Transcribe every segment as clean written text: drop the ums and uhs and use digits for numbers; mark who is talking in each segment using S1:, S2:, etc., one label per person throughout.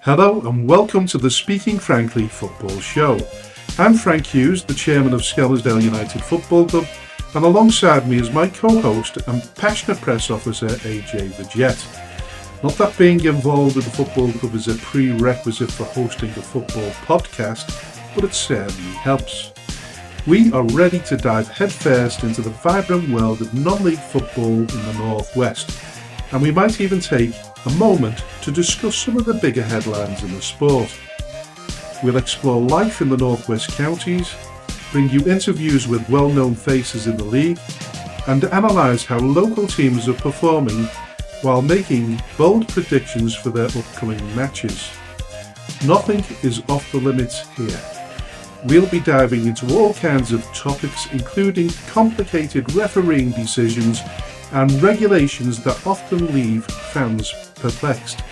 S1: Hello and welcome to the Speaking Frankly Football Show. I'm Frank Hughes, the chairman of Skelmersdale United Football Club, and alongside me is my co-host and passionate press officer AJ the Jet. Not that being involved with the football club is a prerequisite for hosting a football podcast, but it certainly helps. We are ready to dive headfirst into the vibrant world of non-league football in the Northwest, and we might even take a moment to discuss some of the bigger headlines in the sport. We'll explore life in the Northwest counties, bring you interviews with well-known faces in the league, and analyse how local teams are performing while making bold predictions for their upcoming matches. Nothing is off the limits here. We'll be diving into all kinds of topics, including complicated refereeing decisions and regulations that often leave fans perplexed.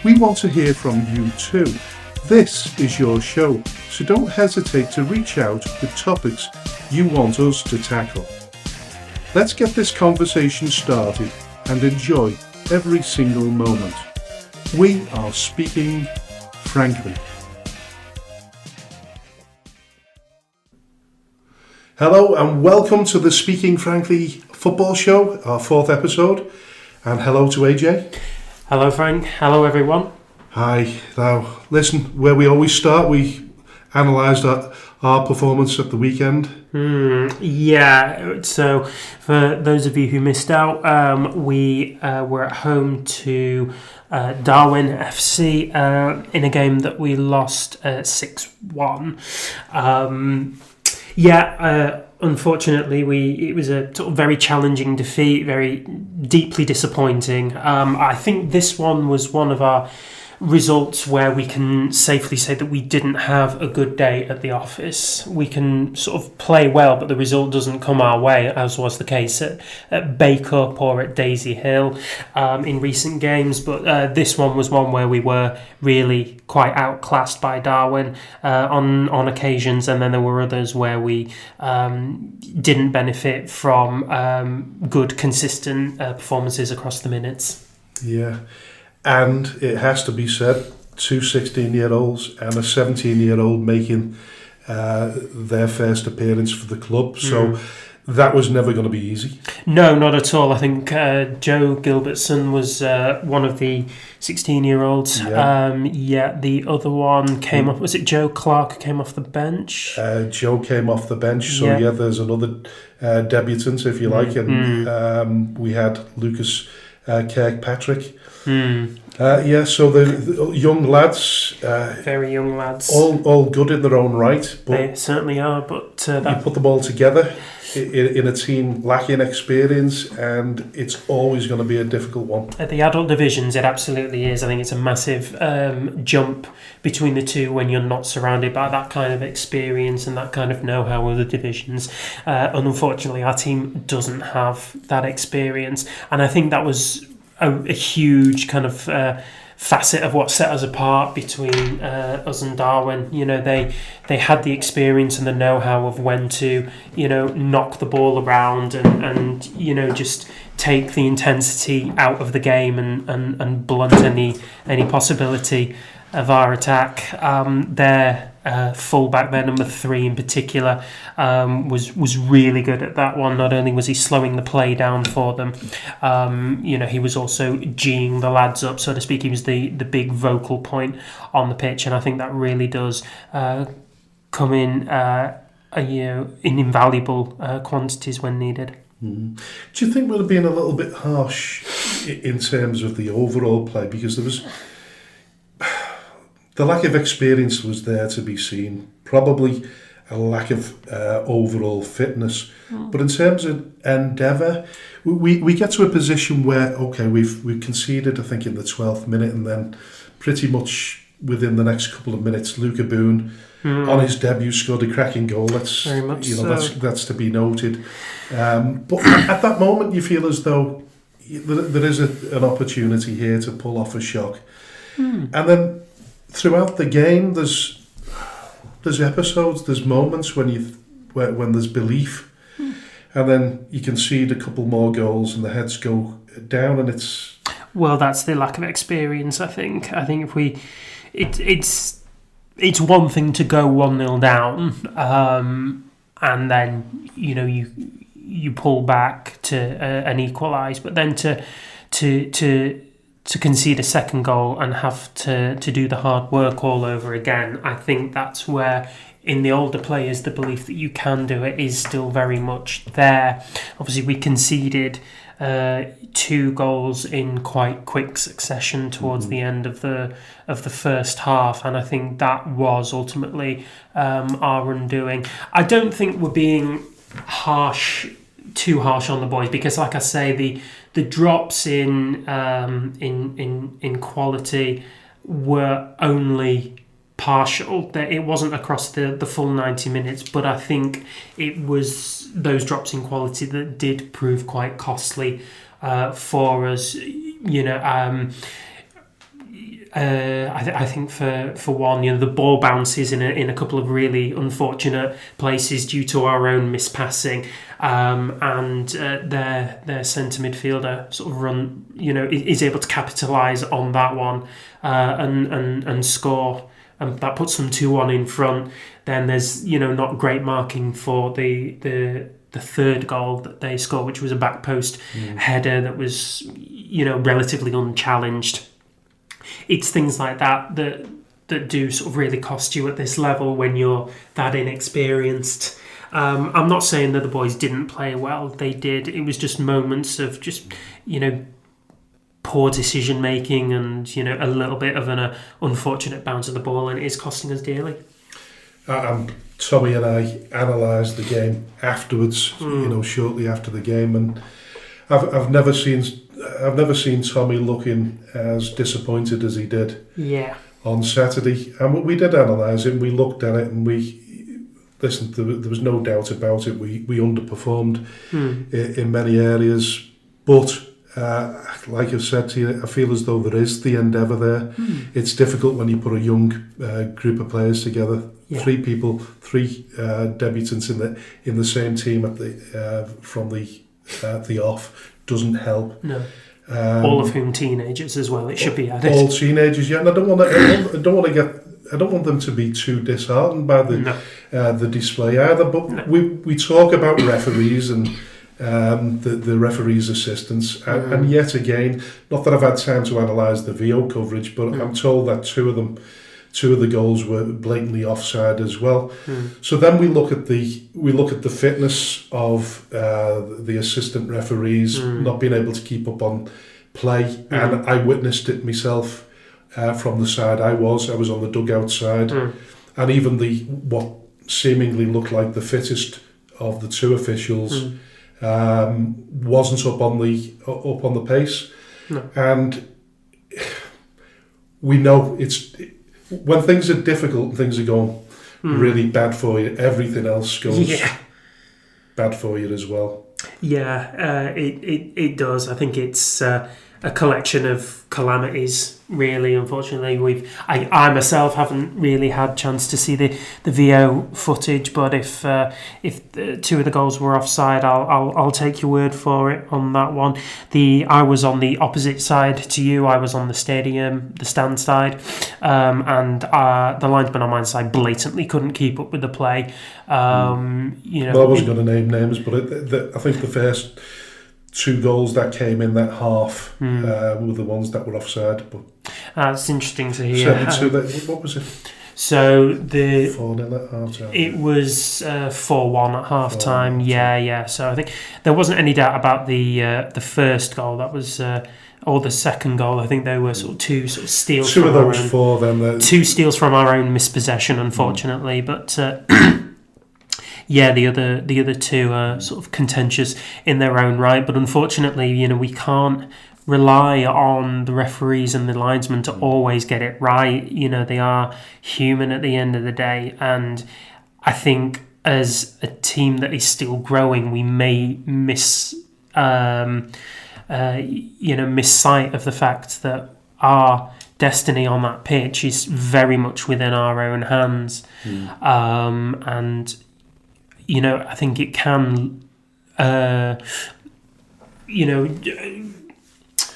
S1: We want to hear from you too. This is your show, so don't hesitate to reach out with topics you want us to tackle. Let's get this conversation started and enjoy every single moment. We are speaking frankly. Hello and welcome to the Speaking Frankly Football Show, our fourth episode. And hello to AJ.
S2: Hello Frank, hello everyone.
S1: Hi. Now, listen, where we always start, we analysed our performance at the weekend.
S2: So for those of you who missed out, we were at home to Darwin FC in a game that we lost 6-1. Unfortunately, it was a sort of very challenging defeat, very deeply disappointing. I think this one was one of our results where we can safely say that we didn't have a good day at the office. We can sort of play well, but the result doesn't come our way, as was the case at Bay Cup or at Daisy Hill in recent games. But this one was one where we were really quite outclassed by Darwin on occasions, and then there were others where we didn't benefit from good, consistent performances across the minutes.
S1: Yeah. And it has to be said, two 16-year-olds and a 17-year-old making their first appearance for the club. So that was never going to be easy.
S2: No, not at all. I think Joe Gilbertson was one of the 16-year-olds.
S1: Yeah.
S2: The other one came off. Was it Joe Clark who came off the bench?
S1: Joe came off the bench. So, there's another debutant, if you like. And we had Lucas Kirkpatrick. So the young lads,
S2: very young lads,
S1: all good in their own right. But
S2: they certainly are. But
S1: you put them all together in a team lacking experience, and it's always going to be a difficult one.
S2: At the adult divisions, it absolutely is. I think it's a massive jump between the two when you're not surrounded by that kind of experience and that kind of know-how of the divisions. And unfortunately, our team doesn't have that experience, and I think that was a huge kind of facet of what set us apart between us and Darwin. You know, they had the experience and the know-how of when to, knock the ball around and just take the intensity out of the game and blunt any possibility of our attack. Their fullback, their number 3 in particular, was really good at that one. Not only was he slowing the play down for them, he was also geeing the lads up, so to speak. He was the big vocal point on the pitch, and I think that really does come in invaluable quantities when needed.
S1: Do you think we'll have been a little bit harsh in terms of the overall play, because there was the lack of experience was there to be seen, probably a lack of overall fitness. But in terms of endeavour, we get to a position where, we've conceded, I think, in the 12th minute, and then pretty much within the next couple of minutes, Luca Boone, on his debut, scored a cracking goal. That's to be noted. But at that moment, you feel as though there is an opportunity here to pull off a shock. And then throughout the game, there's episodes, there's moments when there's belief, and then you concede a couple more goals and the heads go down, and it's
S2: Well, that's the lack of experience, I think. I think it's one thing to go 1-0 down, and then you pull back to and equalise, but then to concede a second goal and have to do the hard work all over again. I think that's where, in the older players, the belief that you can do it is still very much there. Obviously, we conceded 2 goals in quite quick succession towards the end of the first half, and I think that was ultimately our undoing. I don't think we're being too harsh on the boys, because, like I say, the drops in quality were only partial. It wasn't across the full 90 minutes, but I think it was those drops in quality that did prove quite costly for us. I think for one, the ball bounces in a couple of really unfortunate places due to our own mispassing, and their centre midfielder sort of is able to capitalise on that one and score, and that puts them 2-1 in front. Then there's not great marking for the third goal that they scored, which was a back post header that was relatively unchallenged. It's things like that do sort of really cost you at this level when you're that inexperienced. I'm not saying that the boys didn't play well. They did. It was just moments of poor decision making and a little bit of an unfortunate bounce of the ball, and it is costing us dearly.
S1: Tommy and I analysed the game afterwards, shortly after the game, and I've never seen Tommy looking as disappointed as he did on Saturday. And we did analyse it, and we looked at it, and there was no doubt about it. We underperformed in many areas, but like I've said to you, I feel as though there is the endeavour there. It's difficult when you put a young group of players together. 3 people, 3 debutants in the same team from the off doesn't help.
S2: No. All of whom teenagers as well. It should be added.
S1: All teenagers, yeah. And I don't want them to be too disheartened by the display either. But we talk about referees and the referees' assistants, and yet again, not that I've had time to analyse the VO coverage, but I'm told that two of the goals were blatantly offside as well. So then we look at the fitness of the assistant referees not being able to keep up on play, and I witnessed it myself from the side I was on the dugout side, and even what seemingly looked like the fittest of the 2 officials wasn't up on the pace, and we know when things are difficult and things are going really bad for you, everything else goes bad for you as well. It
S2: does. I think it's a collection of calamities, really. Unfortunately, I myself haven't really had a chance to see the VO footage, but if 2 of the goals were offside, I'll take your word for it on that one. I was on the opposite side to you. I was on the stand side, and the linesman on my side blatantly couldn't keep up with the play.
S1: Well, I wasn't going to name names, but I think the first 2 goals that came in that half were the ones that were offside. But
S2: it's interesting to hear.
S1: What was it?
S2: So
S1: 4-0 at half time.
S2: It was 4-1 at half time. Yeah. So I think there wasn't any doubt about the first goal. That was or the second goal. I think they were sort of 2 sort of steals.
S1: 2 of those 4. Then
S2: 2 steals from our own mispossession, unfortunately, but. The other 2 are sort of contentious in their own right, but unfortunately, we can't rely on the referees and the linesmen to always get it right. They are human at the end of the day, and I think as a team that is still growing, we may miss sight of the fact that our destiny on that pitch is very much within our own hands, and. I think it can,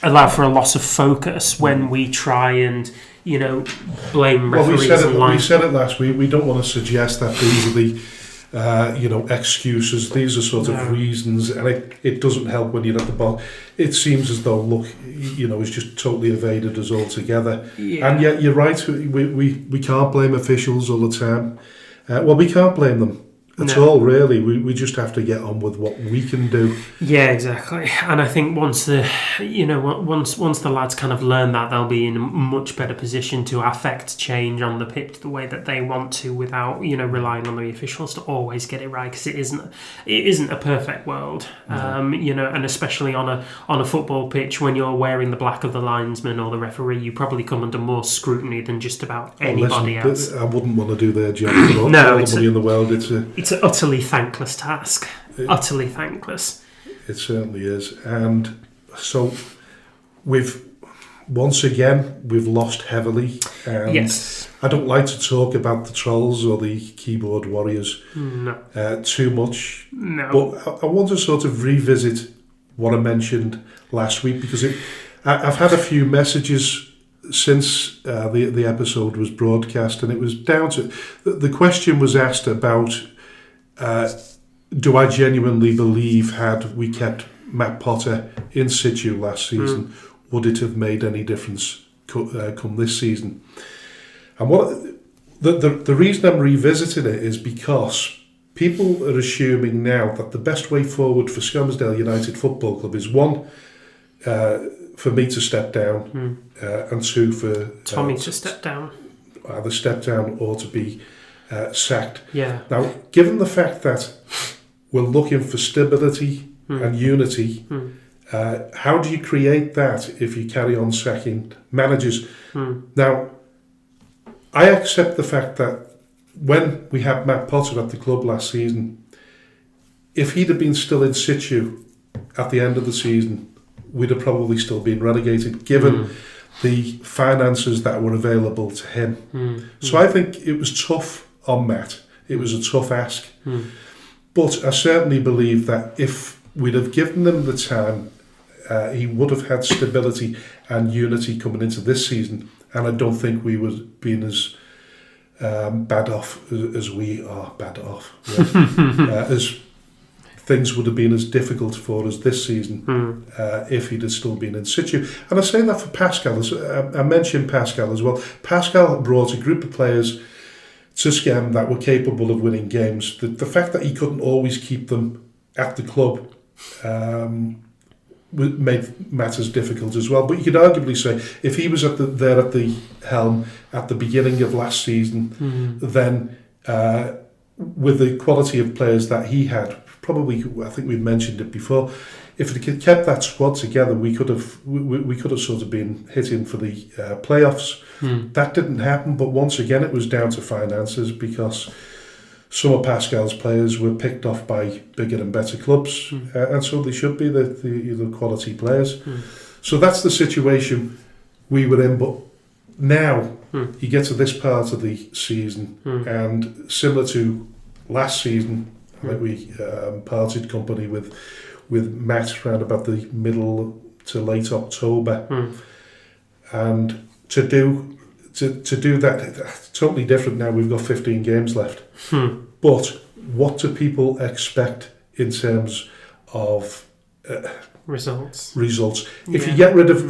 S2: allow for a loss of focus when we try and, blame referees
S1: we said it last week. We don't want to suggest that these are the excuses. These are sort of reasons, and it doesn't help when you're at the bottom. It seems as though luck, is just totally evaded us altogether.
S2: Yeah.
S1: And yet you're right. We can't blame officials all the time. We can't blame them at all, really. We just have to get on with what we can do.
S2: Yeah, exactly. And I think once the lads kind of learn that, they'll be in a much better position to affect change on the pitch the way that they want to, without relying on the officials to always get it right, because it isn't a perfect world. And especially on a football pitch, when you're wearing the black of the linesman or the referee, you probably come under more scrutiny than just about anybody else.
S1: I wouldn't want to do their job at all.
S2: No,
S1: all the money in the world.
S2: It's an utterly thankless task. Utterly thankless.
S1: It certainly is. And so we've lost heavily. And
S2: yes.
S1: I don't like to talk about the trolls or the keyboard warriors too much.
S2: No.
S1: But I want to sort of revisit what I mentioned last week, because I've had a few messages since the episode was broadcast, and it was down to the question was asked about do I genuinely believe, had we kept Matt Potter in situ last season, would it have made any difference come this season? And what the reason I'm revisiting it is because people are assuming now that the best way forward for Skelmersdale United Football Club is one, for me to step down, and two, for
S2: Tommy to step down.
S1: Either step down or to be sacked.
S2: Yeah.
S1: Now, given the fact that we're looking for stability and unity, how do you create that if you carry on sacking managers? Now, I accept the fact that when we had Matt Potter at the club last season, if he'd have been still in situ at the end of the season, we'd have probably still been relegated, given the finances that were available to him. So I think it was tough on Matt. It was a tough ask. But I certainly believe that if we'd have given them the time, he would have had stability and unity coming into this season. And I don't think we would have been as bad off as we are bad off. Yeah. As things would have been as difficult for us this season if he'd have still been in situ. And I say that for Pascal. I mentioned Pascal as well. Pascal brought a group of players to Skem that were capable of winning games. The fact that he couldn't always keep them at the club made matters difficult as well. But you could arguably say if he was there at the helm at the beginning of last season, then with the quality of players that he had, probably, I think we've mentioned it before, if it had kept that squad together, we could have sort of been hitting for the playoffs. That didn't happen, but once again it was down to finances, because some of Pascal's players were picked off by bigger and better clubs, and so they should be the quality players. So that's the situation we were in. But now you get to this part of the season, and similar to last season, I think we parted company with Matt around about the middle to late October, and to do that, totally different now. We've got 15 games left, but what do people expect in terms of
S2: results?
S1: If you get rid of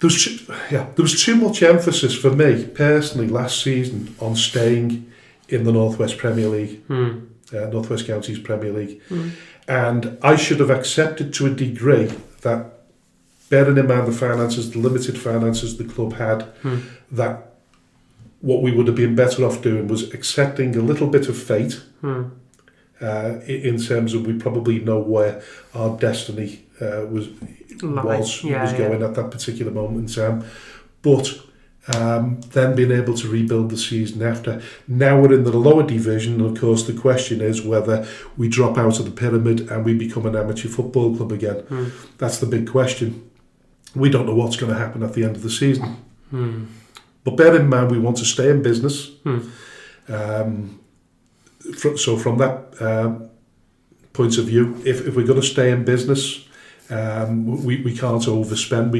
S1: there was too much emphasis for me personally last season on staying in the Northwest Premier League, Northwest Counties Premier League, and I should have accepted to a degree that, bearing in mind the finances, the limited finances the club had, that what we would have been better off doing was accepting a little bit of fate, in terms of we probably know where our destiny was going at that particular moment in time, but then being able to rebuild the season after. Now we're in the lower division, and of course the question is whether we drop out of the pyramid and we become an amateur football club again. That's the big question. We don't know what's going to happen at the end of the season. But bear in mind, we want to stay in business. So from that point of view, if we're going to stay in business, We can't overspend.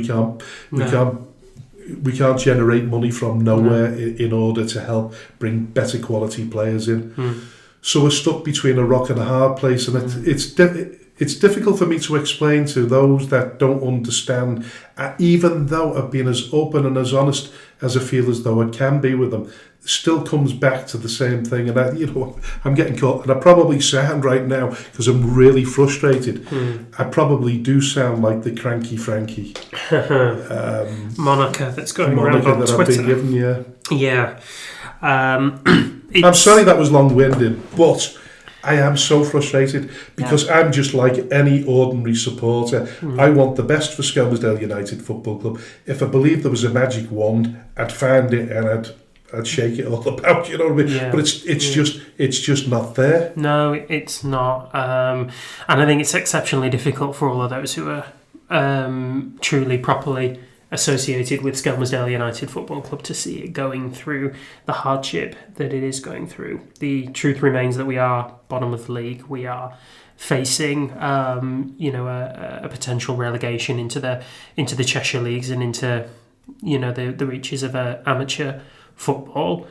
S1: We can't generate money from nowhere in order to help bring better quality players in. So we're stuck between a rock and a hard place, and it's difficult for me to explain to those that don't understand, even though I've been as open and as honest as I feel as though I can be with them. Still comes back to the same thing, and I'm getting caught, and I probably sound right now, because I'm really frustrated, I probably do sound like the cranky Frankie
S2: moniker that's going around on
S1: that
S2: Twitter.
S1: I've been given,
S2: Yeah.
S1: I'm sorry that was long-winded, but I am so frustrated because I'm just like any ordinary supporter. I want the best for Skelmersdale United Football Club. If I believed there was a magic wand, I'd find it and I'd shake it all about, you know what I mean?
S2: Yeah.
S1: But it's just not there.
S2: No, it's not. And I think it's exceptionally difficult for all of those who are truly, properly associated with Skelmersdale United Football Club to see it going through the hardship that it is going through. The truth remains that we are bottom of the league. We are facing, a potential relegation into the Cheshire Leagues and into, the reaches of amateur football.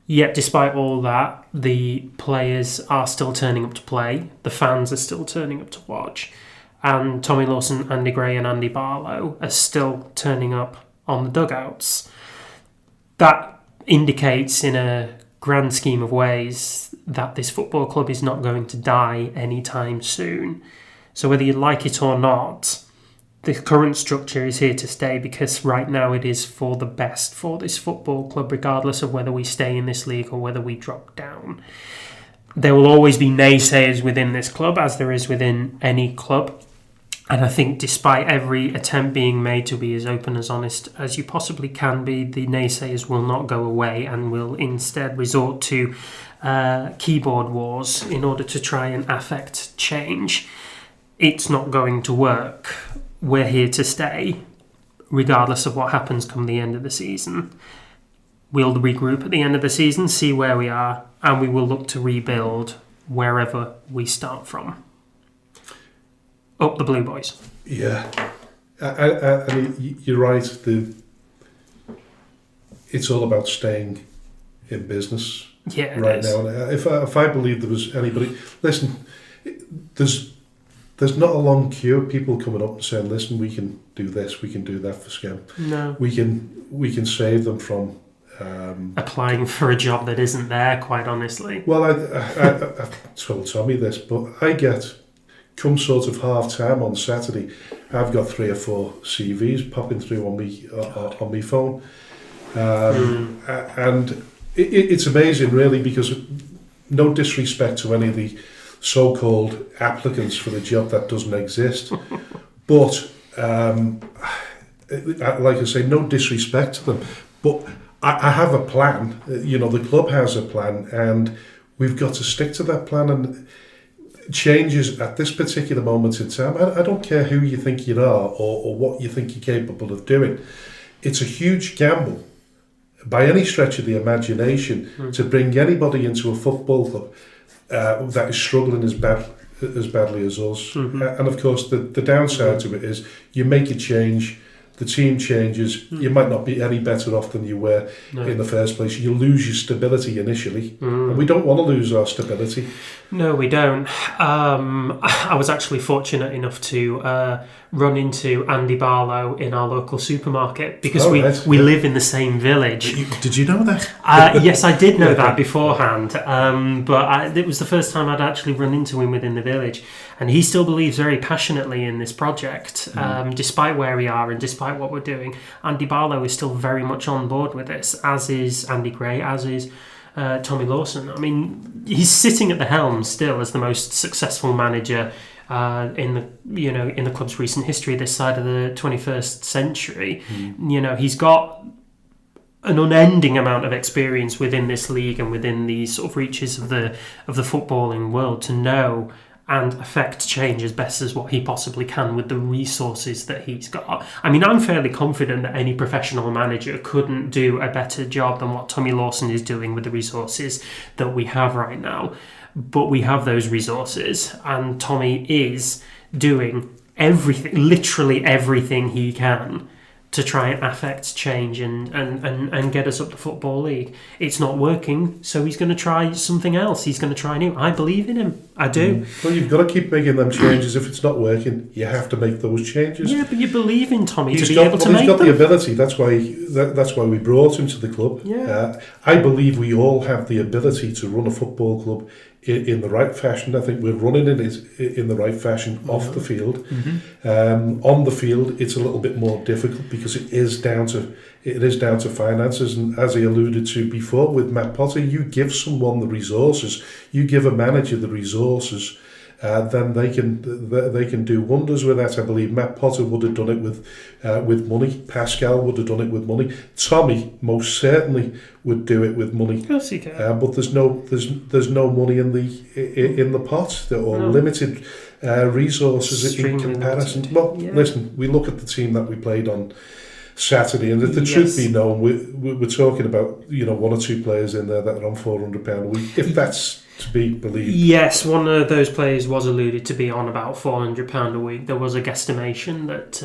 S2: Yet, despite all that, the players are still turning up to play. The fans are still turning up to watch. And Tommy Lawson, Andy Gray and Andy Barlow are still turning up on the dugouts. That indicates, in a grand scheme of ways, that this football club is not going to die anytime soon. So whether you like it or not, the current structure is here to stay, because right now it is for the best for this football club, regardless of whether we stay in this league or whether we drop down. There will always be naysayers within this club, as there is within any club. And I think despite every attempt being made to be as open, as honest as you possibly can be, the naysayers will not go away and will instead resort to keyboard wars in order to try and affect change. It's not going to work. We're here to stay, regardless of what happens come the end of the season. We'll regroup at the end of the season, see where we are, and we will look to rebuild wherever we start from. Up the Blue Boys.
S1: Yeah. I mean, you're right. It's all about staying in business right now. And if I believe there was anybody... Listen, there's not a long queue of people coming up and saying, listen, we can do this, we can do that for Skem.
S2: No.
S1: We can save them from...
S2: applying for a job that isn't there, quite honestly.
S1: Well, I've told Tommy this, but I get... Come sort of half-time on Saturday, I've got 3 or 4 CVs popping through on my phone. And it's amazing, really, because no disrespect to any of the so-called applicants for the job that doesn't exist. But, like I say, no disrespect to them. But I have a plan. The club has a plan, and we've got to stick to that plan. And changes at this particular moment in time, I don't care who you think you are or what you think you're capable of doing. It's a huge gamble, by any stretch of the imagination, to bring anybody into a football club that is struggling as badly as us. And of course, the downside to it is you make a change, the team changes, you might not be any better off than you were in the first place. You lose your stability initially, and we don't want to lose our stability.
S2: No, we don't. I was actually fortunate enough to run into Andy Barlow in our local supermarket, because we live in the same village.
S1: Did you know that?
S2: Yes, I did know that beforehand, but it was the first time I'd actually run into him within the village, and he still believes very passionately in this project, despite where we are and despite what we're doing. Andy Barlow is still very much on board with this, as is Andy Gray, as is Tommy Lawson. I mean, he's sitting at the helm still as the most successful manager in the club's recent history, this side of the 21st century. He's got an unending amount of experience within this league and within the sort of reaches of the footballing world to know and affect change as best as what he possibly can with the resources that he's got. I mean, I'm fairly confident that any professional manager couldn't do a better job than what Tommy Lawson is doing with the resources that we have right now. But we have those resources, and Tommy is doing literally everything he can to try and affect change and get us up the Football League. It's not working, so he's going to try something else. He's going to try new. I believe in him. I do.
S1: Well, you've got to keep making them changes. If it's not working, you have to make those changes.
S2: Yeah, but you believe in Tommy to be
S1: able
S2: to make them.
S1: He's got the ability. That's why we brought him to the club.
S2: Yeah.
S1: I believe we all have the ability to run a football club in the right fashion. I think we're running it in the right fashion off the field. On the field, it's a little bit more difficult because it is down to finances. And as I alluded to before with Matt Potter, you give someone the resources, you give a manager the resources, then they can do wonders with that. I believe Matt Potter would have done it with money. Pascal would have done it with money. Tommy most certainly would do it with money.
S2: Of course he can.
S1: But there's no money in the pot. There are limited resources in comparison.
S2: Limited.
S1: Well, listen, we look at the team that we played on Saturday, and if the truth be known, we're talking about one or two players in there that are on £400 a week. If that's to be believed.
S2: Yes, one of those players was alluded to be on about £400 a week. There was a guesstimation that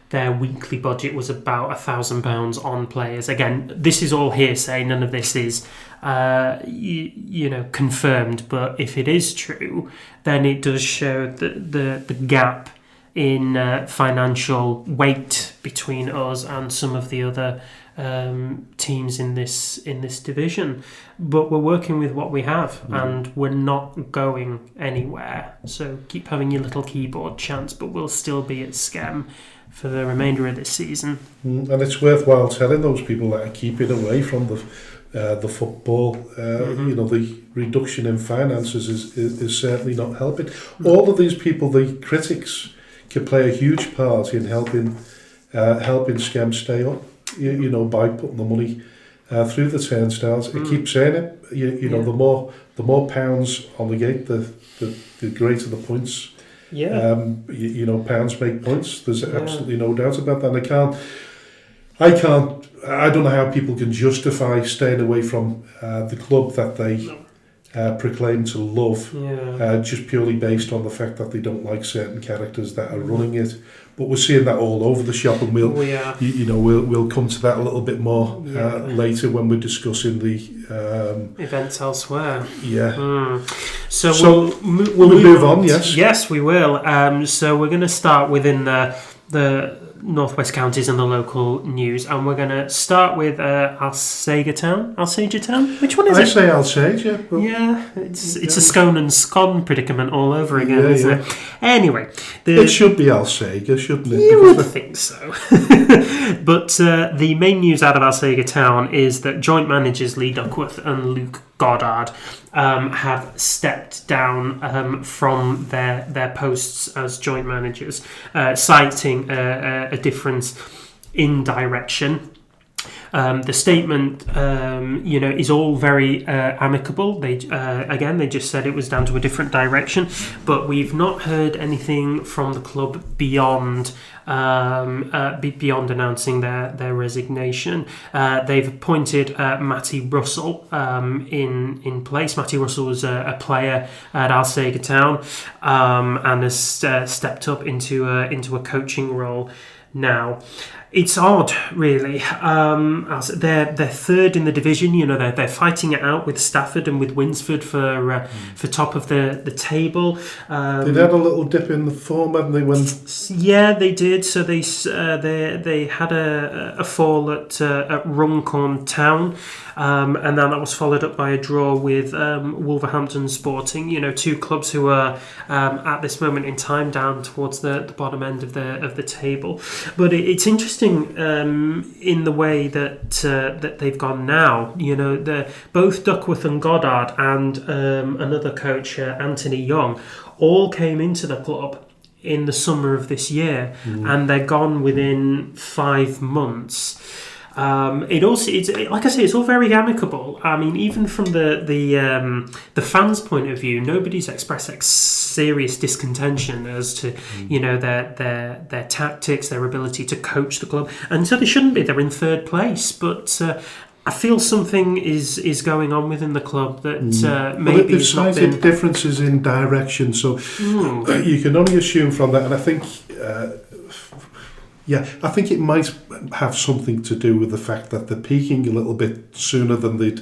S2: their weekly budget was about £1,000 on players. Again, this is all hearsay. None of this is, confirmed. But if it is true, then it does show the gap in financial weight between us and some of the other teams in this division. But we're working with what we have, and we're not going anywhere. So keep having your little keyboard chants, but we'll still be at Skem for the remainder of this season.
S1: And it's worthwhile telling those people that are keeping away from the football. The reduction in finances is certainly not helping. All of these people, the critics, could play a huge part in helping Skem stay up. By putting the money through the turnstiles. I keep saying it. The more pounds on the gate, the greater the points. Pounds make points. There's absolutely no doubt about that. And I don't know how people can justify staying away from the club that they proclaim to love, just purely based on the fact that they don't like certain characters that are running it. But we're seeing that all over the shop, and we'll come to that a little bit more later when we're discussing the
S2: events elsewhere.
S1: So we'll move on.
S2: Yes, we will. So we're going to start within the Northwest Counties and the local news, and we're going to start with Alsager Town. Which one is it?
S1: I say Alsager.
S2: It's a scone and scone predicament all over again, isn't it? Anyway,
S1: it should be Alsager, shouldn't it?
S2: You would think so. But the main news out of Alsager Town is that joint managers Lee Duckworth and Luke Goddard have stepped down from their posts as joint managers, citing a difference in direction. The statement, is all very amicable. They just said it was down to a different direction, but we've not heard anything from the club beyond announcing their resignation. They've appointed Matty Russell in place. Matty Russell was a player at Alsager Town and has stepped up into a coaching role now. It's odd, really. They're third in the division. They're fighting it out with Stafford and with Winsford for top of the table.
S1: They'd had a little dip in the form, hadn't they?
S2: Yeah, they did. So they had a fall at Runcorn Town, and then that was followed up by a draw with Wolverhampton Sporting. Two clubs who are at this moment in time down towards the bottom end of the table. But it's interesting. In the way that they've gone now, both Duckworth and Goddard and another coach, Anthony Young, all came into the club in the summer of this year, and they're gone within 5 months. It's like I say, it's all very amicable. I mean, even from the fans' point of view, nobody's expressed serious discontention as to their tactics, their ability to coach the club, and so they shouldn't be. They're in third place, but I feel something is going on within the club that maybe
S1: they've
S2: has not
S1: cited
S2: been...
S1: differences in direction, so you can only assume from that. And I think, I think it might have something to do with the fact that they're peaking a little bit sooner than they'd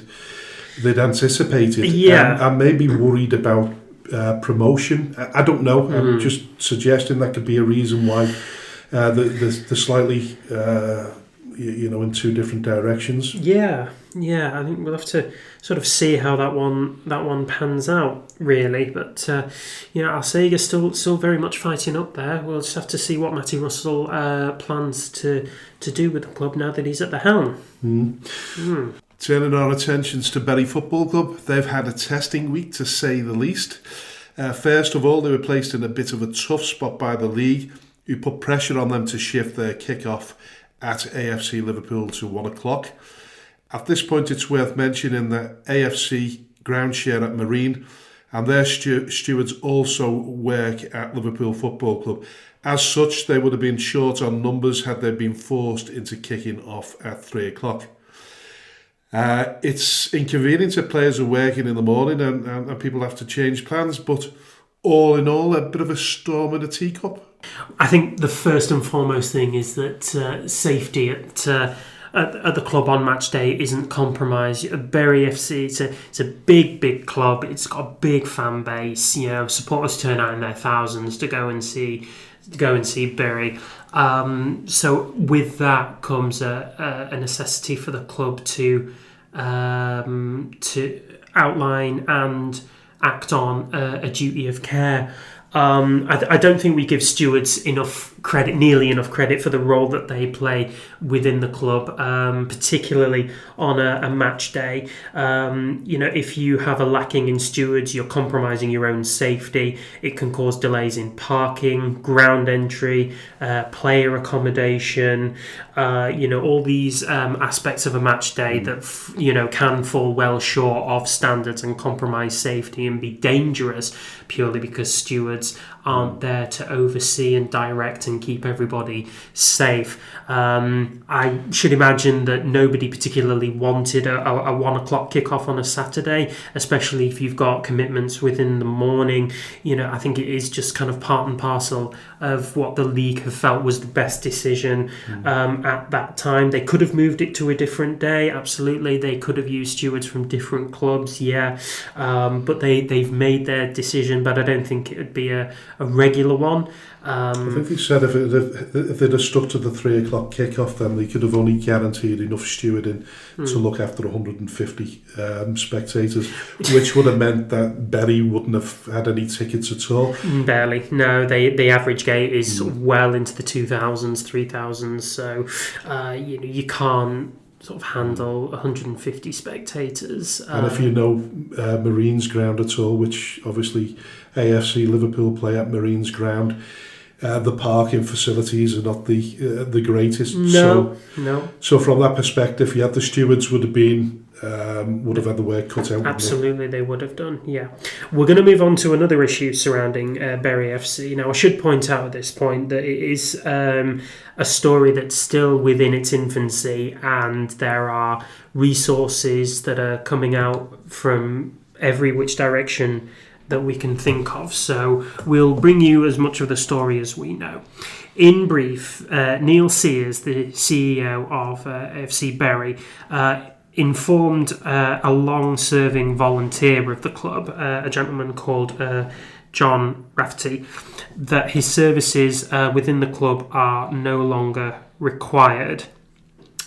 S1: anticipated.
S2: Yeah.
S1: And maybe worried about promotion. I don't know. I'm just suggesting that could be a reason why they're slightly, in two different directions.
S2: Yeah. I think we'll have to sort of see how that one pans out, really. But Alsager's still very much fighting up there. We'll just have to see what Matty Russell plans to do with the club now that he's at the helm.
S1: Turning our attentions to Bury Football Club, they've had a testing week to say the least. First of all, they were placed in a bit of a tough spot by the league, who put pressure on them to shift their kick-off at AFC Liverpool to 1 o'clock. At this point, it's worth mentioning that AFC ground share at Marine, and their stewards also work at Liverpool Football Club. As such, they would have been short on numbers had they been forced into kicking off at 3 o'clock. It's inconvenient if players are working in the morning and people have to change plans, but all in all, a bit of a storm in a teacup.
S2: I think the first and foremost thing is that safety at the club on match day isn't compromised. Bury FC, it's a big club. It's got a big fan base. Supporters turn out in their thousands to go and see Bury. So with that comes a necessity for the club to outline and act on a duty of care. I don't think we give stewards nearly enough credit for the role that they play within the club, particularly on a match day. If you have a lacking in stewards, you're compromising your own safety. It can cause delays in parking, ground entry, player accommodation, all these aspects of a match day that can fall well short of standards and compromise safety and be dangerous purely because stewards aren't there to oversee and direct and keep everybody safe. I should imagine that nobody particularly wanted a 1 o'clock kickoff on a Saturday, especially if you've got commitments within the morning. I think it is just kind of part and parcel of what the league have felt was the best decision at that time. They could have moved it to a different day, absolutely. They could have used stewards from different clubs, but they've made their decision, but I don't think it would be a regular one.
S1: I think they said if they'd have stuck to the 3 o'clock kickoff, then they could have only guaranteed enough stewarding to look after 150 spectators, which would have meant that Bury wouldn't have had any tickets at all.
S2: Barely. No, the average gate is well into the 2,000s, 3,000s, so you can't sort of handle 150 spectators.
S1: And if you know Marine's ground at all, which obviously AFC Liverpool play at Marine's ground, the parking facilities are not the greatest.
S2: No.
S1: So from that perspective, the stewards would have had the work cut out.
S2: Absolutely, they would have done. Yeah, we're going to move on to another issue surrounding Bury FC. Now, I should point out at this point that it is a story that's still within its infancy, and there are resources that are coming out from every which direction that we can think of. So we'll bring you as much of the story as we know. In brief, Neil Sears, the CEO of AFC Bury, informed a long-serving volunteer of the club, a gentleman called John Rafferty, that his services within the club are no longer required.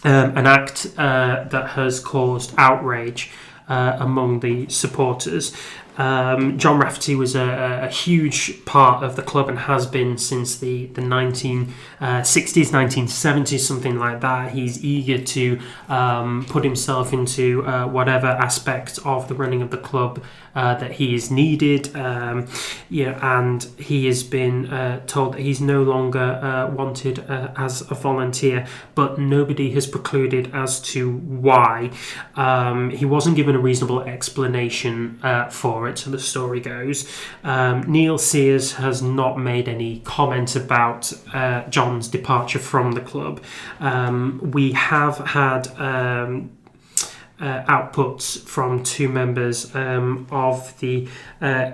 S2: An act that has caused outrage among the supporters. John Rafferty was a huge part of the club and has been since the 1960s, 1970s, something like that. He's eager to put himself into whatever aspect of the running of the club that he is needed. And he has been told that he's no longer wanted as a volunteer, but nobody has precluded as to why. He wasn't given a reasonable explanation for it, so the story goes. Neil Sears has not made any comment about John's departure from the club. We have had outputs from two members of the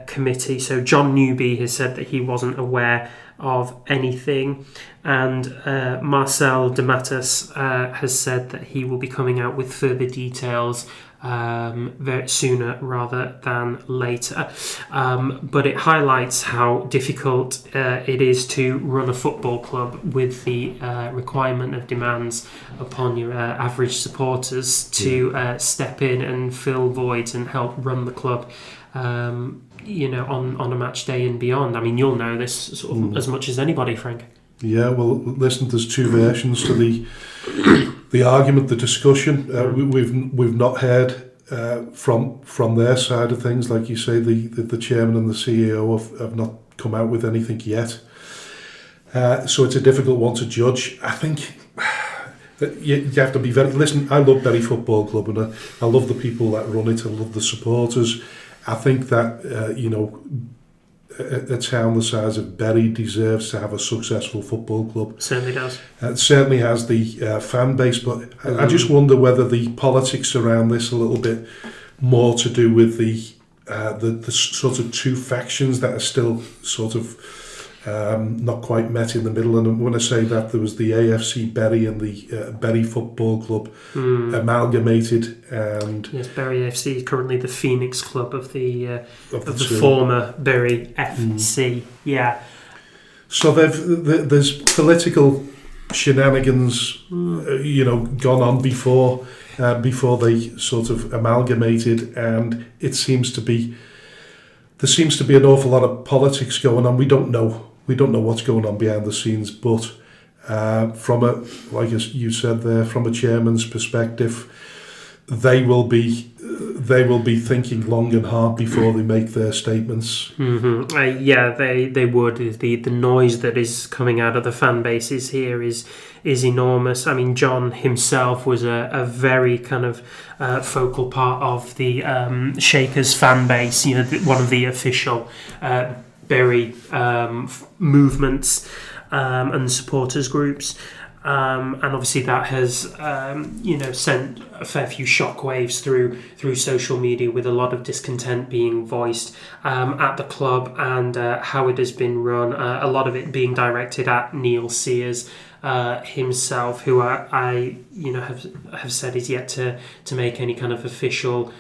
S2: committee. So John Newby has said that he wasn't aware of anything, and Marcel de Matas has said that he will be coming out with further details very sooner rather than later. But it highlights how difficult it is to run a football club with the requirement of demands upon your average supporters to step in and fill voids and help run the club. On a match day and beyond. I mean, you'll know this sort of as much as anybody, Frank.
S1: Yeah, well, listen, there's two versions to the argument, the discussion. We've not heard from their side of things. Like you say, the chairman and the CEO have not come out with anything yet. So it's a difficult one to judge. I think you have to be very... Listen, I love Bury Football Club, and I love the people that run it. I love the supporters. I think that, a town the size of Bury deserves to have a successful football club.
S2: Certainly does.
S1: It certainly has the fan base, but I just wonder whether the politics around this a little bit more to do with the sort of two factions that are still sort of not quite met in the middle. And when I say that, there was the AFC Bury and the Bury Football Club amalgamated, and
S2: yes, Bury AFC is currently the Phoenix club of the former Bury FC. Yeah.
S1: So there's political shenanigans, gone on before they sort of amalgamated, and there seems to be an awful lot of politics going on. We don't know what's going on behind the scenes, but like you said there, from a chairman's perspective, they will be thinking long and hard before they make their statements.
S2: They would. The noise that is coming out of the fan bases here is enormous. I mean, John himself was a very kind of focal part of the Shakers fan base. One of the official Bury movements and supporters groups. And obviously that has sent a fair few shockwaves through social media, with a lot of discontent being voiced at the club and how it has been run. A lot of it being directed at Neil Sears himself, who I have said is yet to make any kind of official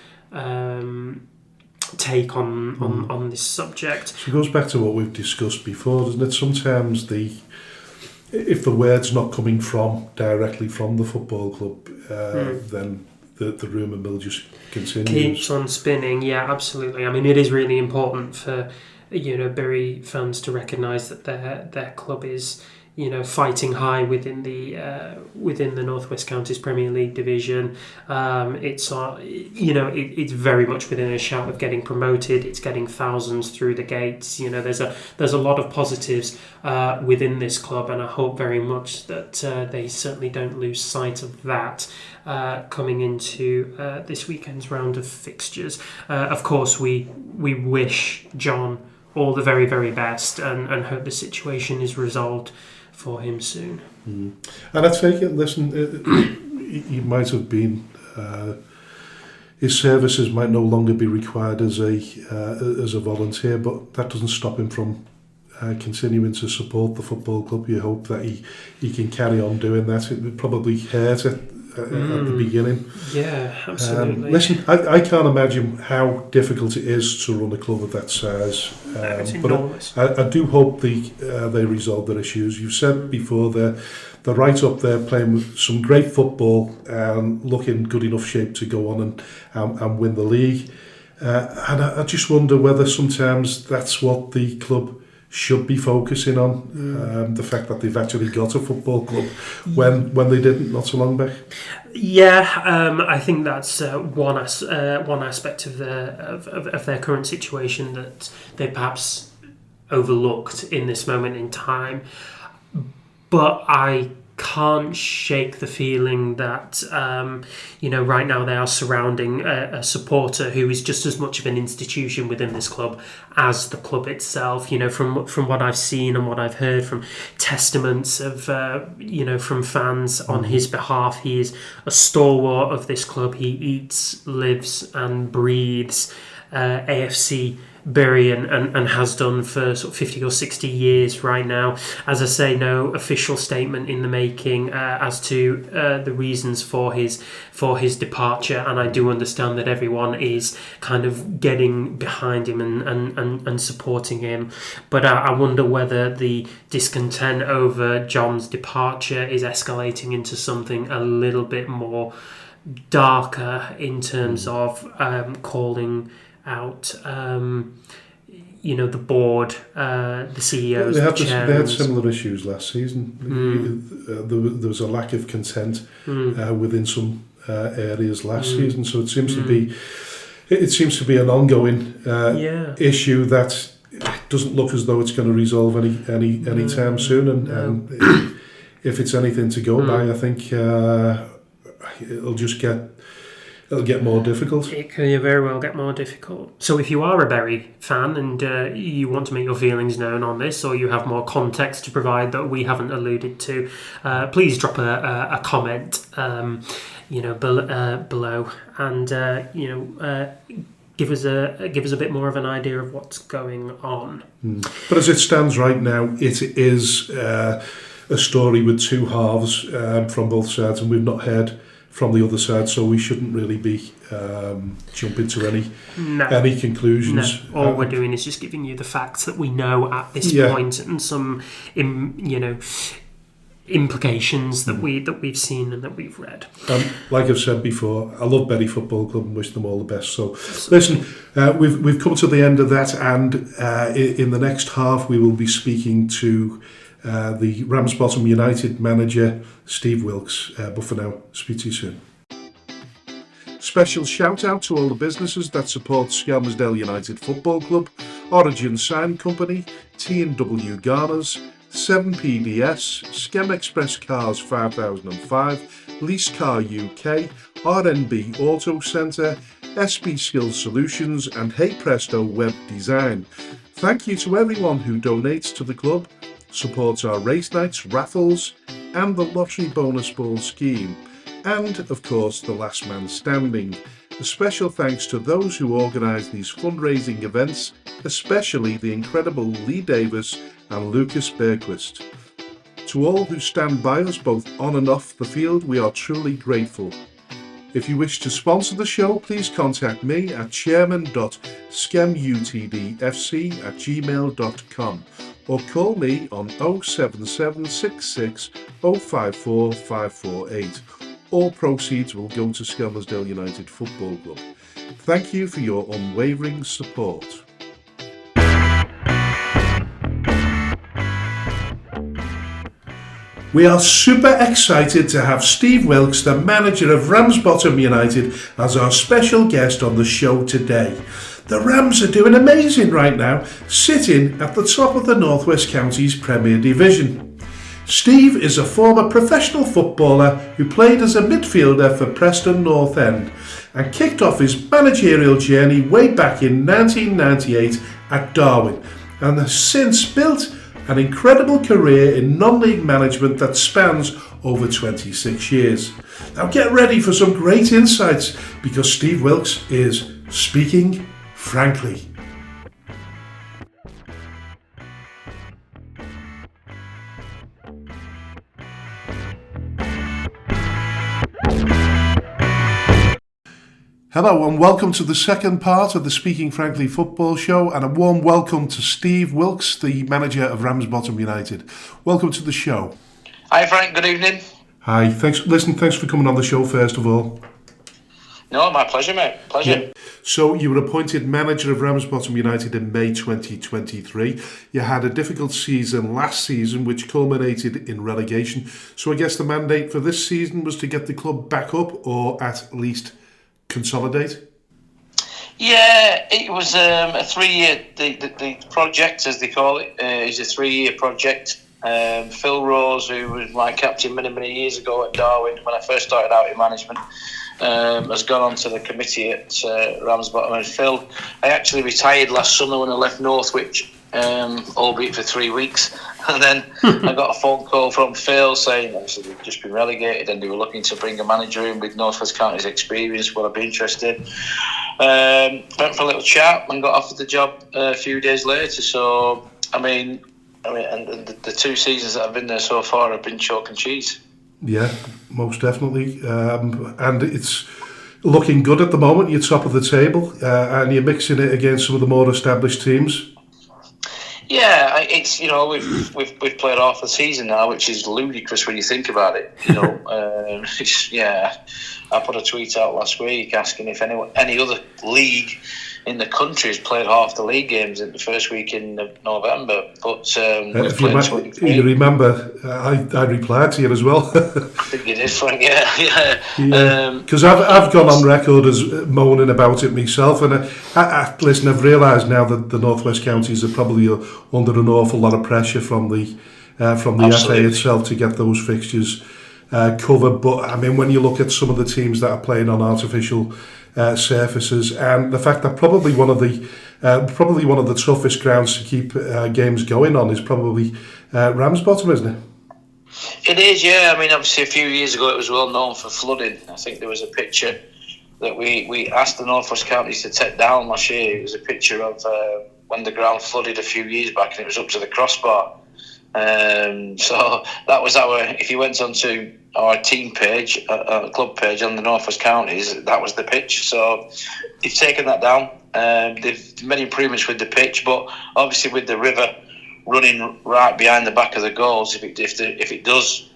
S2: take on this subject.
S1: So it goes back to what we've discussed before, doesn't it? Sometimes if the word's not coming directly from the football club, then the rumour mill just continues.
S2: Keeps on spinning, yeah, absolutely. I mean, it is really important for Bury fans to recognise that their club is fighting high within the North West Counties Premier League division. It's very much within a shout of getting promoted. It's getting thousands through the gates. There's a lot of positives within this club, and I hope very much that they certainly don't lose sight of that coming into this weekend's round of fixtures. Of course, we wish John all the very, very best, and hope the situation is resolved for him soon.
S1: And I take it, listen, he might have been, his services might no longer be required as a volunteer, but that doesn't stop him from continuing to support the football club. You hope that he can carry on doing that. It would probably hurt at the beginning.
S2: Yeah, absolutely.
S1: Listen, I can't imagine how difficult it is to run a club of that size.
S2: It's enormous.
S1: But I do hope they resolve their issues. You've said before they're right up there playing with some great football and looking good enough shape to go on and win the league. And I just wonder whether sometimes that's what the club should be focusing on, the fact that they've actually got a football club when they didn't not so long back.
S2: Yeah, I think that's one aspect of their current situation that they perhaps overlooked in this moment in time. But I can't shake the feeling that right now they are surrounding a supporter who is just as much of an institution within this club as the club itself. From what I've seen and what I've heard from testaments of from fans on his behalf, he is a stalwart of this club. He eats, lives and breathes AFC Bury and has done for sort of 50 or 60 years right now. As I say, no official statement in the making as to the reasons for his departure, and I do understand that everyone is kind of getting behind him and supporting him, but I wonder whether the discontent over John's departure is escalating into something a little bit more darker in terms of calling out the board, the CEOs,
S1: they had
S2: the
S1: similar issues last season. There was a lack of consent within some areas last season, so it seems to be an ongoing issue that doesn't look as though it's going to resolve any time soon, and if it's anything to go by, I think it'll get more difficult.
S2: It can very well get more difficult. So if you are a Bury fan and you want to make your feelings known on this, or you have more context to provide that we haven't alluded to, please drop a comment below, and give us a bit more of an idea of what's going on.
S1: But as it stands right now, it is a story with two halves from both sides, and we've not heard from the other side, so we shouldn't really be jumping to any conclusions.
S2: No. All we're doing is just giving you the facts that we know at this point, and some implications that we've seen and that we've read.
S1: Like I've said before, I love Bury Football Club and wish them all the best. So listen, we've come to the end of that, and in the next half we will be speaking to the Ramsbottom United manager, Steve Wilks. But for now, speak to you soon. Special shout out to all the businesses that support Skelmersdale United Football Club: Origin Sign Company, T&W Garners, 7PDS, Skem Express Cars 5005, Lease Car UK, RNB Auto Centre, SB Skills Solutions, and Hey Presto Web Design. Thank you to everyone who donates to the club, supports our race nights, raffles, and the lottery bonus ball scheme, and of course the last man standing. A special thanks to those who organise these fundraising events, especially the incredible Lee Davis and Lucas Bergquist. To all who stand by us both on and off the field, we are truly grateful. If you wish to sponsor the show, please contact me at chairman.skemutdfc@gmail.com or call me on 07766 054 548. All proceeds will go to Skelmersdale United Football Club. Thank you for your unwavering support. We are super excited to have Steve Wilks, the manager of Ramsbottom United, as our special guest on the show today. The Rams are doing amazing right now, sitting at the top of the North West Counties Premier Division. Steve is a former professional footballer who played as a midfielder for Preston North End and kicked off his managerial journey way back in 1998 at Darwin, and has since built an incredible career in non-league management that spans over 26 years. Now get ready for some great insights, because Steve Wilks is speaking frankly. Hello and welcome to the second part of the Speaking Frankly Football Show, and a warm welcome to Steve Wilks, the manager of Ramsbottom United. Welcome to the show.
S3: Hi Frank, good evening.
S1: Hi, thanks for coming on the show first of all.
S3: No, my pleasure mate, pleasure.
S1: Yeah. So you were appointed manager of Ramsbottom United in May 2023. You had a difficult season last season which culminated in relegation. So I guess the mandate for this season was to get the club back up, or at least consolidate?
S3: Yeah, it was a 3-year, the project as they call it, is a 3-year project. Phil Rose, who was my captain many, many years ago at Darwin when I first started out in management, has gone on to the committee at Ramsbottom. And Phil, I actually retired last summer when I left Northwich, albeit for 3 weeks. And then I got a phone call from Phil saying obviously they've just been relegated and they were looking to bring a manager in with North West County's experience. Would I be interested? Went for a little chat and got offered the job a few days later. So, and the 2 seasons that I've been there so far have been chalk and cheese.
S1: Yeah, most definitely. And it's looking good at the moment. You're top of the table and you're mixing it against some of the more established teams.
S3: Yeah, it's we've played half the season now, which is ludicrous when you think about it. I put a tweet out last week asking if any other league in the country has played half the league games in the first week in November. But we've played 23.
S1: You remember, I replied to you as well.
S3: I think you did, Frank. Yeah.
S1: Because I've gone on record as moaning about it myself, and listen, I've realised now that the North West counties are probably under an awful lot of pressure from the FA itself to get those fixtures covered. But I mean, when you look at some of the teams that are playing on artificial surfaces, and the fact that probably one of the toughest grounds to keep games going on is probably Ramsbottom, isn't it?
S3: It is, yeah. I mean, obviously a few years ago it was well known for flooding. I think there was a picture that we asked the North West counties to take down last year. It was a picture of when the ground flooded a few years back and it was up to the crossbar. So that was if you went onto our team page, club page on the North West counties, that was the pitch. So they've taken that down. They've made improvements with the pitch, but obviously with the river running right behind the back of the goals, if it does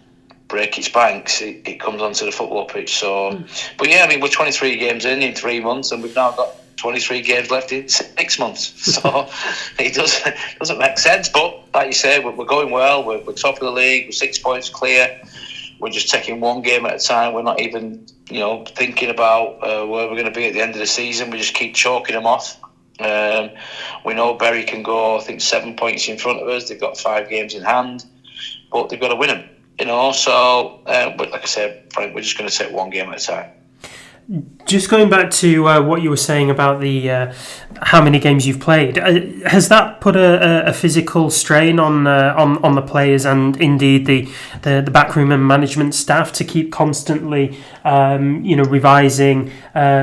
S3: break its banks, it comes onto the football pitch. So, but yeah, I mean, we're 23 games in 3 months, and we've now got 23 games left in 6 months. So it doesn't make sense. But like you say, we're going well. We're top of the league. We're 6 points clear. We're just taking one game at a time. We're not even thinking about where we're going to be at the end of the season. We just keep chalking them off. We know Bury can go, I think, 7 points in front of us. They've got 5 games in hand, but they've got to win them. So, but like I said, Frank, we're just going to take one game at a time.
S2: Just going back to what you were saying about the how many games you've played, has that put a physical strain on the players and indeed the backroom and management staff to keep constantly revising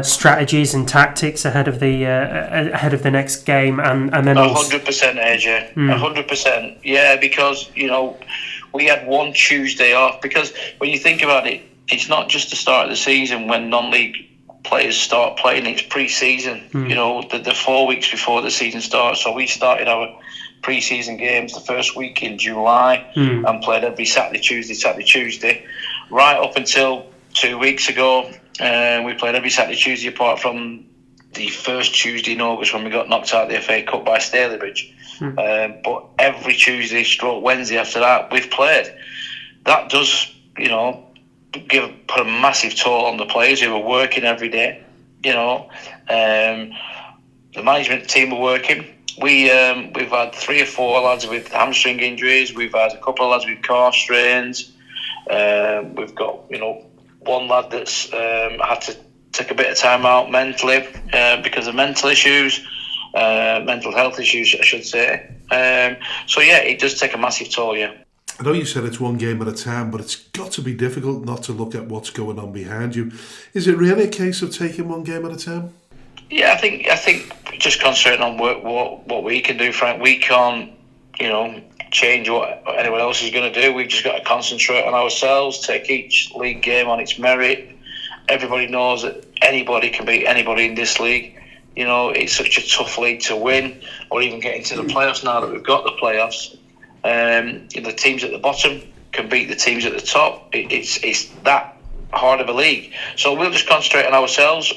S2: strategies and tactics ahead of the next game and then
S3: 100%, AJ, 100%, yeah, because we had one Tuesday off, because when you think about it, it's not just the start of the season when non-league players start playing, it's pre-season, the 4 weeks before the season starts. So we started our pre-season games the first week in July and played every Saturday, Tuesday, right up until 2 weeks ago. We played every Saturday, Tuesday apart from the first Tuesday in August when we got knocked out of the FA Cup by Stalybridge. But every Tuesday, Wednesday after that, we've played. That does, put a massive toll on the players who are working every day. The management team are working. We've had 3 or 4 lads with hamstring injuries. We've had a couple of lads with calf strains. We've got one lad that's had to take a bit of time out mentally because of mental health issues, I should say. So yeah, it does take a massive toll. Yeah.
S1: I know you said it's one game at a time, but it's got to be difficult not to look at what's going on behind you. Is it really a case of taking one game at a time?
S3: Yeah, I think just concentrating on what we can do, Frank. We can't, change what anyone else is going to do. We've just got to concentrate on ourselves, take each league game on its merit. Everybody knows that anybody can beat anybody in this league. It's such a tough league to win, or even get into the playoffs now that we've got the playoffs. The teams at the bottom can beat the teams at the top. It's that hard of a league. So we'll just concentrate on ourselves.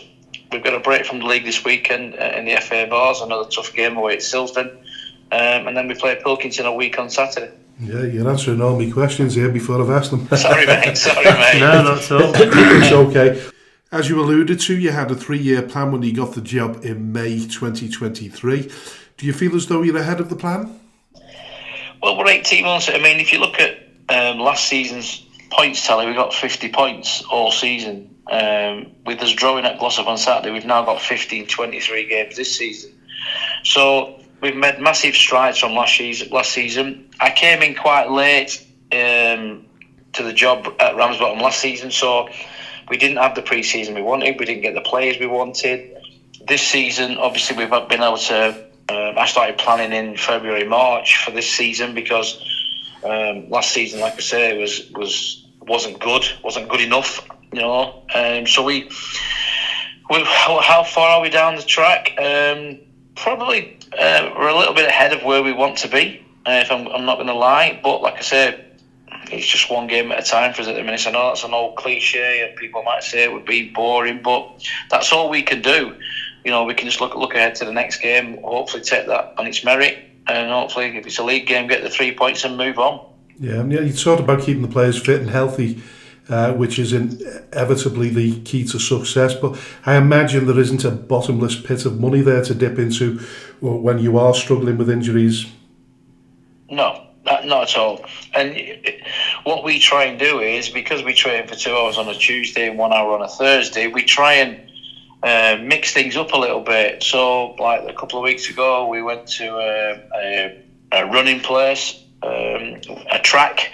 S3: We've got a break from the league this weekend in the FA Bars, another tough game away at Silsden. And then we play Pilkington a week on Saturday.
S1: Yeah, you're answering all my questions here before I've asked them.
S3: Sorry, mate.
S2: No, that's all.
S1: It's okay. As you alluded to, you had a 3-year plan when you got the job in May 2023. Do you feel as though you're ahead of the plan?
S3: Well, we're 18 months. I mean, if you look at last season's points tally, we got 50 points all season. With us drawing at Glossop on Saturday, we've now got 15-23 games this season. So we've made massive strides from last season. I came in quite late to the job at Ramsbottom last season, so we didn't have the pre-season we wanted. We didn't get the players we wanted. This season, obviously, we've been able to. I started planning in February, March for this season because last season, like I say, wasn't good enough. So we how far are we down the track? Probably we're a little bit ahead of where we want to be. If I'm not going to lie, but like I said, it's just one game at a time for us at the minute. I know that's an old cliche, and people might say it would be boring, but that's all we can do. We can just look ahead to the next game, hopefully take that on its merit, and hopefully, if it's a league game, get the 3 points and move on.
S1: Yeah, you talked about keeping the players fit and healthy, which is inevitably the key to success. But I imagine there isn't a bottomless pit of money there to dip into when you are struggling with injuries.
S3: No, not at all. And what we try and do is, because we train for 2 hours on a Tuesday and 1 hour on a Thursday, we try and mix things up a little bit. So, like a couple of weeks ago, we went to a running place, a track,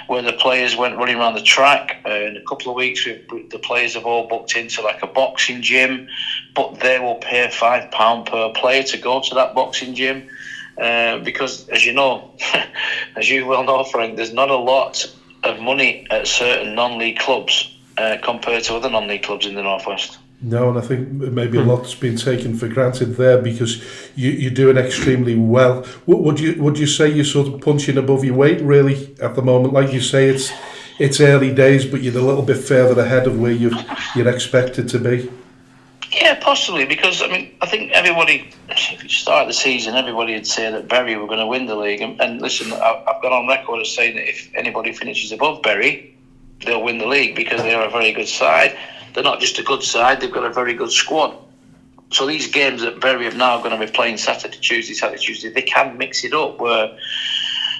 S3: where the players went running around the track. In a couple of weeks, the players have all booked into like a boxing gym, but they will pay £5 per player to go to that boxing gym. Because, as you know, as you well know, Frank, there's not a lot of money at certain non-league clubs compared to other non-league clubs in the Northwest.
S1: No, and I think maybe a lot's been taken for granted there because you're doing extremely well. Would you say you're sort of punching above your weight really at the moment? Like you say, it's early days, but you're a little bit further ahead of where you're expected to be.
S3: Yeah, possibly, because I think everybody, if you start the season, everybody would say that Bury were going to win the league. And listen, I've got on record as saying that if anybody finishes above Bury, they'll win the league because they are a very good side. They're not just a good side, they've got a very good squad. So these games that Bury have now going to be playing Saturday, Tuesday, they can mix it up. Where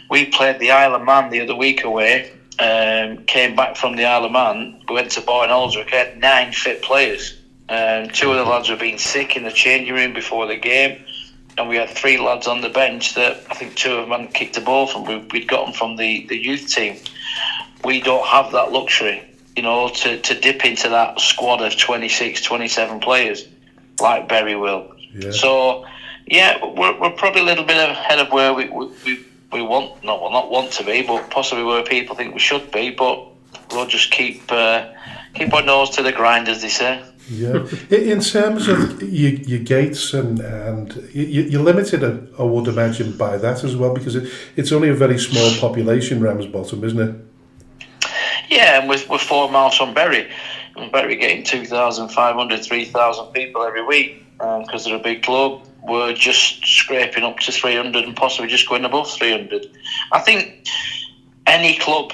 S3: we played the Isle of Man the other week away, came back from the Isle of Man, we went to Boyne Aldrich, had 9 fit players. 2 of the lads were being sick in the changing room before the game, and we had 3 lads on the bench that I think 2 of them hadn't kicked a ball from. We'd got them from the youth team. We don't have that luxury, to dip into that squad of 26, 27 players like Bury will. Yeah. So, yeah, we're probably a little bit ahead of where we want, not want to be, but possibly where people think we should be. But we'll just keep our nose to the grind, as they say.
S1: Yeah. In terms of your gates and you're limited, I would imagine, by that as well, because it's only a very small population, Ramsbottom, isn't it?
S3: Yeah, and we're 4 miles from Bury. And Bury getting 2,500, 3,000 people every week because they're a big club. We're just scraping up to 300 and possibly just going above 300. I think any club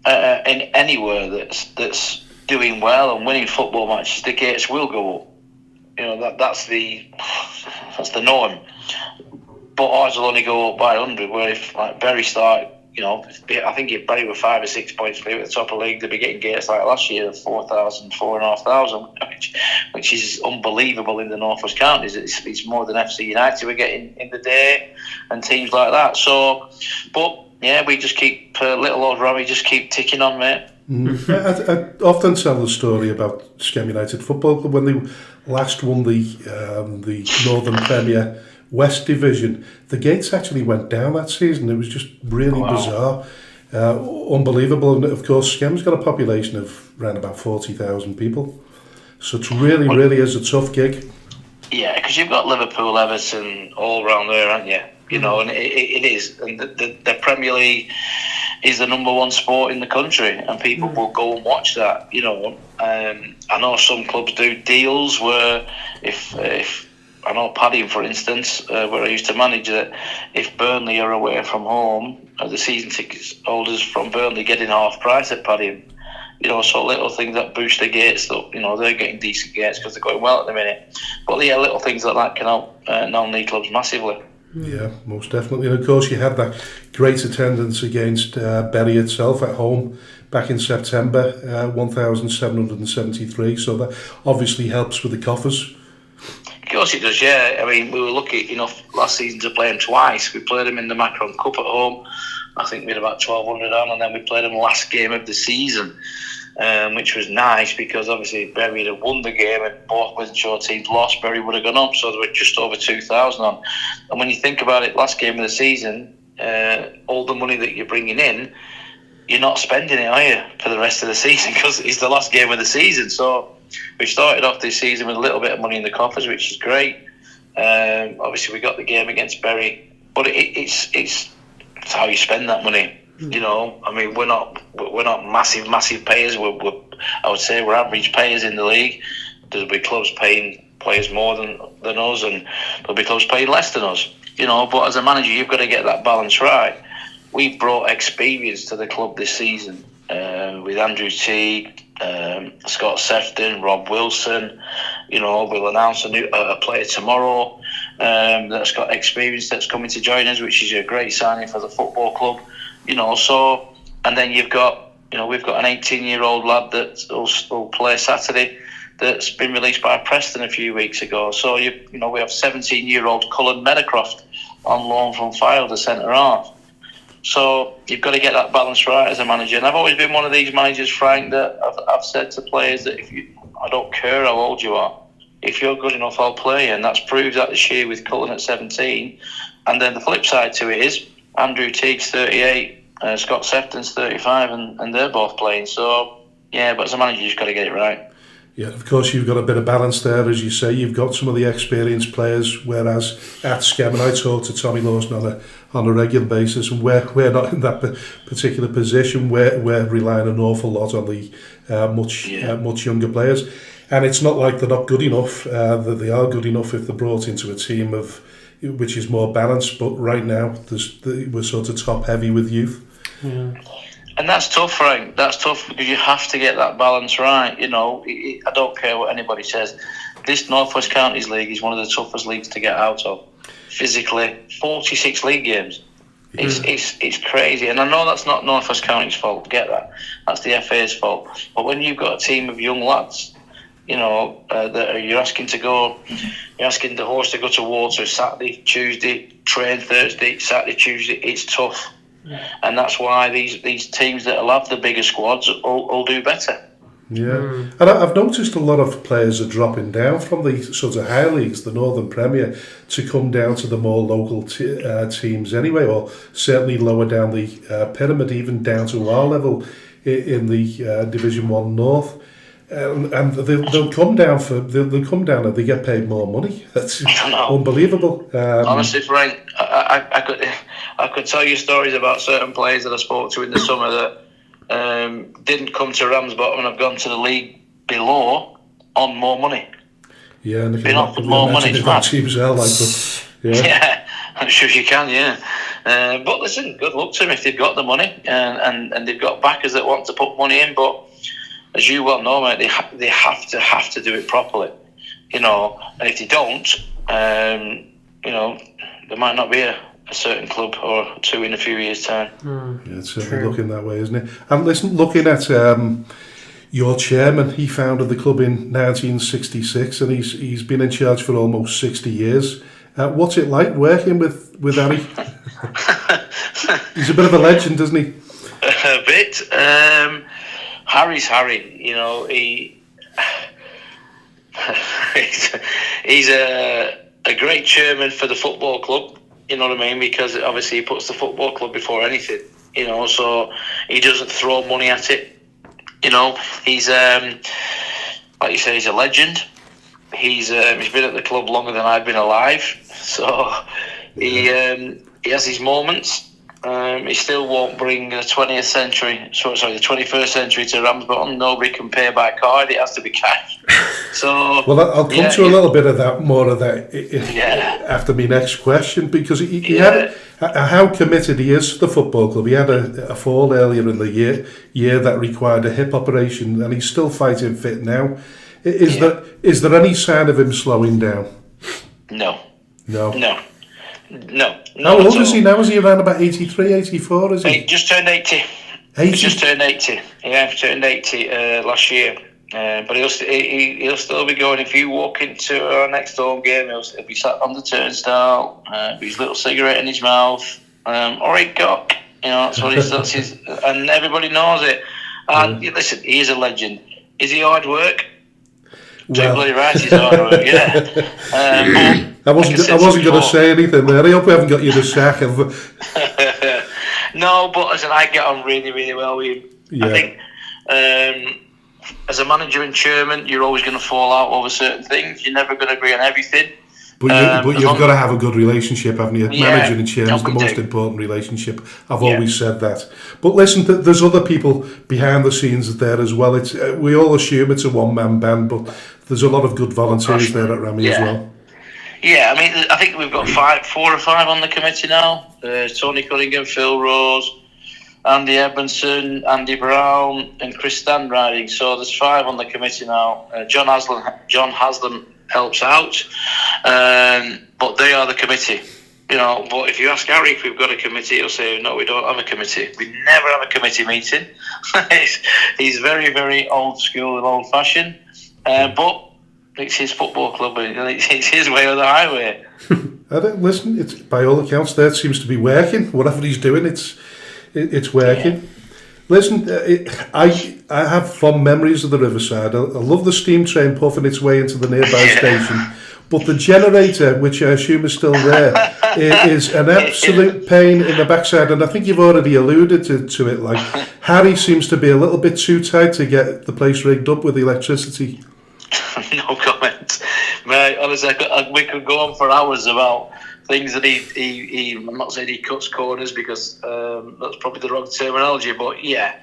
S3: in anywhere that's doing well and winning football matches, the gates will go up. That's the norm. But ours will only go up by 100. Where if like Bury start, I think if Bury were 5 or 6 points clear at the top of the league, they'd be getting gates like last year of 4,000, 4,500, which is unbelievable in the Northwest Counties. It's more than FC United we're getting in the day and teams like that. So, but yeah, we just keep little old Robbie just keep ticking on, mate.
S1: I often tell the story about Skelmersdale United Football Club when they last won the Northern Premier West Division. The gates actually went down that season. It was just really bizarre, unbelievable. And of course, Skem's got a population of around about 40,000 people, so it really is a tough gig. Yeah, because you've got Liverpool, Everton, all around there, haven't you? And it is, and the Premier League is the number one sport in the country, and people will go and watch that. I know some clubs do deals where if I know Padding, for instance, where I used to manage, that if Burnley are away from home, the season tickets holders from Burnley getting half price at Padding. So little things that boost the gates up. They're getting decent gates because they're going well at the minute. But yeah, little things like that can help non-league clubs massively. Yeah, most definitely. And of course, you had that great attendance against Bury itself at home back in September, 1,773. So that obviously helps with the coffers.
S3: Of course it does, yeah. I mean, we were lucky enough last season to play them twice. We played them in the Macron Cup at home. I think we had about 1,200 on, and then we played them last game of the season, which was nice because obviously Bury had won the game and both Wythenshawe teams lost. Bury would have gone up, so there were just over 2,000 on. And when you think about it, last game of the season, all the money that you're bringing in, you're not spending it, are you, for the rest of the season because it's the last game of the season. So we started off this season with a little bit of money in the coffers, which is great. Obviously, we got the game against Bury, but it's how you spend that money. You know, I mean, we're not massive payers. I would say we're average payers in the league. There'll be clubs paying players more than us, and there'll be clubs paying less than us. You know, but as a manager, you've got to get that balance right. We've brought experience to the club this season with Andrew Teague, Scott Sefton, Rob Wilson. You know, we'll announce a player tomorrow that's got experience that's coming to join us, which is a great signing for the football club. You know, so, and then we've got an 18-year-old lad that will play Saturday that's been released by Preston a few weeks ago. So, we have 17-year-old Cullen Meadowcroft on loan from Fylde, the centre half. So you've got to get that balance right as a manager. And I've always been one of these managers, Frank, that I've said to players that I don't care how old you are. If you're good enough, I'll play you. And that's proved that this year with Cullen at 17. And then the flip side to it is Andrew Teague's 38, Scott Sefton's 35, and they're both playing. So, yeah, but as a manager, you've got to get it right.
S1: Yeah, of course, you've got a bit of balance there, as you say. You've got some of the experienced players, whereas at Skem, and I talk to Tommy Lawson on a regular basis, and we're not in that particular position. We're relying an awful lot on the much younger players. And it's not like they're not good enough, that they are good enough if they're brought into a team which is more balanced. But right now, we're sort of top-heavy with youth.
S2: Yeah.
S3: And that's tough, Frank. That's tough because you have to get that balance right. You know, I don't care what anybody says. This North West Counties League is one of the toughest leagues to get out of. Physically, 46 league games. It's crazy. And I know that's not North West Counties' fault. Get that. That's the FA's fault. But when you've got a team of young lads, you know, that you're asking the horse to go to water Saturday, Tuesday, train Thursday, Saturday, Tuesday, it's tough. Yeah. And that's why these teams that will have the bigger squads will do better.
S1: Yeah, and I've noticed a lot of players are dropping down from the sort of higher leagues, the Northern Premier, to come down to the more local teams anyway, or certainly lower down the pyramid, even down to our level in the Division 1 North. And they'll come down and they get paid more money. That's unbelievable.
S3: Honestly, Frank, I could tell you stories about certain players that I spoke to in the summer that didn't come to Ramsbottom and have gone to the league below on more money.
S1: Yeah, and
S3: been offered more money.
S1: Teams are like that.
S3: Yeah, I'm sure you can. Yeah, but listen, good luck to them if they've got the money and they've got backers that want to put money in, but. As you well know, mate, they have to do it properly, you know. And if they don't, you know, there might not be a certain club or two in a few years' time.
S1: Yeah, it's certainly looking that way, isn't it? And listen, looking at your chairman, he founded the club in 1966, and he's been in charge for almost 60 years. What's it like working with Harry? He's a bit of a legend, isn't he?
S3: A bit. Harry's Harry, you know. He's a great chairman for the football club. You know what I mean? Because obviously he puts the football club before anything. You know, so he doesn't throw money at it. You know, he's like you say, he's a legend. He's been at the club longer than I've been alive. So he has his moments. He still won't bring the 21st century to Ramsbottom. Nobody can pay by card. It has to be cash. So,
S1: well, I'll come to a little bit of that, more of that, after my next question, because he had how committed he is to the football club. He had a fall earlier in the year that required a hip operation, and he's still fighting fit now. Is there any sign of him slowing down?
S3: No. No.
S1: How old is he now? Is he around about 83, 84, is he?
S3: He just turned 80.
S1: 80?
S3: He just turned 80. Yeah, he turned 80 last year. But he'll still be going. If you walk into our next home game, he'll be sat on the turnstile with his little cigarette in his mouth. Or a cock. That's what that's his, and everybody knows it. And listen, he is a legend. Is he hard work?
S1: Well,
S3: bloody right, he's hard work. Yeah.
S1: I wasn't going to say anything there. I hope we haven't got you the sack.
S3: No, but listen, I get on really, really well with him. Yeah. I think as a manager and chairman, you're always going to fall out over certain things. You're never going to agree on everything.
S1: But you've got to have a good relationship, haven't you? Yeah, manager and chairman is the most important relationship. I've always said that. But listen, there's other people behind the scenes there as well. It's we all assume it's a one-man band, but there's a lot of good volunteers there at Rammy as well.
S3: Yeah, I mean, I think we've got 4 or 5 on the committee now. Tony Cunningham, Phil Rose, Andy Edmondson, Andy Brown, and Chris Standriding. So there's 5 on the committee now. John Haslam helps out, but they are the committee. But if you ask Harry if we've got a committee, he'll say, no, we don't have a committee. We never have a committee meeting. He's very, very old school and old fashioned, but it's his football club and it's his way or the highway.
S1: Listen, it's by all accounts that seems to be working. Whatever he's doing, it's working. Yeah. Listen, I have fond memories of the Riverside. I love the steam train puffing its way into the nearby station. But the generator, which I assume is still there, is an absolute pain in the backside. And I think you've already alluded to it. Like, Harry seems to be a little bit too tight to get the place rigged up with electricity.
S3: No comment. Mate, honestly, we could go on for hours about things that he I'm not saying he cuts corners because that's probably the wrong terminology, but yeah,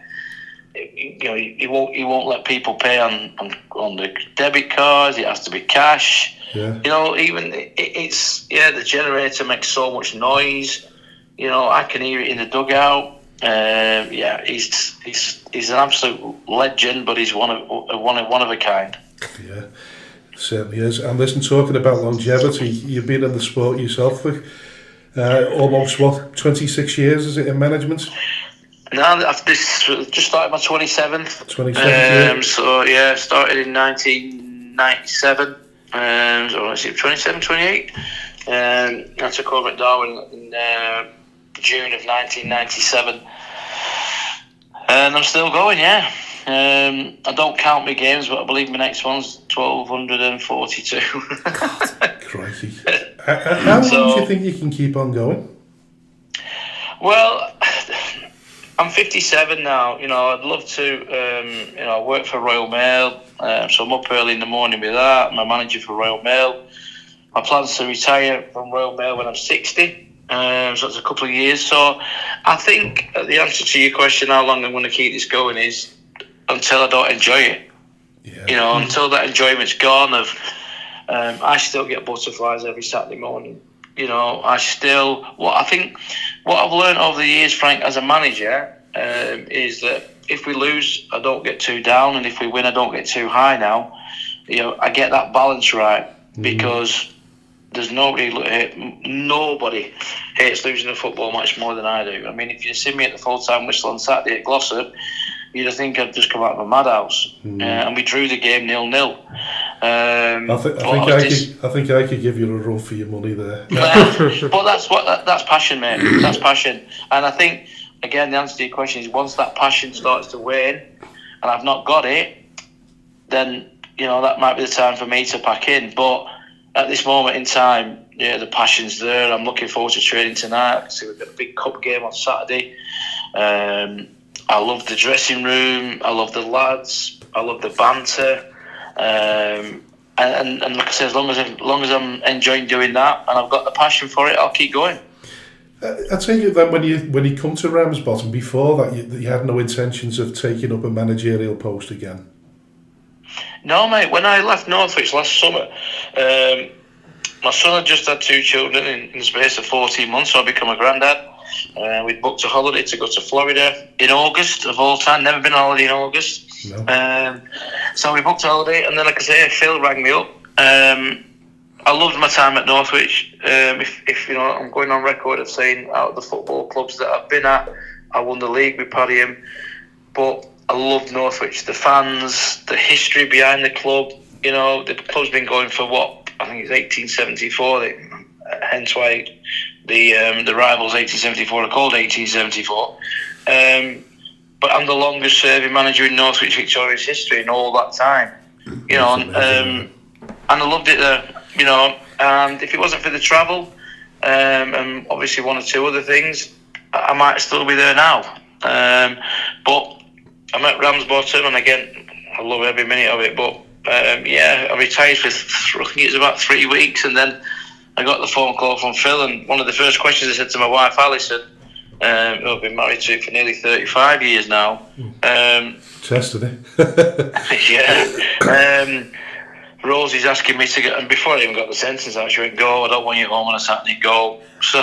S3: he won't let people pay on the debit cards. It has to be cash. Yeah. Even the generator makes so much noise. I can hear it in the dugout. He's an absolute legend, but he's one of a kind.
S1: Yeah. Certainly is. And listen, talking about longevity, you've been in the sport yourself for almost 26 years, is it, in management?
S3: No, I've just started my 27th.
S1: 27th year.
S3: So yeah, started in 1997. So let's see, 27, 28. I took over at Darwin in June of 1997, and I'm still going. Yeah. I don't count my games, but I believe my next one's 1,242.
S1: God, crikey. How long do you think you can keep on going?
S3: Well, I'm 57 now. I'd love to, I work for Royal Mail, so I'm up early in the morning with that. I'm a manager for Royal Mail. My plan's to retire from Royal Mail when I'm 60. So that's a couple of years. So I think the answer to your question, how long I'm going to keep this going, is until I don't enjoy it. Yeah. Until that enjoyment's gone. I still get butterflies every Saturday morning. What I've learned over the years, Frank, as a manager, is that if we lose, I don't get too down, and if we win, I don't get too high now. I get that balance right, because there's nobody hates losing a football match more than I do. I mean, if you see me at the full-time whistle on Saturday at Glossop, you'd think I'd just come out of a madhouse. And we drew the game 0-0.
S1: I think I could give you a run for your money there.
S3: But that's passion, mate. That's passion. And I think, again, the answer to your question is, once that passion starts to wane and I've not got it, then that might be the time for me to pack in. But at this moment in time, the passion's there. I'm looking forward to training tonight. So we've got a big cup game on Saturday. I love the dressing room. I love the lads. I love the banter. And like I say, as long as I'm enjoying doing that and I've got the passion for it, I'll keep going.
S1: I take it then when you come to Ramsbottom, before that you had no intentions of taking up a managerial post again?
S3: No, mate. When I left Northwich last summer, my son had just had 2 children in the space of 14 months, so I become a granddad. We'd booked a holiday to go to Florida in August, of all time. Never been on holiday in August. No. So we booked a holiday, and then, like I say, Phil rang me up. I I loved my time at Northwich. If I'm going on record of saying out of the football clubs that I've been at, I won the league with Paddy M. But I loved Northwich. The fans, the history behind the club. The club's been going for what? I think it's 1874. Hence why the rivals 1874 are called 1874. But I'm the longest serving manager in Northwich Victoria's history in all that time. And I loved it there. And if it wasn't for the travel, and obviously one or two other things, I might still be there now. But I'm at Ramsbottom, and again, I love every minute of it. But I retired for I think it was about 3 weeks, and then I got the phone call from Phil, and one of the first questions I said to my wife Alison, who I've been married to for nearly 35 years now.
S1: Destiny.
S3: Rosie's asking me to get, and before I even got the sentence out, she went, "Go, I don't want you at home on a Saturday, go." So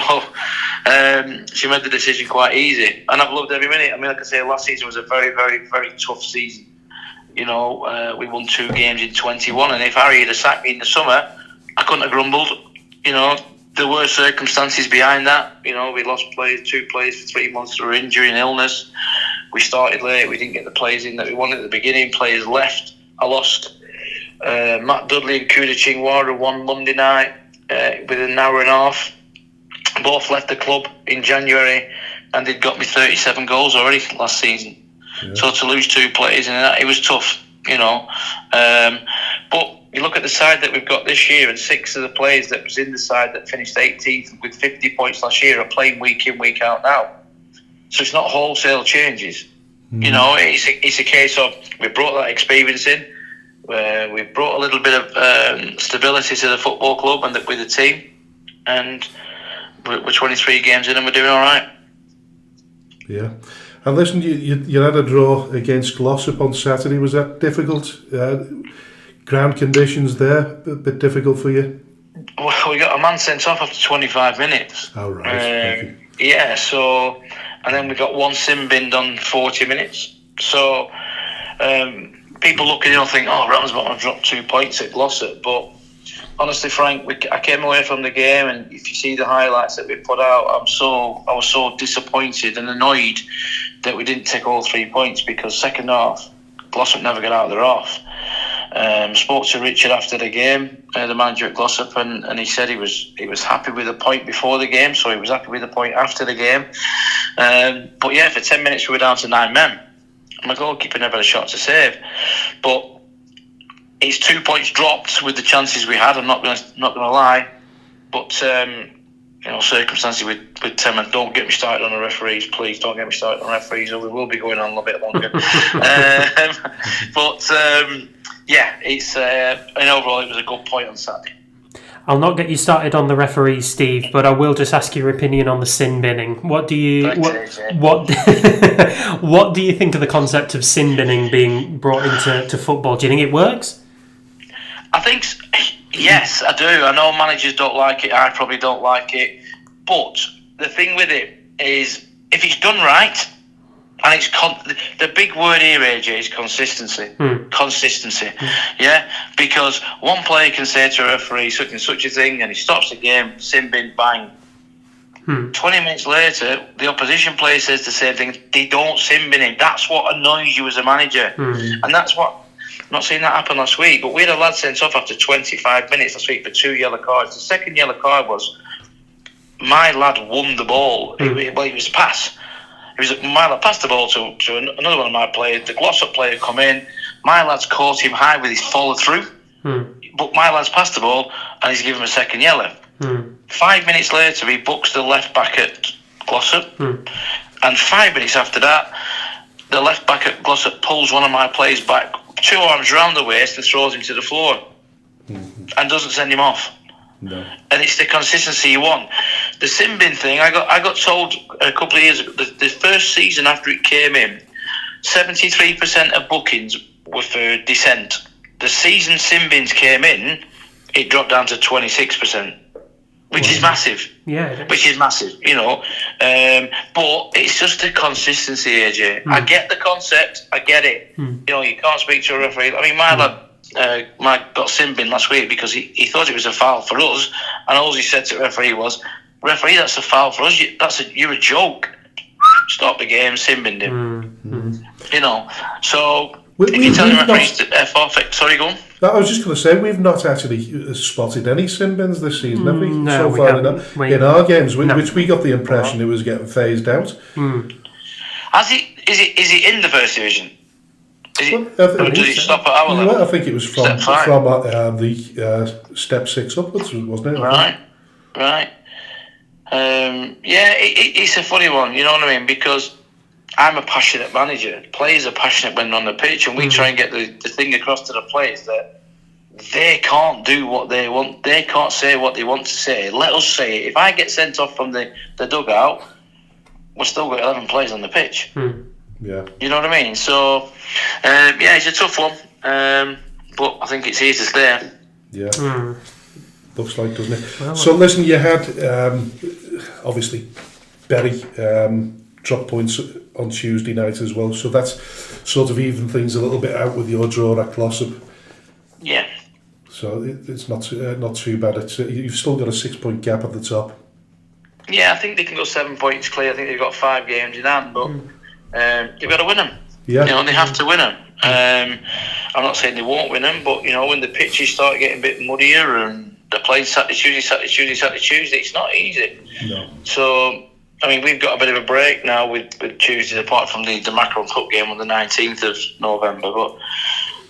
S3: she made the decision quite easy, and I've loved every minute. I mean, like I say, last season was a very, very, very tough season. We won 2 games in 21, and if Harry had sacked me in the summer, I couldn't have grumbled. There were circumstances behind that. We lost 2 players for 3 months through injury and illness. We started late. We didn't get the players in that we wanted at the beginning. Players left. I lost Matt Dudley and Kuda Chingwara one Monday night within an hour and a half. Both left the club in January, and they'd got me 37 goals already last season. Yeah. So to lose 2 players in that, it was tough, But you look at the side that we've got this year, and 6 of the players that was in the side that finished 18th with 50 points last year are playing week in, week out now. So it's not wholesale changes. It's a case of we brought that experience in. We've brought a little bit of stability to the football club and with the team, and we're 23 games in and we're doing all right.
S1: Yeah. And listen, you had a draw against Glossop on Saturday. Was that difficult? Ground conditions there, a bit difficult for you?
S3: Well, we got a man sent off after 25 minutes.
S1: Oh, right.
S3: So, and then we got 1 sin binned on 40 minutes. So, people looking in and think, Ramsbottom have dropped 2 points at Glossop. But honestly, Frank, I came away from the game, and if you see the highlights that we put out, I was so disappointed and annoyed that we didn't take all 3 points, because second half, Glossop never got out of their half. Spoke to Richard after the game, the manager at Glossop, and he said he was happy with the point before the game, so he was happy with the point after the game. But yeah, for 10 minutes we were down to 9 men. My goalkeeper never had a shot to save, but it's 2 points dropped with the chances we had. I'm not going to lie, but circumstances with Tim, don't get me started on the referees, please. Don't get me started on referees, or we will be going on a little bit longer. It's and overall it was a good point on Saturday.
S2: I'll not get you started on the referees, Steve, but I will just ask your opinion on the sin binning. What do you what do you think of the concept of sin binning being brought into football? Do you think it works?
S3: I think yes, I do. I know managers don't like it. I probably don't like it. But the thing with it is, if it's done right, and it's the big word here, AJ, is consistency. Consistency, yeah. Because one player can say to a referee such and such a thing, and he stops the game, sin bin, bang. 20 minutes later, the opposition player says the same thing. They don't sin bin him. That's what annoys you as a manager, and that's what. I'm not seeing that happen last week, but we had a lad sent off after 25 minutes last week for 2 yellow cards. The second yellow card was my lad won the ball. It was a pass. My lad passed the ball to another one of my players. The Glossop player come in. My lad's caught him high with his follow through, but my lad's passed the ball and he's given him a second yellow. 5 minutes later, he books the left back at Glossop, and 5 minutes after that, the left back at Glossop pulls one of my players back, 2 arms round the waist, and throws him to the floor, and doesn't send him off. No. And it's the consistency you want. The sin bin thing, I got told a couple of years ago, the first season after it came in, 73% of bookings were for dissent. The season sin bins came in, it dropped down to 26%, which is massive.
S2: Yeah,
S3: which is massive, but it's just the consistency, AJ. I get the concept, I get it. You can't speak to a referee. I mean, my lad Mike got sin bin last week because he thought it was a foul for us, and all he said to the referee was, "Referee, that's a foul for us. You're a joke. Stop the game, sin binned him." You know, so if you tell the referees to forfeit, sorry, go on.
S1: I was just going to say, we've not actually spotted any sin bins this season, have we?
S2: No,
S1: so far in our games, which we got the impression it was getting phased out.
S3: Is it in the first division? Does it stop at our level?
S1: I think it was from the step 6 upwards, wasn't it?
S3: Right. It's a funny one, you know what I mean? Because I'm a passionate manager. Players are passionate when they're on the pitch, and we try and get the thing across to the players that they can't do what they want. They can't say what they want to say. Let us say it. If I get sent off from the dugout, we've still got 11 players on the pitch.
S1: Yeah.
S3: You know what I mean? So, it's a tough one. But I think it's here to stay.
S1: Yeah. Looks like, doesn't it? Well, so listen, you had obviously Berry drop points on Tuesday night as well, so that's sort of even things a little bit out with your draw at Glossop.
S3: Yeah.
S1: So it's not too bad. You've still got a 6-point gap at the top.
S3: Yeah, I think they can go 7 points clear. I think they've got 5 games in hand, but you've got to win them. Yeah. You know, they have to win them. I'm not saying they won't win them, but you know, when the pitches start getting a bit muddier and they're playing Saturday, Tuesday, it's not easy.
S1: No.
S3: So, I mean, we've got a bit of a break now with Tuesdays, apart from the Macron Cup game on the 19th of November, but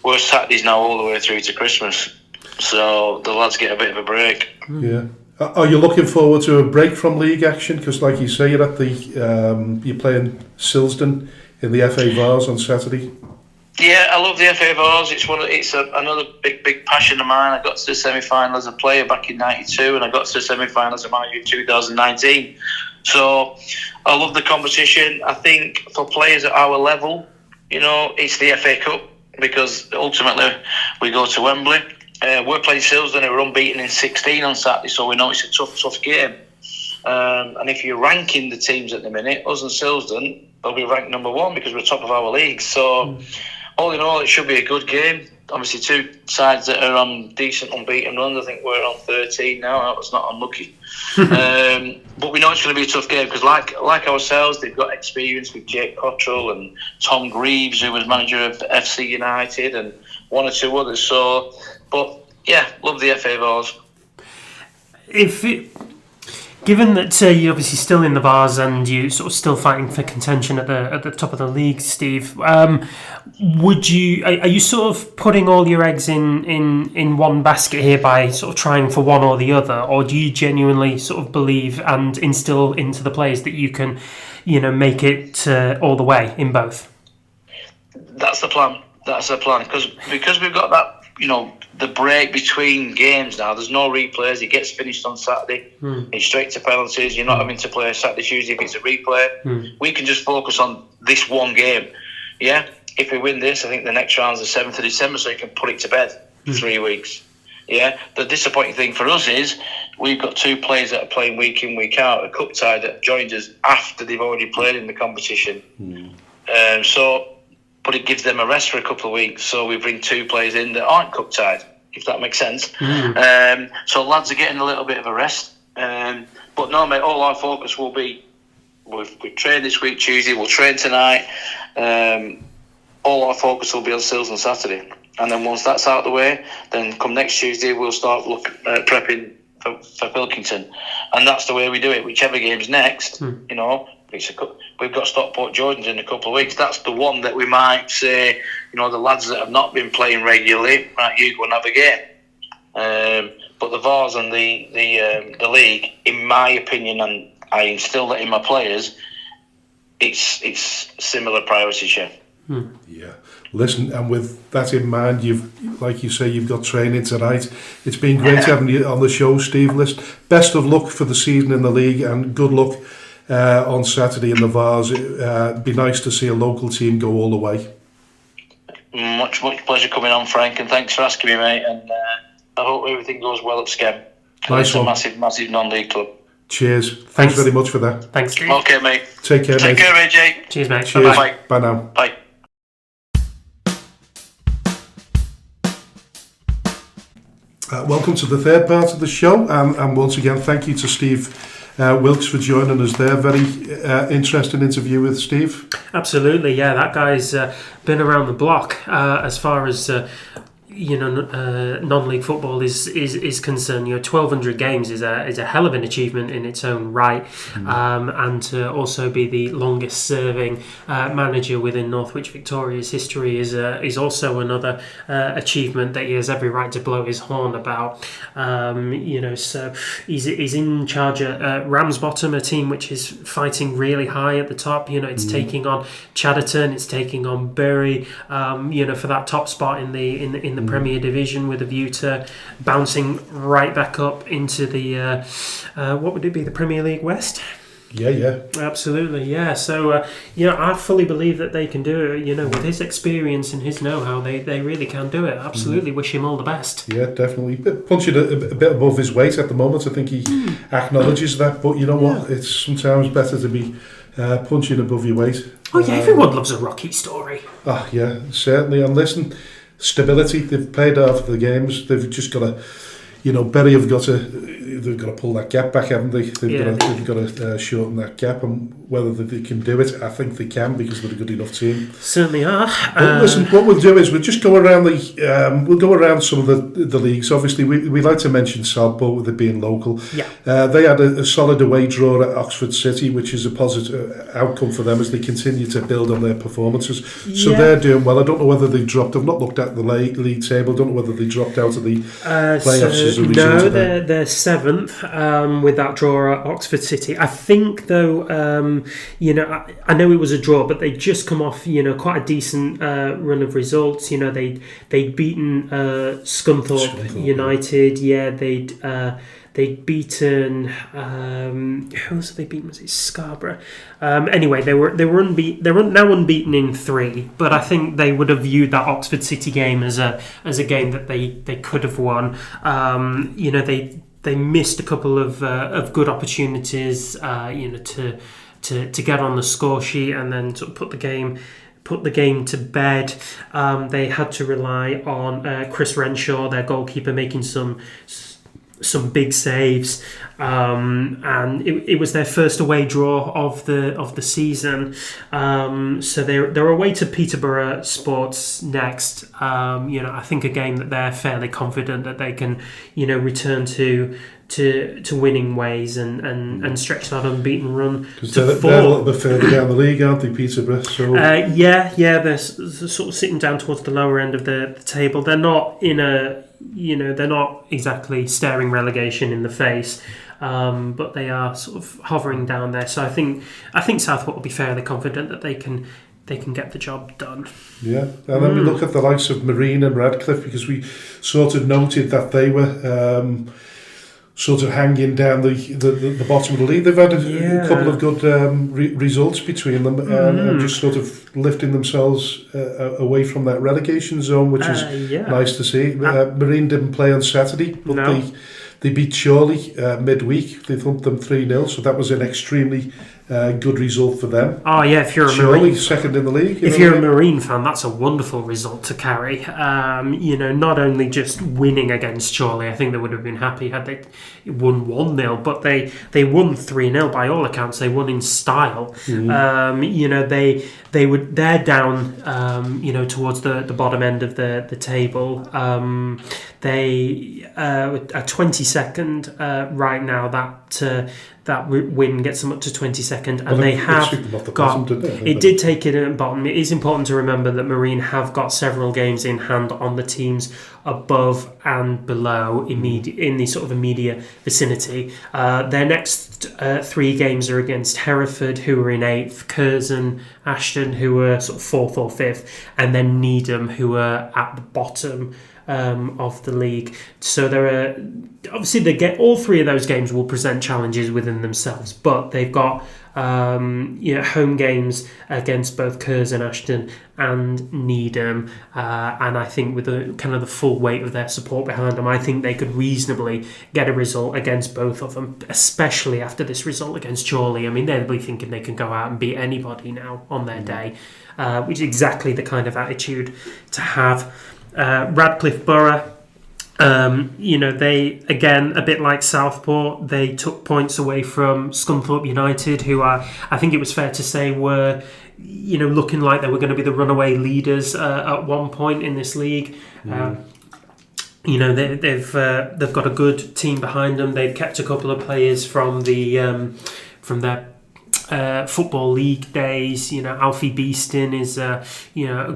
S3: we're Saturdays now all the way through to Christmas. So the lads get a bit of a break.
S1: Yeah. Are you looking forward to a break from league action? Because, like you say, you're at you're playing Silsden in the FA Vars on Saturday.
S3: Yeah, I love the FA Vars. It's another big passion of mine. I got to the semi-final as a player back in '92, and I got to the semi-final as a manager in 2019. So I love the competition. I think for players at our level, you know, it's the FA Cup, because ultimately we go to Wembley. We're playing Silsden, who are unbeaten in 16 on Saturday, so we know it's a tough game. And if you're ranking the teams at the minute, us and Silsden, they'll be ranked number 1 because we're top of our league. So all in all, it should be a good game. Obviously, 2 sides that are on decent unbeaten runs. I think we're on 13 now. That was not unlucky. But we know it's going to be a tough game because, like ourselves, they've got experience with Jake Cottrell and Tom Greaves, who was manager of FC United, and 1 or 2 others. So, but yeah, love the FA Vars.
S2: Given that you're obviously still in the Vars and you're sort of still fighting for contention at the top of the league, Steve, are you sort of putting all your eggs in one basket here by sort of trying for one or the other, or do you genuinely sort of believe and instill into the players that you can, you know, make it all the way in both? That's the plan. Because we've got that, you know, the break between games now. There's no replays. It gets finished on Saturday. It's straight to penalties. You're not having to play Saturday, Tuesday if it's a replay. We can just focus on this one game. Yeah. If we win this, I think the next round's the 7th of December, so you can put it to bed for 3 weeks. Yeah. The disappointing thing for us is we've got 2 players that are playing week in, week out. A cup tie that joined us after they've already played in the competition. But it gives them a rest for a couple of weeks, so we bring 2 players in that aren't cup tied, if that makes sense. So lads are getting a little bit of a rest. But no, mate, all our focus will be, we've trained this week Tuesday, we'll train tonight. All our focus will be on Sills on Saturday. And then once that's out of the way, then come next Tuesday, we'll start prepping for Pilkington. And that's the way we do it. Whichever game's next, you know, we've got Stockport Jordans in a couple of weeks. That's the one that we might say, you know, the lads that have not been playing regularly, right, you go and have a game. But the Vars and the league, in my opinion, and I instill that in my players, it's similar priorities, yeah.
S1: Yeah. Listen, and with that in mind, like you say, you've got training tonight. It's been great having you on the show, Steve. Listen, best of luck for the season in the league, and good luck on Saturday in the Vars. It'd be nice to see a local team go all the way.
S3: Much pleasure coming on, Frank, and thanks for asking me, mate. And I hope everything goes well at Skem.
S1: Nice
S3: it's
S1: one.
S3: A massive non-league club.
S1: Cheers. Thanks very much for that.
S2: Thanks, Steve.
S3: Okay, mate.
S1: Take care, mate.
S3: Take care, AJ.
S2: Cheers, mate.
S1: Cheers.
S3: Bye.
S1: Bye now.
S3: Bye.
S1: Welcome to the third part of the show, and once again, thank you to Steve Wilks for joining us there. Very interesting interview with Steve.
S2: Absolutely, yeah. That guy's been around the block as far as non-league football is concerned. 1,200 games is a hell of an achievement in its own right, and to also be the longest serving manager within Northwich Victoria's history is also another achievement that he has every right to blow his horn about. So he's in charge at Ramsbottom, a team which is fighting really high at the top. It's taking on Chadderton, it's taking on Bury, for that top spot in the Premier Division, with a view to bouncing right back up into the what would it be, the Premier League West?
S1: Yeah.
S2: Absolutely, yeah. So, I fully believe that they can do it. With his experience and his know-how, they really can do it. Absolutely, wish him all the best.
S1: Yeah, definitely. Punching a bit above his weight at the moment. I think he acknowledges that. But you know what? It's sometimes better to be punching above your weight.
S2: Oh, yeah, everyone loves a Rocky story.
S1: Oh, yeah, certainly. And listen, stability. They've played half the games. They've just got to, Bury have got to pull that gap back, haven't they? They've got to shorten that gap, and whether they can do it, I think they can, because they're a good enough team.
S2: Certainly are.
S1: But listen, what we'll do is we'll just go around we'll go around some of the leagues. Obviously, we like to mention Southport with it being local.
S2: Yeah.
S1: They had a solid away draw at Oxford City, which is a positive outcome for them as they continue to build on their performances. So they're doing well. I don't know whether they dropped. I've not looked at the league table. I don't know whether they dropped out of the playoffs as a result of that.
S2: They're seventh with that draw at Oxford City. I think, though, I know it was a draw, but they'd just come off, quite a decent run of results. They'd beaten Scunthorpe United. Yeah, they'd beaten who else have they beaten? Was it Scarborough? Anyway, they were unbeaten. They're now unbeaten in 3, but I think they would have viewed that Oxford City game as a game that they could have won. They missed a couple of good opportunities, to get on the score sheet and then sort of put the game to bed. They had to rely on Chris Renshaw, their goalkeeper, making some big saves, and it was their first away draw of the season. So they're away to Peterborough Sports next. I think a game that they're fairly confident that they can return to winning ways and stretch that unbeaten run.
S1: Because they're a little bit further down the league, aren't they, Peterborough? So
S2: they're sort of sitting down towards the lower end of the table. They're not they're not exactly staring relegation in the face, but they are sort of hovering down there. So I think Southport will be fairly confident that they can get the job done. Yeah,
S1: and then we look at the likes of Marine and Radcliffe, because we sort of noted that they were sort of hanging down the bottom of the league. They've had a couple of good results between them, and just sort of lifting themselves away from that relegation zone, which is nice to see. Marine didn't play on Saturday, but they beat Chorley midweek. They thumped them 3-0, so that was an extremely good result for them.
S2: Oh yeah, if you're a
S1: Chorley,
S2: Marine,
S1: second in the league.
S2: If you're a Marine fan, that's a wonderful result to carry. Not only just winning against Chorley, I think they would have been happy had they won 1-0, but they won 3-0 by all accounts. They won in style. They're down, towards the bottom end of the table. They are 22nd right now. That win gets them up to 22nd, and they have got. It did take it at the bottom. It is important to remember that Marine have got several games in hand on the teams above and below, in the sort of immediate vicinity. Their next 3 games are against Hereford, who are in 8th, Curzon, Ashton, who are sort of 4th or 5th, and then Needham, who are at the bottom of the league. So there are obviously all 3 of those games will present challenges within themselves, but they've got home games against both Curzon, Ashton and Needham, and I think with the full weight of their support behind them, I think they could reasonably get a result against both of them, especially after this result against Chorley. I mean, they'll be thinking they can go out and beat anybody now on their day, which is exactly the kind of attitude to have. Radcliffe Borough, They, again, a bit like Southport, they took points away from Scunthorpe United, who I think it was fair to say were, looking like they were going to be the runaway leaders at one point in this league. They've got a good team behind them. They've kept a couple of players from their Football League days. Alfie Beeston is a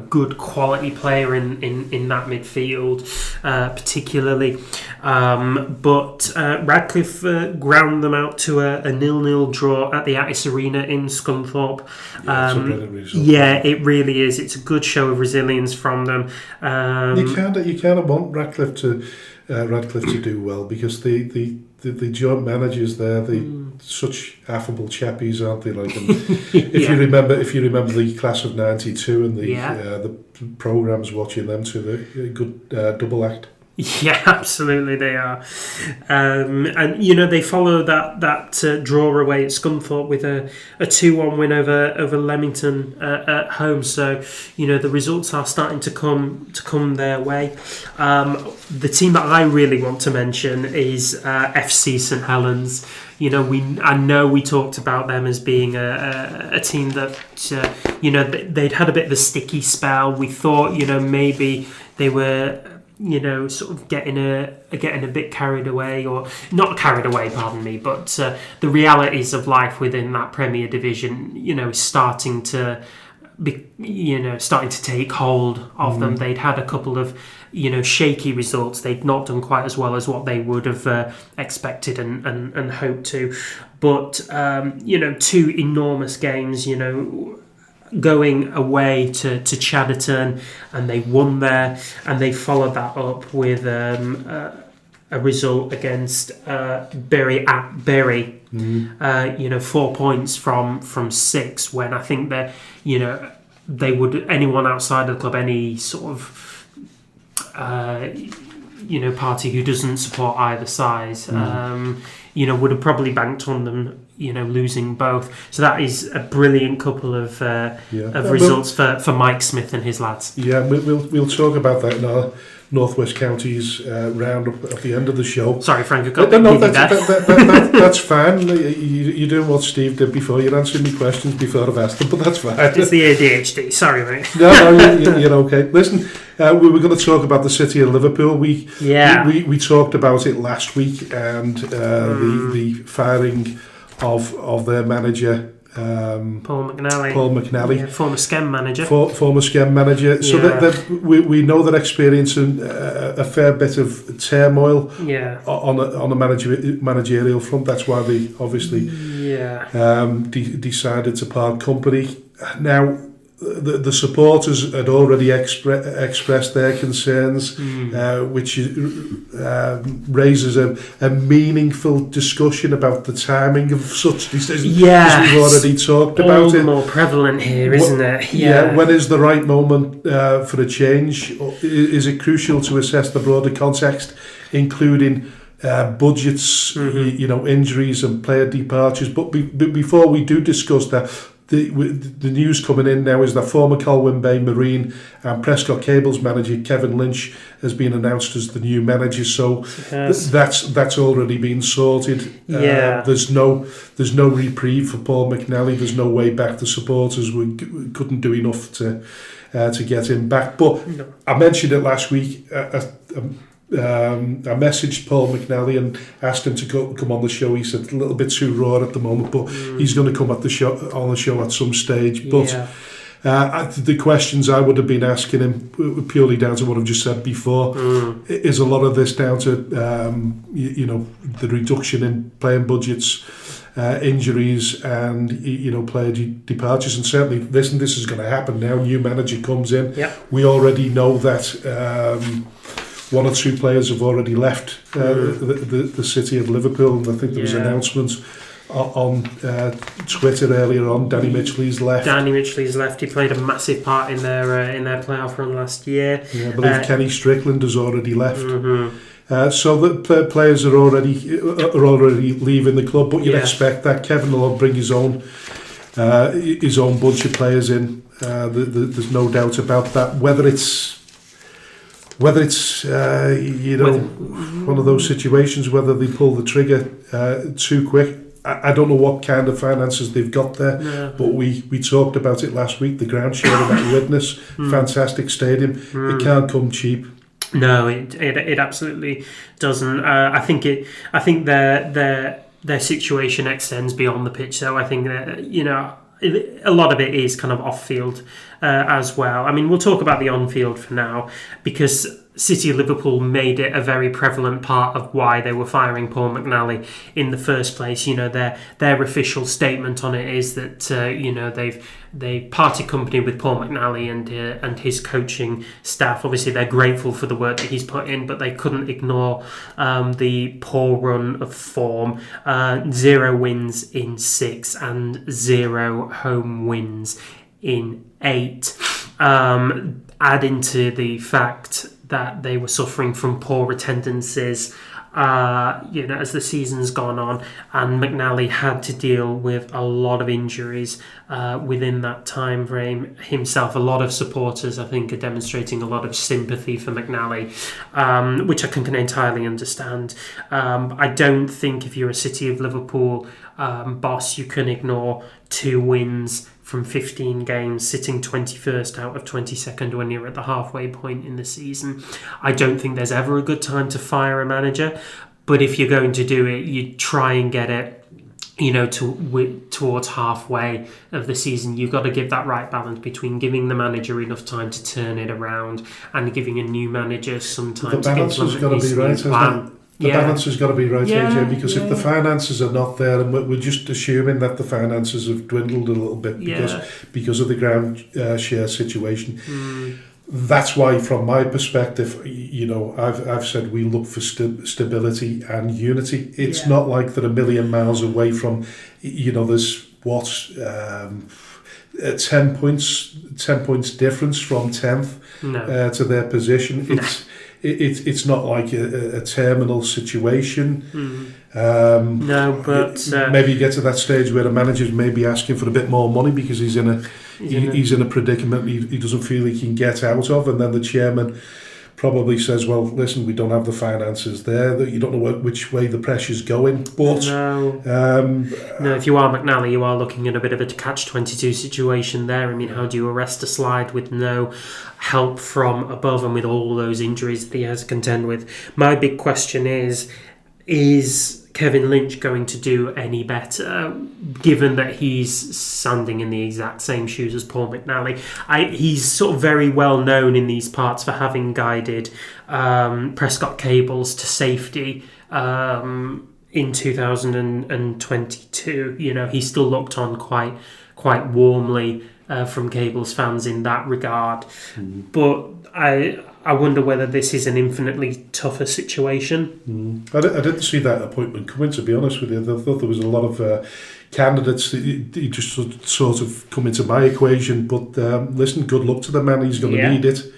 S2: good quality player in that midfield, particularly. But Radcliffe ground them out to a 0-0 draw at the Attis Arena in Scunthorpe.
S1: It's a brilliant result.
S2: Yeah, it really is. It's a good show of resilience from them.
S1: You kind of want Radcliffe to do well, because the joint managers there, such affable chappies, aren't they? Like, if you remember the class of '92 and the programs watching them to the good double act.
S2: Yeah, absolutely they are. They follow that draw away at Scunthorpe with a 2-1 win over Leamington at home. So, the results are starting to come their way. The team that I really want to mention is FC St Helens. I know we talked about them as being a team that, they'd had a bit of a sticky spell. We thought, maybe they were, sort of getting a bit carried away, or not carried away, pardon me, but the realities of life within that Premier Division, is starting to take hold of them. They'd had a couple of, shaky results. They'd not done quite as well as what they would have expected and hoped to. But, 2 enormous games, going away to Chadderton, and they won there, and they followed that up with a result against Bury at Bury. 4 points from 6, when I think that they would, anyone outside of the club, any sort of party who doesn't support either side, would have probably banked on them losing both. So that is a brilliant couple of results for Mike Smith and his lads. Yeah,
S1: we'll talk about that in our Northwest Counties roundup at the end of the show.
S2: Sorry, Frank, I got
S1: that's fine. You're doing what Steve did before. You're answering me questions before I've asked them, but that's fine.
S2: It's the ADHD. Sorry, mate.
S1: No, you're okay. Listen, we were going to talk about the city of Liverpool. We talked about it last week, and the firing of their manager,
S2: Paul McNally, former Skem manager.
S1: So we know they're experiencing a fair bit of turmoil on a managerial front. That's why they obviously decided to part company. Now, the supporters had already expressed their concerns, which raises a meaningful discussion about the timing of such decisions. As we've already talked about it.
S2: More prevalent here, isn't it?
S1: When is the right moment for a change? Is it crucial to assess the broader context, including budgets, injuries and player departures? But before we do discuss that, the news coming in now is that former Colwyn Bay Marine and Prescott Cables manager Kevin Lynch has been announced as the new manager. So that's already been sorted. There's no reprieve for Paul McNally. There's no way back. The supporters couldn't do enough to get him back. But I mentioned it last week. I messaged Paul McNally and asked him to come on the show. He said a little bit too raw at the moment, but he's going to come on the show at some stage. But the questions I would have been asking him, purely down to what I've just said before, is a lot of this down to the reduction in playing budgets, injuries, and player departures. And certainly this is going to happen now. New manager comes in. We already know that. 1 or 2 players have already left the city of Liverpool, and I think there was announcements on Twitter earlier on. Danny Mitchley's left. He played a massive part in their playoff run last year. I believe Kenny Strickland has already left. So the players are already leaving the club, but you'd expect that. Kevin will bring his own bunch of players in. There's no doubt about that. Whether it's whether it's one of those situations, whether they pull the trigger too quick. I don't know what kind of finances they've got there, but we talked about it last week. The ground share of that Widnes, fantastic stadium. It can't come cheap.
S2: No, it absolutely doesn't. I think their situation extends beyond the pitch. So I think that a lot of it is kind of off field as well. I mean, we'll talk about the on field for now because City of Liverpool made it a very prevalent part of why they were firing Paul McNally in the first place. Their official statement on it is that they've parted company with Paul McNally and his coaching staff. Obviously, they're grateful for the work that he's put in, but they couldn't ignore the poor run of form. 0 wins in 6 and 0 home wins in 8. Add into the fact that they were suffering from poor attendances, as the season's gone on, and McNally had to deal with a lot of injuries within that time frame himself. A lot of supporters, I think, are demonstrating a lot of sympathy for McNally, which I can entirely understand. I don't think if you're a City of Liverpool boss, you can ignore 2 wins from 15 games, sitting 21st out of 22nd when you're at the halfway point in the season. I don't think there's ever a good time to fire a manager, but if you're going to do it, you try and get it, towards halfway of the season. You've got to give that right balance between giving the manager enough time to turn it around and giving a new manager some time to implement his new plan.
S1: The balance has got to be right, AJ, because if the finances are not there, and we're just assuming that the finances have dwindled a little bit because of the ground share situation. That's why, from my perspective, I've said we look for stability and unity. It's not like they're a million miles away from, there's 10 points difference from 10th to their position. It's not like a terminal situation. Maybe you get to that stage where the manager's maybe asking for a bit more money because he's in a predicament he doesn't feel he can get out of, and then the chairman probably says, well, listen, we don't have the finances there, that you don't know which way the pressure's going. But
S2: if you are McNally, you are looking at a bit of a catch-22 situation there. I mean, how do you arrest a slide with no help from above and with all those injuries that he has to contend with? My big question is Kevin Lynch going to do any better, given that he's standing in the exact same shoes as Paul McNally? He's sort of very well known in these parts for having guided Prescott Cables to safety in 2022. He still looked on quite warmly from Cables fans in that regard. But I wonder whether this is an infinitely tougher situation.
S1: I didn't see that appointment coming, to be honest with you. I thought there was a lot of candidates that he just sort of come into my equation. But listen, good luck to the man. He's going to need it.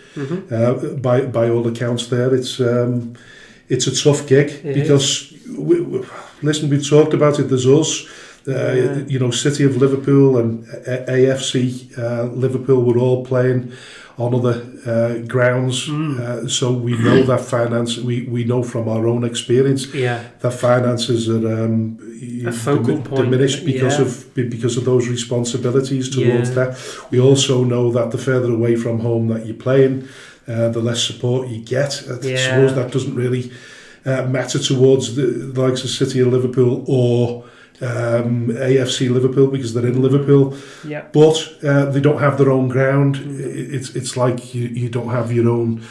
S1: By all accounts there. It's a tough gig because, we've talked about it. There's us. City of Liverpool and AFC Liverpool were all playing on other grounds, so we know that finance. We know from our own experience that finances are
S2: a focal point
S1: diminished because of those responsibilities towards that. We also know that the further away from home that you're playing, the less support you get. I suppose that doesn't really matter towards the likes of City of Liverpool or AFC Liverpool because they're in Liverpool, but they don't have their own ground. It's like you don't have your own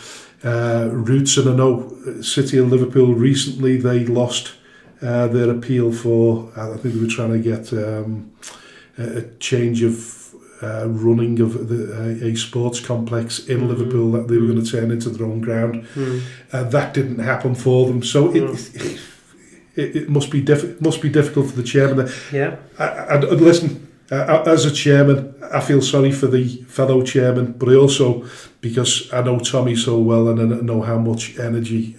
S1: roots. And I know City of Liverpool recently, they lost their appeal for, I think they were trying to get a change of running of a sports complex in Liverpool that they were going to turn into their own ground. That didn't happen for them, so it must be difficult for the chairman. Listen, as a chairman, I feel sorry for the fellow chairman, but I also, because I know Tommy so well and I know how much energy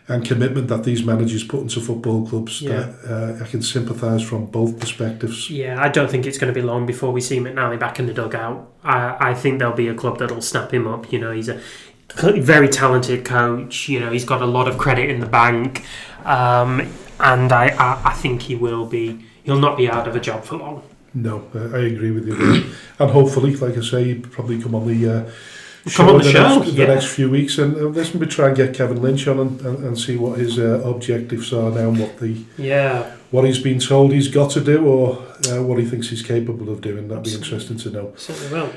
S1: and commitment that these managers put into football clubs, that I can sympathise from both perspectives.
S2: I don't think it's going to be long before we see McNally back in the dugout. I think there'll be a club that'll snap him up. very talented coach. You know, he's got a lot of credit in the bank, and I think he'll not be out of a job for long.
S1: No, I agree with you there. And hopefully, like I say, he'll probably come on the next few weeks, and listen, we try and get Kevin Lynch on and see what his objectives are now, and what he's been told he's got to do, or what he thinks he's capable of doing. That'd be interesting to know.
S2: Certainly will.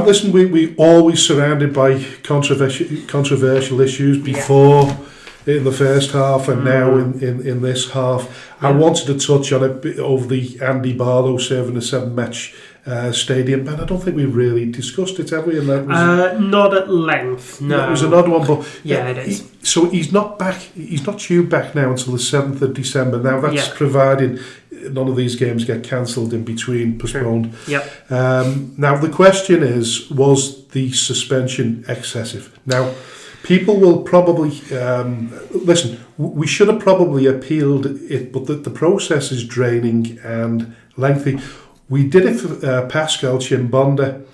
S1: Listen, we always surrounded by controversial issues before in the first half and now in this half. I wanted to touch on it over the Andy Barlow serving a 7-match stadium ban. I don't think we really discussed it, have we? And that was,
S2: not at length, no.
S1: It was an odd one, but
S2: it is.
S1: So he's not back. He's not due back now until the 7th of December. Now that's provided none of these games get cancelled in between, postponed.
S2: Yep.
S1: Now the question is, was the suspension excessive? Now, people will probably listen. We should have probably appealed it, but the process is draining and lengthy. We did it for Pascal Chimbonda,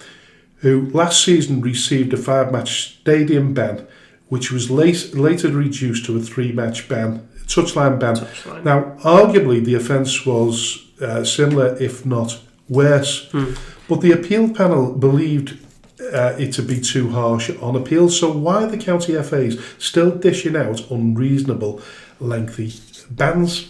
S1: who last season received a 5-match stadium ban, which was later reduced to a 3-match ban, touchline ban. Now, arguably, the offence was similar, if not worse. But the appeal panel believed it to be too harsh on appeal. So why are the county FAs still dishing out unreasonable, lengthy bans?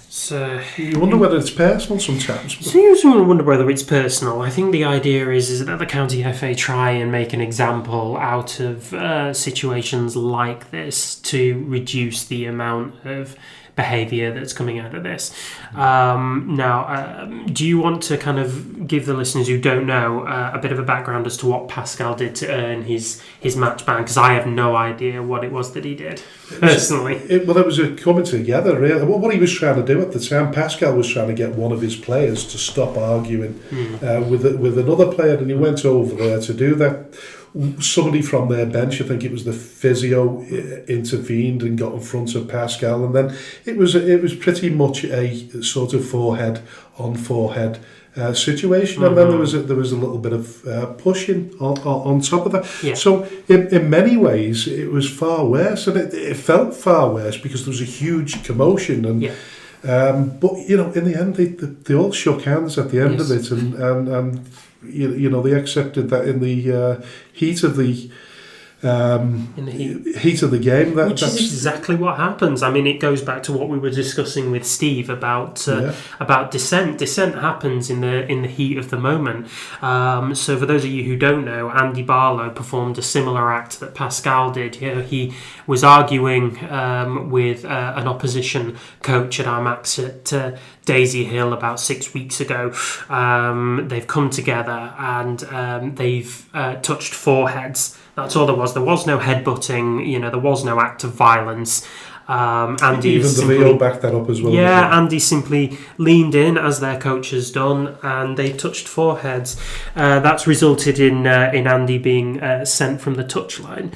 S2: So
S1: you wonder whether it's personal sometimes.
S2: So you also wonder whether it's personal. I think the idea is that the county FA try and make an example out of situations like this to reduce the amount of behaviour that's coming out of this. Do you want to kind of give the listeners who don't know a bit of a background as to what Pascal did to earn his match ban? Because I have no idea what it was that he did, personally.
S1: It was a coming together, really. What he was trying to do at the time, Pascal was trying to get one of his players to stop arguing with another player, and he went over there to do that. Somebody from their bench, I think it was the physio, intervened and got in front of Pascal, and then it was pretty much a sort of forehead on forehead situation, and then there was a little bit of pushing on top of that. Yeah. So in many ways it was far worse, and it felt far worse because there was a huge commotion, and but you know, in the end they all shook hands at the end of it, and you know, they accepted that in the heat of the heat of the game.
S2: Which is exactly what happens. I mean, it goes back to what we were discussing with Steve about dissent. Dissent happens in the heat of the moment. So for those of you who don't know, Andy Barlow performed a similar act that Pascal did. He was arguing with an opposition coach at our match at Daisy Hill about 6 weeks ago. They've come together and they've touched foreheads. That's all there was. There was no headbutting. You know, there was no act of violence. Andy
S1: even the VO backed that up as well.
S2: Yeah, Andy simply leaned in, as their coach has done, and they touched foreheads. That's resulted in Andy being sent from the touchline.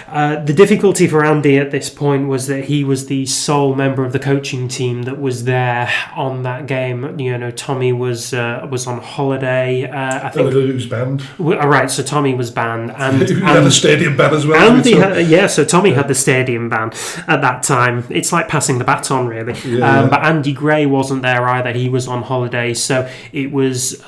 S2: The difficulty for Andy at this point was that he was the sole member of the coaching team that was there on that game. You know, Tommy was on holiday. I think
S1: he was banned.
S2: Right, so Tommy was banned, and
S1: he had a stadium ban as well.
S2: So Tommy had the stadium ban at that time. It's like passing the baton, really. But Andy Gray wasn't there either. He was on holiday, so it was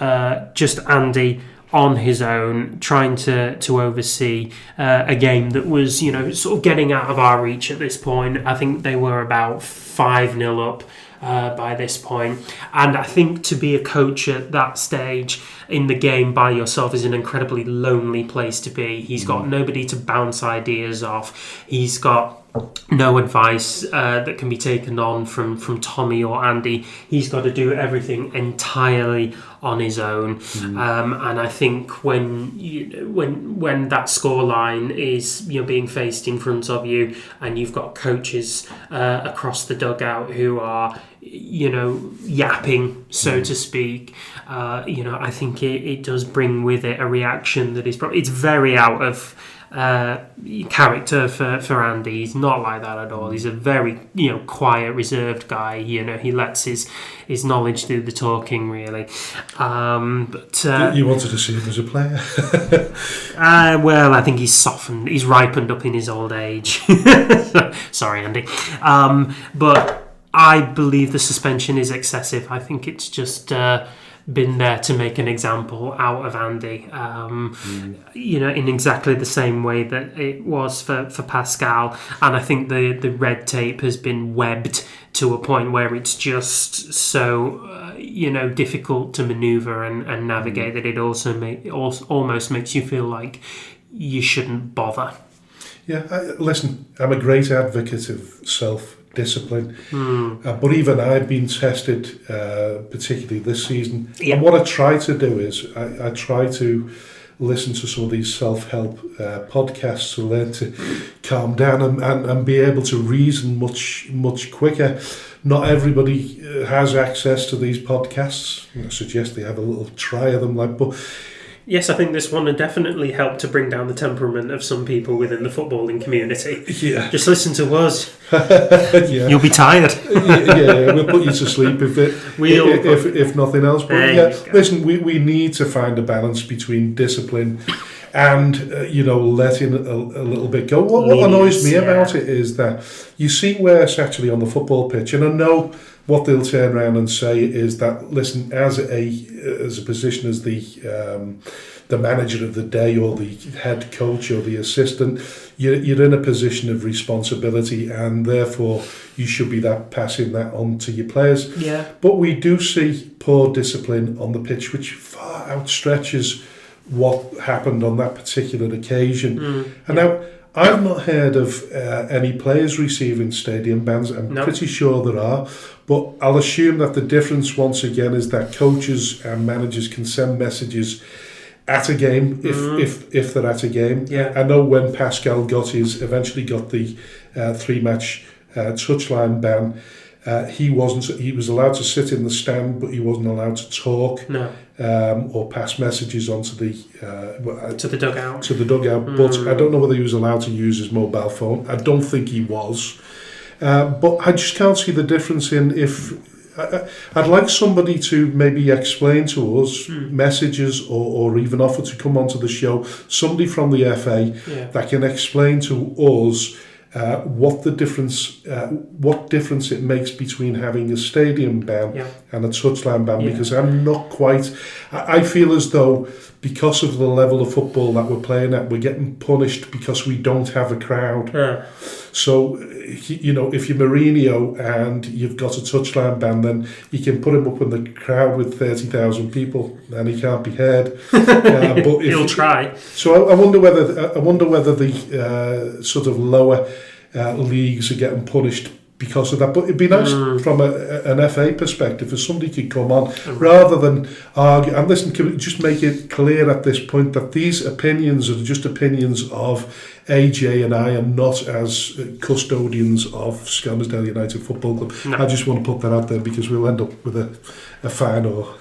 S2: just Andy on his own, trying to oversee a game that was, you know, sort of getting out of our reach at this point. I think they were about 5-0 up by this point. And I think to be a coach at that stage in the game by yourself is an incredibly lonely place to be. He's got nobody to bounce ideas off. He's got no advice that can be taken on from Tommy or Andy. He's got to do everything entirely on his own. And I think when that scoreline is, you know, being faced in front of you, and you've got coaches across the dugout who are, you know, yapping, so to speak, you know, I think it does bring with it a reaction that is probably, it's very out of character for Andy. He's not like that at all. He's a very quiet, reserved guy. He lets his knowledge do the talking, really. But
S1: you wanted to see him as a player.
S2: Well, I think he's softened. He's ripened up in his old age. Sorry, Andy. But I believe the suspension is excessive. I think it's just been there to make an example out of Andy. In exactly the same way that it was for Pascal. And I think the red tape has been webbed to a point where it's just so difficult to manoeuvre and navigate that it also almost makes you feel like you shouldn't bother.
S1: Yeah, listen, I'm a great advocate of self-discipline, but even I've been tested, particularly this season.
S2: Yeah.
S1: And what I try to do is I try to listen to some of these self-help podcasts to learn to calm down and be able to reason much quicker. Not everybody has access to these podcasts. I suggest they have a little try of them, but
S2: yes, I think this one would definitely help to bring down the temperament of some people within the footballing community.
S1: Yeah.
S2: Just listen to us.
S1: Yeah.
S2: You'll be tired.
S1: Yeah, we'll put you to sleep if nothing else. But listen, we need to find a balance between discipline and letting a little bit go. What annoys me about it is that you see where it's actually on the football pitch, and I know what they'll turn around and say is that, listen, as a position as the manager of the day or the head coach or the assistant, you're in a position of responsibility, and therefore you should be passing that on to your players.
S2: Yeah.
S1: But we do see poor discipline on the pitch, which far outstretches what happened on that particular occasion. Now, I've not heard of any players receiving stadium bans. I'm pretty sure there are, but I'll assume that the difference once again is that coaches and managers can send messages at a game if they're at a game.
S2: Yeah.
S1: I know when Pascal eventually got the 3-match touchline ban. He was allowed to sit in the stand, but he wasn't allowed to talk or pass messages onto to the dugout. But I don't know whether he was allowed to use his mobile phone. I don't think he was. But I just can't see the difference in if. I'd like somebody to maybe explain to us messages or even offer to come onto the show. Somebody from the FA that can explain to us. What difference it makes between having a stadium ban and a touchline ban, because I'm not quite. I feel as though because of the level of football that we're playing at, we're getting punished because we don't have a crowd. Yeah. So, if you're Mourinho and you've got a touchline ban, then you can put him up in the crowd with 30,000 people and he can't be heard. But
S2: he'll try.
S1: So I wonder whether the sort of lower leagues are getting punished because of that. But it'd be nice from an FA perspective if somebody could come on rather than argue. And listen, can we just make it clear at this point that these opinions are just opinions of AJ and I, and not as custodians of Skelmersdale United Football Club. No. I just want to put that out there because we'll end up with a fine or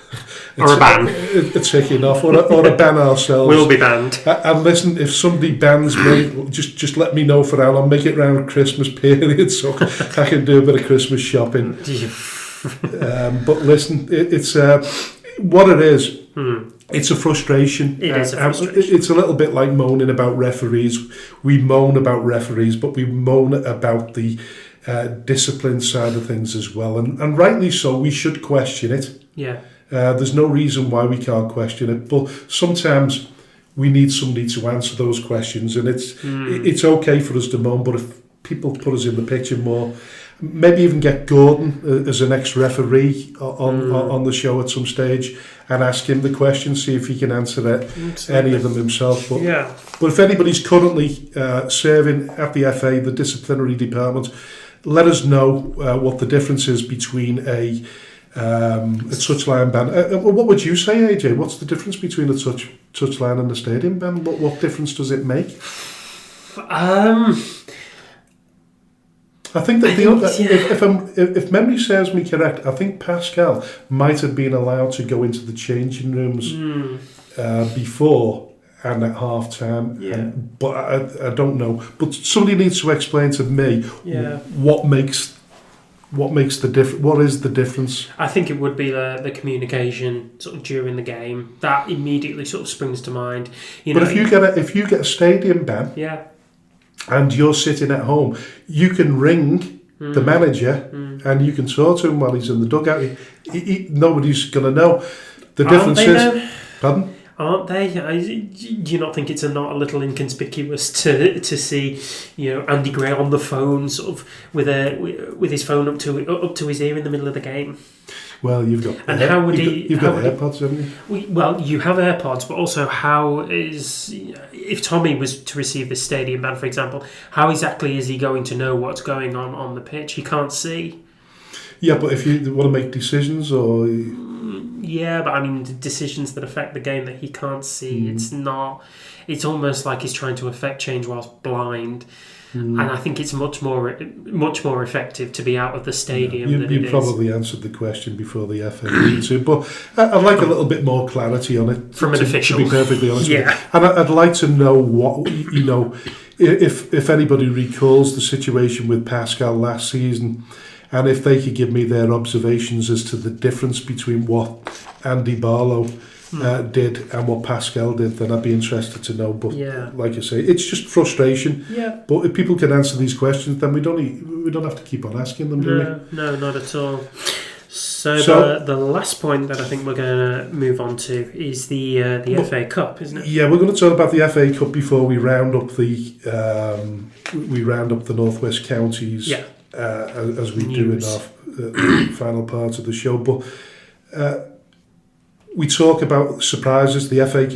S2: a ban.
S1: A ticking off or a ban ourselves.
S2: We'll be banned.
S1: And listen, if somebody bans me, just let me know for how I'll make it around Christmas period so I can do a bit of Christmas shopping. But listen, it's what it is. It's a frustration.
S2: It is a frustration.
S1: It's a little bit like moaning about referees. We moan about referees, but we moan about the discipline side of things as well. And rightly so, we should question it.
S2: Yeah.
S1: There's no reason why we can't question it. But sometimes we need somebody to answer those questions. And it's okay for us to moan, but if people put us in the picture more, maybe even get Gordon as an ex-referee on the show at some stage and ask him the question, see if he can answer any of them himself. But if anybody's currently serving at the FA, the disciplinary department, let us know what the difference is between a touchline ban. What would you say, AJ? What's the difference between a touchline and a stadium ban? What difference does it make? I think that if memory serves me correct, I think Pascal might have been allowed to go into the changing rooms before, and at half time.
S2: Yeah.
S1: But I don't know. But somebody needs to explain to me what makes the difference. What is the difference?
S2: I think it would be the communication sort of during the game that immediately sort of springs to mind.
S1: But if you get a stadium ban, and you're sitting at home, you can ring the manager and you can talk to him while he's in the dugout. Nobody's going to know. The difference is, pardon?
S2: Aren't they? Do you not think it's not a little inconspicuous to see, Andy Gray on the phone, sort of with his phone up to his ear in the middle of the game?
S1: Well, you've got you've got AirPods, haven't you?
S2: Well, you have AirPods, but also if Tommy was to receive this stadium ban, for example, how exactly is he going to know what's going on the pitch? He can't see.
S1: Yeah, but if you want to make decisions or...
S2: Yeah, but I mean, the decisions that affect the game that he can't see, it's almost like he's trying to affect change whilst blind. And I think it's much more effective to be out of the stadium than it is.
S1: You probably answered the question before the FA need to, but I'd like a little bit more clarity on it.
S2: From an official.
S1: To be perfectly honest with you. And I'd like to know what, if anybody recalls the situation with Pascal last season, and if they could give me their observations as to the difference between what Andy Barlow did and what Pascal did, then I'd be interested to know. But like I say, it's just frustration.
S2: Yeah.
S1: But if people can answer these questions, then we don't have to keep on asking them, do we?
S2: No, not at all. So the last point that I think we're going to move on to is the FA Cup, isn't it?
S1: Yeah, we're going to talk about the FA Cup before we round up the North West counties. Yeah. As we do in our final part of the show. But we talk about surprises. The FA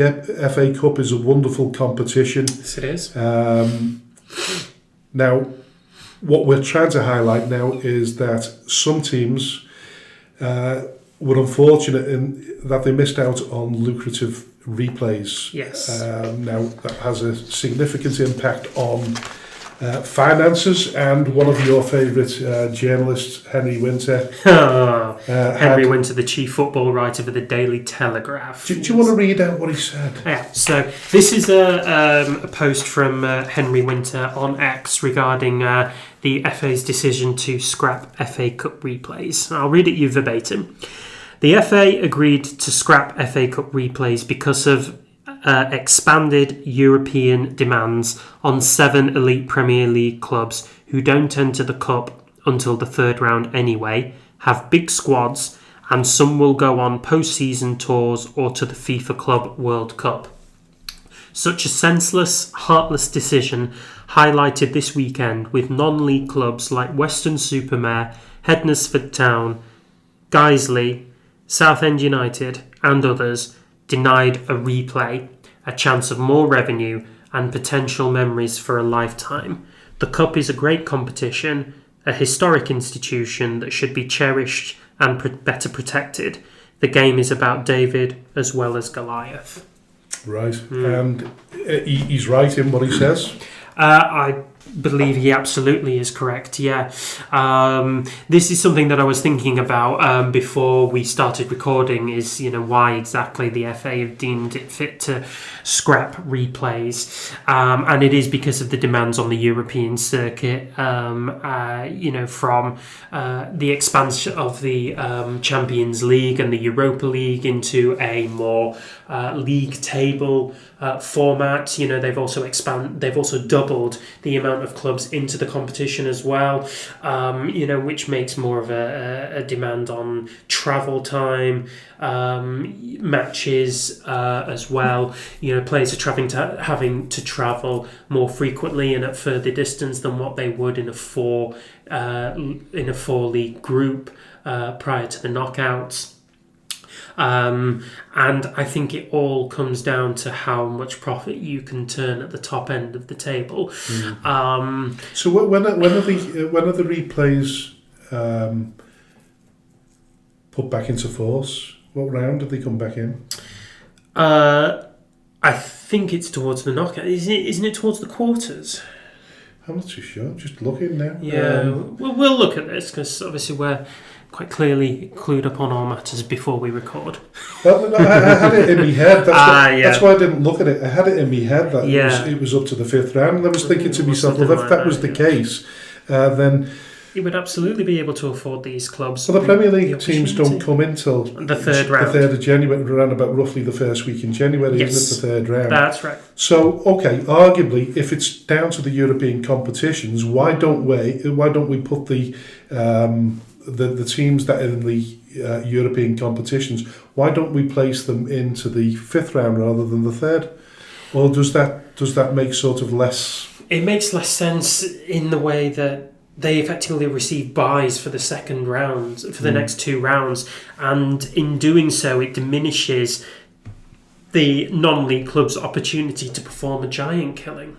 S1: Cup is a wonderful competition.
S2: Yes, it is.
S1: Now, what we're trying to highlight now is that some teams were unfortunate in that they missed out on lucrative replays.
S2: Yes.
S1: Now, that has a significant impact on finances, and one of your favourite journalists, Henry Winter.
S2: Henry Winter, the chief football writer for the Daily Telegraph.
S1: Do you want to read out what he said?
S2: Yeah, so this is a post from Henry Winter on X regarding the FA's decision to scrap FA Cup replays. I'll read it you verbatim. The FA agreed to scrap FA Cup replays because of expanded European demands on 7 elite Premier League clubs who don't enter the Cup until the third round anyway, have big squads, and some will go on post-season tours or to the FIFA Club World Cup. Such a senseless, heartless decision highlighted this weekend with non-league clubs like Weston-super-Mare, Hednesford Town, Guiseley, Southend United and others denied a replay, a chance of more revenue and potential memories for a lifetime. The Cup is a great competition, a historic institution that should be cherished and better protected. The game is about David as well as Goliath.
S1: Right, and he's right in what he says?
S2: I believe he absolutely is correct, yeah. This is something that I was thinking about before we started recording, is why exactly the FA have deemed it fit to scrap replays, and it is because of the demands on the European circuit, from the expansion of the Champions League and the Europa League into a more league table format. They've also doubled the amount of clubs into the competition as well, which makes more of a demand on travel time, matches as well. Players are having to travel more frequently and at further distance than what they would in a four league group prior to the knockouts. And I think it all comes down to how much profit you can turn at the top end of the table.
S1: So when are the replays put back into force? What round did they come back in?
S2: I think it's towards the knockout. Isn't it towards the quarters?
S1: I'm not too sure. I'm just looking now.
S2: Yeah, we'll look at this because obviously we're quite clearly clued up on all matters before we record.
S1: Well, I had it in my head. That's why I didn't look at it. I had it in my head that it was up to the 5th round, and I was thinking to myself, well, if that was the case, then
S2: you would absolutely be able to afford these clubs.
S1: Well, the Premier League teams don't come in till
S2: the 3rd round.
S1: The 3rd of January, around about roughly the first week in January, isn't it, the 3rd round?
S2: That's right.
S1: So, okay, arguably, if it's down to the European competitions, why don't we put the teams that are in the European competitions, why don't we place them into the 5th round rather than the 3rd? Or does that make sort of less...
S2: It makes less sense in the way that they effectively receive buys for the 2nd round, for the next 2 rounds, and in doing so it diminishes the non-league club's opportunity to perform a giant killing.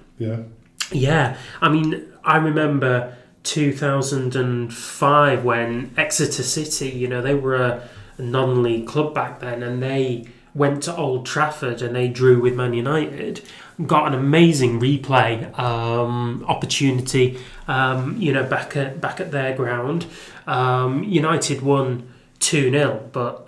S2: Yeah, I mean, I remember 2005 when Exeter City, they were a non-league club back then, and they went to Old Trafford and they drew with Man United, got an amazing replay opportunity, back at their ground. United won 2-0, but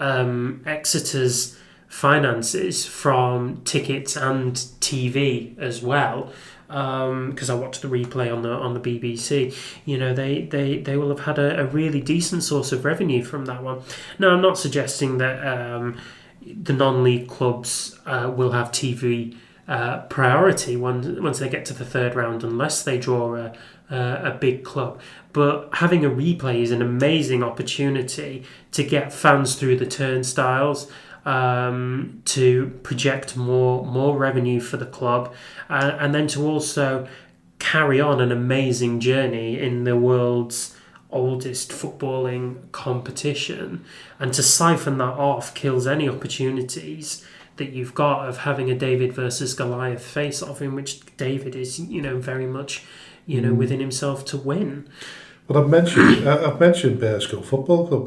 S2: Exeter's finances from tickets and TV as well, because I watched the replay on the BBC. They will have had a really decent source of revenue from that one. Now, I'm not suggesting that the non-league clubs will have TV priority once they get to the 3rd round, unless they draw a big club. But having a replay is an amazing opportunity to get fans through the turnstiles, to project more revenue for the club, and then to also carry on an amazing journey in the world's oldest footballing competition. And to siphon that off kills any opportunities that you've got of having a David versus Goliath face-off, in which David is, very much, within himself to win.
S1: Well, I've mentioned Bearscough Football Club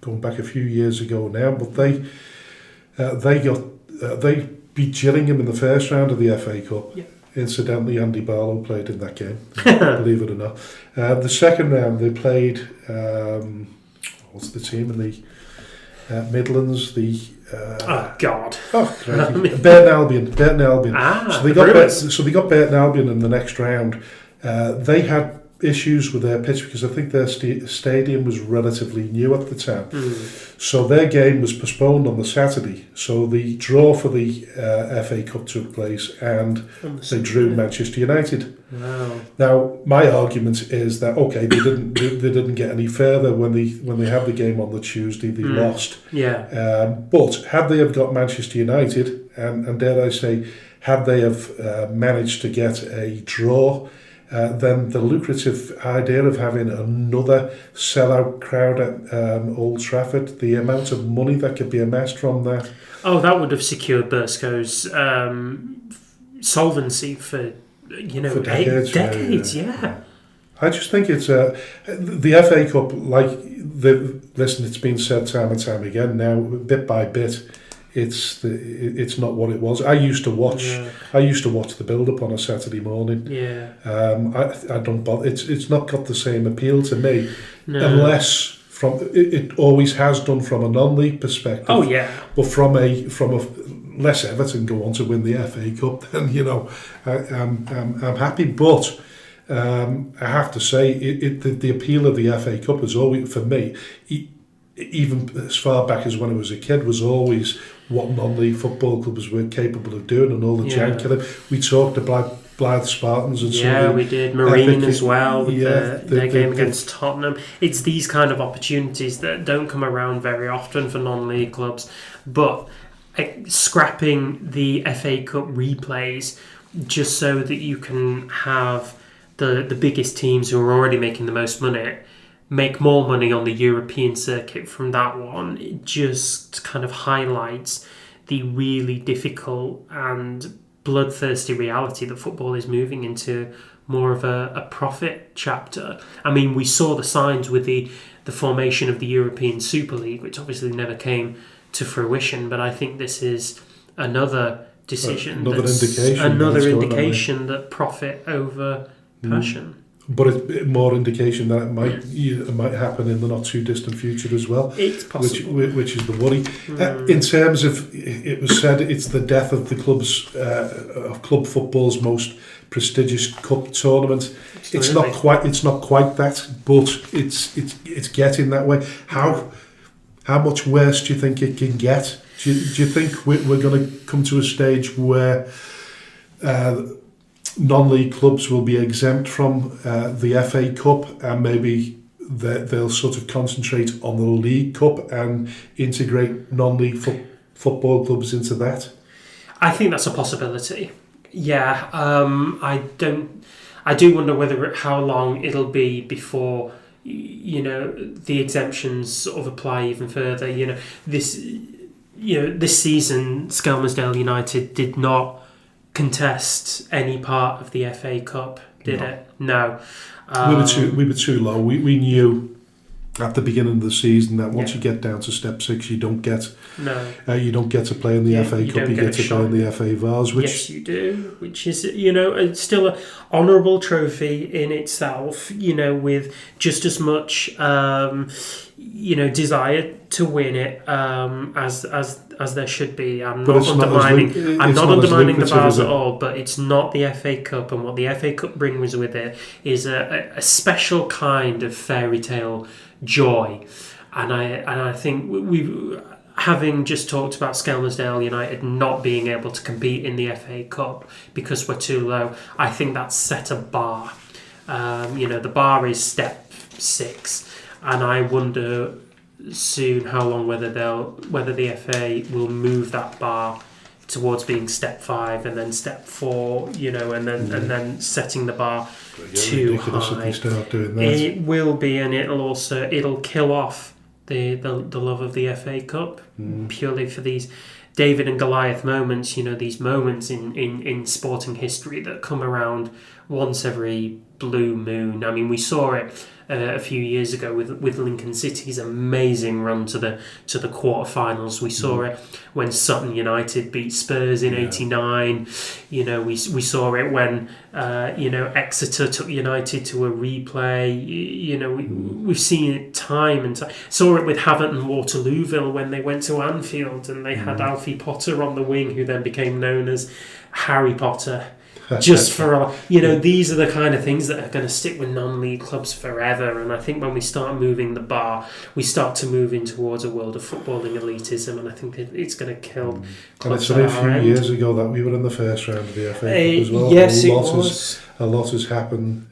S1: going back a few years ago now, but they beat Gillingham in the 1st round of the FA Cup.
S2: Yeah.
S1: Incidentally, Andy Barlow played in that game, believe it or not. The 2nd round, they played, what's the team in the Midlands?
S2: God.
S1: Burton Albion. So they got Burton Albion in the next round. They had issues with their pitch because I think their stadium was relatively new at the time. So their game was postponed on the Saturday. So the draw for the FA Cup took place, and they drew Manchester United.
S2: Wow.
S1: Now, my argument is that they didn't get any further when they had the game on the Tuesday. They lost.
S2: Yeah.
S1: But had they have got Manchester United, and dare I say, had they have managed to get a draw, then the lucrative idea of having another sellout crowd at Old Trafford, the amount of money that could be amassed from that.
S2: Oh, that would have secured Bearscough's solvency for decades. Yeah.
S1: I just think it's the FA Cup, it's been said time and time again now, bit by bit. It's not what it was. I used to watch the build up on a Saturday morning.
S2: Yeah.
S1: I don't bother. It's not got the same appeal to me, unless it always has done from a non-league perspective.
S2: Oh yeah.
S1: But from a less Everton go on to win the FA Cup, then I'm happy. But I have to say, the appeal of the FA Cup is always, for me, even as far back as when I was a kid, was always what non-league football clubs were capable of doing, and all the giant killing. We talked about Blythe Spartans and
S2: we did. Marine as well, with their game against Tottenham. It's these kind of opportunities that don't come around very often for non-league clubs. But scrapping the FA Cup replays just so that you can have the biggest teams who are already making the most money make more money on the European circuit from that one, it just kind of highlights the really difficult and bloodthirsty reality that football is moving into more of a profit chapter. I mean, we saw the signs with the formation of the European Super League, which obviously never came to fruition, but I think this is another decision, another indication that profit over passion.
S1: But it's more indication that it might happen in the not too distant future as well.
S2: It's possible.
S1: Which is the worry. In terms of, it was said it's the death of the of club football's most prestigious cup tournament.
S2: Absolutely.
S1: It's not quite that, but it's getting that way. How much worse do you think it can get? Do you think we're going to come to a stage where non-league clubs will be exempt from the FA Cup, and maybe they'll sort of concentrate on the League Cup and integrate non-league football clubs into that?
S2: I think that's a possibility. Yeah, I do wonder how long it'll be before the exemptions sort of apply even further. This season Skelmersdale United did not contest any part of the FA Cup, did it? No.
S1: We were too low. We knew at the beginning of the season that once you get down to step 6, you don't get to play in the FA Cup. You get to play in the FA Vars. Yes,
S2: you do. Which is it's still an honourable trophy in itself. With just as much desire to win it as there should be. I'm not undermining the Vars at all, but it's not the FA Cup, and what the FA Cup brings with it is a special kind of fairy tale joy, and I think we having just talked about Skelmersdale United not being able to compete in the FA Cup because we're too low. I think that's set a bar. The bar is step 6, and I wonder soon how long whether the FA will move that bar towards being step 5 and then step 4, and then setting the bar too high.
S1: If they start doing that.
S2: It will be, and it'll kill off the love of the FA Cup purely for these David and Goliath moments. These moments in sporting history that come around once every blue moon. I mean, we saw it a few years ago with Lincoln City's amazing run to the quarterfinals. We saw it when Sutton United beat Spurs in '89. We saw it when Exeter took United to a replay. We've seen it time and time. Saw it with Havant and Waterlooville when they went to Anfield and they had Alfie Potter on the wing, who then became known as Harry Potter. Just for these are the kind of things that are going to stick with non-league clubs forever. And I think when we start moving the bar, we start to move in towards a world of footballing elitism, and I think it's going to kill clubs.
S1: And it's a few years ago that we were in the first round of the FA Cup as well.
S2: Yes, it was.
S1: A lot has happened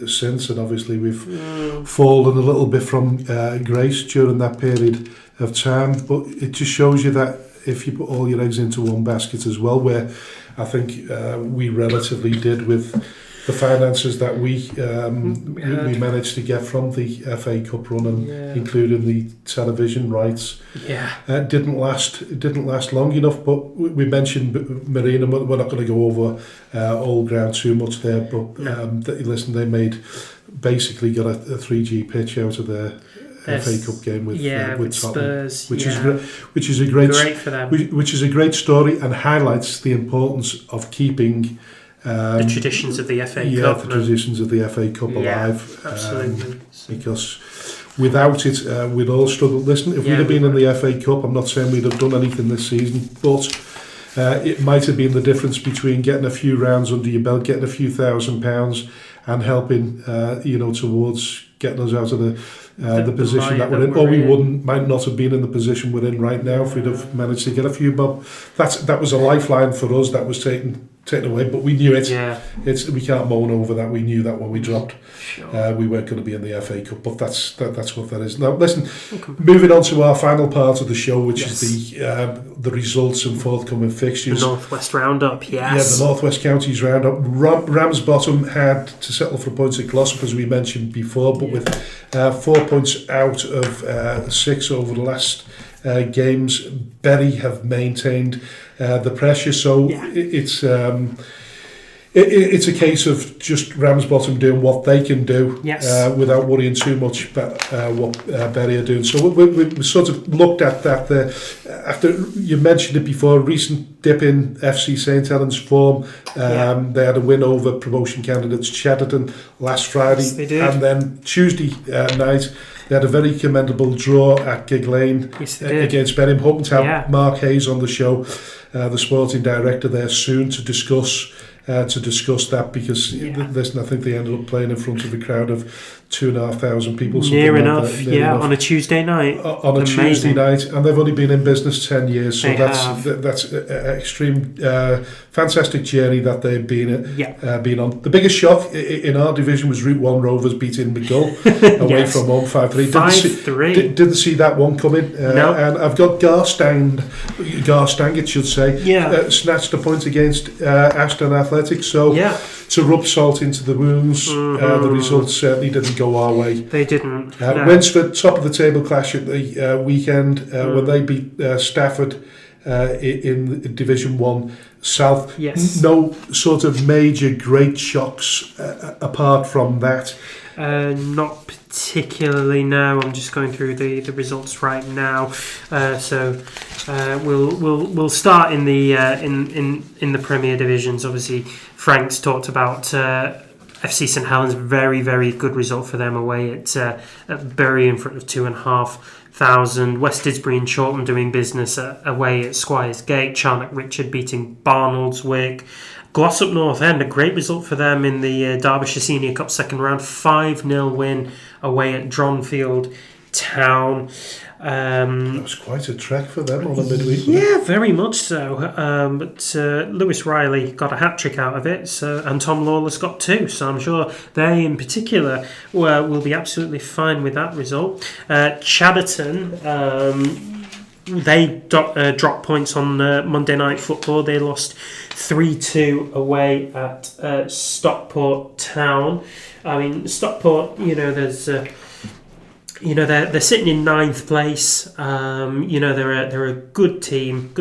S1: since, and obviously we've fallen a little bit from grace during that period of time. But it just shows you that if you put all your eggs into one basket as well, where I think we relatively did with the finances that we managed to get from the FA Cup run, and including the television rights. It didn't last long enough. But we mentioned Marina. We're not going to go over old ground too much there. But they basically got a 3G pitch out of their FA Cup game with Tottenham,
S2: Spurs,
S1: which is a great
S2: for them.
S1: Which is a great story and highlights the importance of keeping
S2: the traditions of the FA Cup.
S1: Yeah, the traditions of the FA Cup alive.
S2: Absolutely.
S1: Because without it, we'd all struggle. Listen, if we'd have been in the FA Cup, I'm not saying we'd have done anything this season, but it might have been the difference between getting a few rounds under your belt, getting a few £1,000, and helping, towards getting us out of the position that we're in. Or we might not have been in the position we're in right now if we'd have managed to get a few bob. That was a lifeline for us that was taken away, but we knew it. We can't moan over that. We knew that when we dropped, we weren't going to be in the FA Cup. But that's what that is. Now, listen, moving on to our final part of the show, which is the results and forthcoming fixtures.
S2: The North West Roundup, yes.
S1: The North West Counties Roundup. Ramsbottom had to settle for points at Glossop, as we mentioned before, but with 4 points out of 6 over the last games, Bury have maintained the pressure. So it's It's a case of just Ramsbottom doing what they can do without worrying too much about what Bury are doing. So we sort of looked at that there. After you mentioned it before, recent dip in FC St Helens form. They had a win over promotion candidates Chadderton last Friday.
S2: Yes, they did.
S1: And then Tuesday night, they had a very commendable draw at Gig Lane against Bury. I'm hoping to have Mark Hayes on the show, the sporting director there, soon to discuss that, because I think they ended up playing in front of a crowd of 2,500 people.
S2: Near enough, on a Tuesday night.
S1: On a Tuesday night, and they've only been in business 10 years, so that's an extreme, fantastic journey that they've been on. The biggest shock in our division was Route 1 Rovers beating McGill away from home 5-3.
S2: 5-3.
S1: Didn't see that one coming.
S2: No.
S1: And I've got Garstang, it should say, snatched a point against Ashton Athletics, so to rub salt into the wounds, the results certainly didn't go our way.
S2: They didn't.
S1: Winsford, top of the table clash at the weekend when they beat Stafford in Division 1 South.
S2: Yes.
S1: No sort of major great shocks apart from that.
S2: Not particularly, no. I'm just going through the results right now. So we'll start in the in the Premier Divisions. Obviously, Frank's talked about FC St Helens. Very, very good result for them away at Bury in front of 2,500. West Didsbury and Chorlton doing business away at Squires Gate. Charnock Richard beating Barnoldswick. Glossop North End, a great result for them in the Derbyshire Senior Cup second round. 5-0 win away at Dronfield Town.
S1: That was quite a trek for them on the midweek.
S2: Yeah, very much so. But Lewis Riley got a hat-trick out of it, and Tom Lawless got 2. So I'm sure they in particular will be absolutely fine with that result. Chadderton... they dropped points on Monday Night Football. They lost 3-2 away at Stockport Town. I mean, Stockport, there's, they're sitting in 9th place. They're a good team,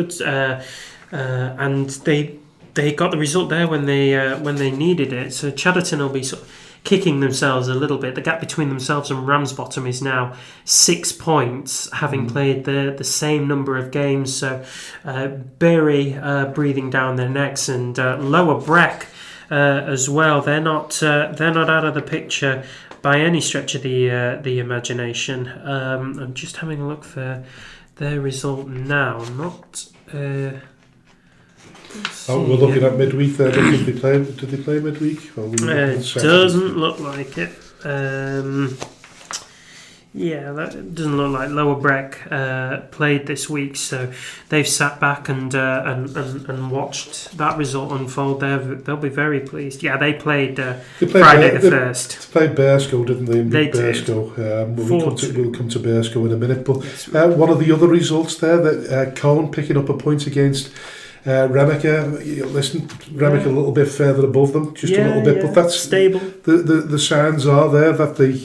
S2: and they got the result there when they needed it. So Chadderton will be sort of kicking themselves a little bit. The gap between themselves and Ramsbottom is now 6 points, having played the same number of games. So Bury breathing down their necks, and Lower Breck as well. They're not out of the picture by any stretch of the imagination. I'm just having a look for their result now.
S1: We're looking at midweek there. Did they play midweek?
S2: Doesn't look like it. That doesn't look like Lower Breck played this week, so they've sat back and watched that result unfold. They'll be very pleased. Yeah, they played Friday the 1st.
S1: They played Bearscough, didn't they?
S2: They
S1: Bearscough. We'll come to Bearscough in a minute. But one of the other results there, that Cohen picking up a point against Remacher. Remacher a little bit further above them, just a little bit, but that's
S2: stable.
S1: The signs are there that they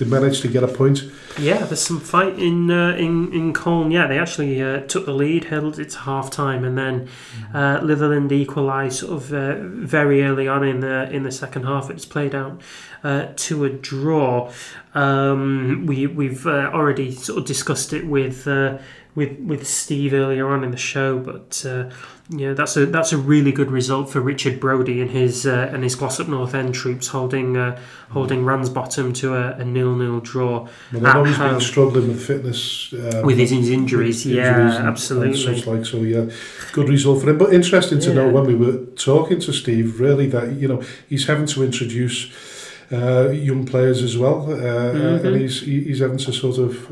S1: managed to get a point.
S2: Yeah, there's some fight in Colne. Yeah, they actually took the lead, held it to half time, and then Litherland equalised sort of very early on in the second half. It's played out to a draw. We've already sort of discussed it with Steve earlier on in the show, but that's a really good result for Richard Brodie and his Glossop North End troops holding Ramsbottom to a 0-0 draw.
S1: Well, they've always been struggling with fitness
S2: with his injuries. Absolutely.
S1: And such like, so good result for him. But interesting to know when we were talking to Steve, really, that he's having to introduce young players as well, and he's having to sort of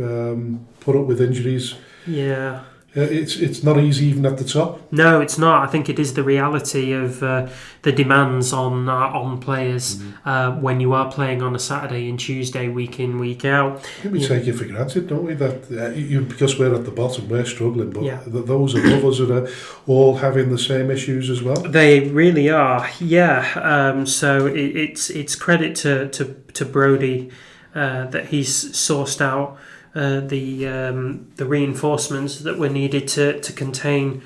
S1: put up with injuries.
S2: Yeah.
S1: It's not easy even at the top.
S2: No, it's not. I think it is the reality of the demands on players when you are playing on a Saturday and Tuesday, week in, week out.
S1: I think we take it for granted, don't we? That because we're at the bottom, we're struggling, but those above us are all having the same issues as well.
S2: They really are, yeah. So it's credit to Brodie that he's sourced out the reinforcements that were needed to contain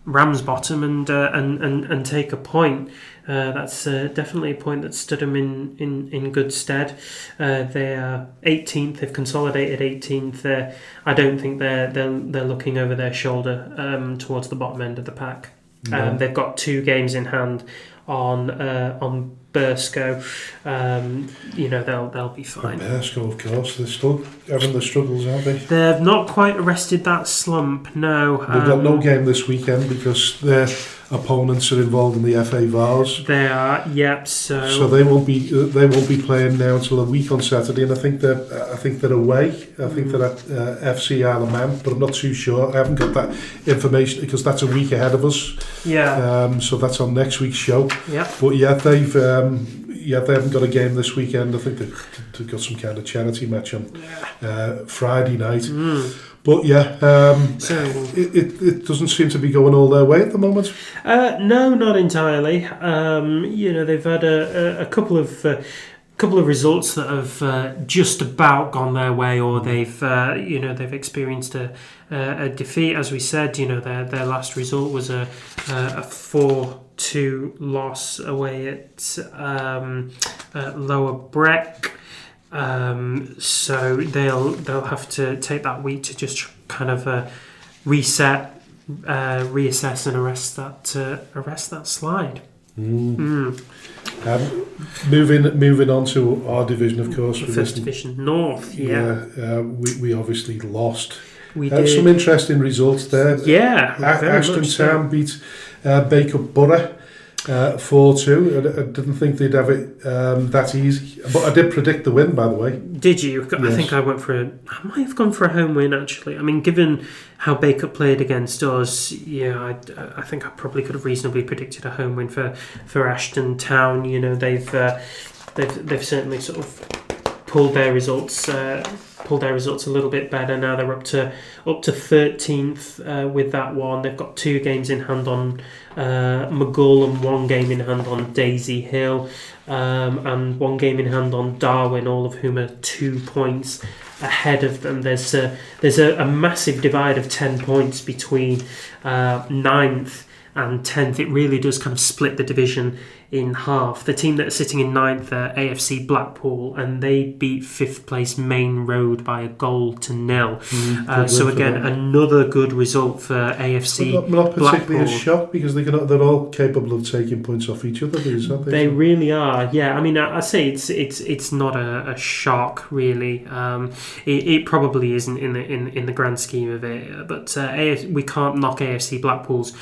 S2: Ramsbottom and take a point. That's definitely a point that stood them in good stead. They are 18th. They've consolidated 18th. I don't think they're looking over their shoulder towards the bottom end of the pack.
S1: No.
S2: They've got 2 games in hand on Burscough. They'll be fine.
S1: Burscough, of course, they're still having the struggles, aren't they?
S2: They've not quite arrested that slump. No,
S1: they've got no game this weekend because their opponents are involved in the FA Vars.
S2: They are, yep. So
S1: they won't be playing now until a week on Saturday, and I think they're away. I think they're at FC Isle of Man, but I'm not too sure. I haven't got that information because that's a week ahead of us.
S2: Yeah.
S1: So that's on next week's show.
S2: Yeah.
S1: But yeah, they haven't got a game this weekend. I think they've got some kind of charity match on Friday night. But it doesn't seem to be going all their way at the moment.
S2: No, not entirely. They've had a couple of results that have just about gone their way, or they've experienced a defeat. As we said, their last result was a 4-2 loss away at Lower Breck. So they'll have to take that week to just kind of reset, reassess, and arrest that slide.
S1: Moving on to our division, of course.
S2: First Division North.
S1: We obviously lost.
S2: We did.
S1: Some interesting results there.
S2: Yeah,
S1: Ashton Town beat Baker Borough 4-2. I didn't think they'd have it that easy, but I did predict the win, by the way.
S2: Did you?
S1: Yes.
S2: I think I might have gone for a home win, actually. I mean, given how Baker played against us, I think I probably could have reasonably predicted a home win for Ashton Town. They've certainly sort of pulled their results a little bit better now. They're up to 13th with that one. They've got 2 games in hand on McGull and 1 game in hand on Daisy Hill, and 1 game in hand on Darwin, all of whom are 2 points ahead of them. There's a massive divide of 10 points between 9th and 10th. It really does kind of split the division in half. The team that are sitting in 9th are AFC Blackpool, and they beat 5th place Main Road by a 1-0. So again, another good result for AFC
S1: Blackpool. Not particularly
S2: Blackpool.
S1: a shock because they're all capable of taking points off each other, aren't they?
S2: They really are. Yeah, I mean, I say it's not a shock really. It probably isn't in the grand scheme of it, but we can't knock AFC Blackpool's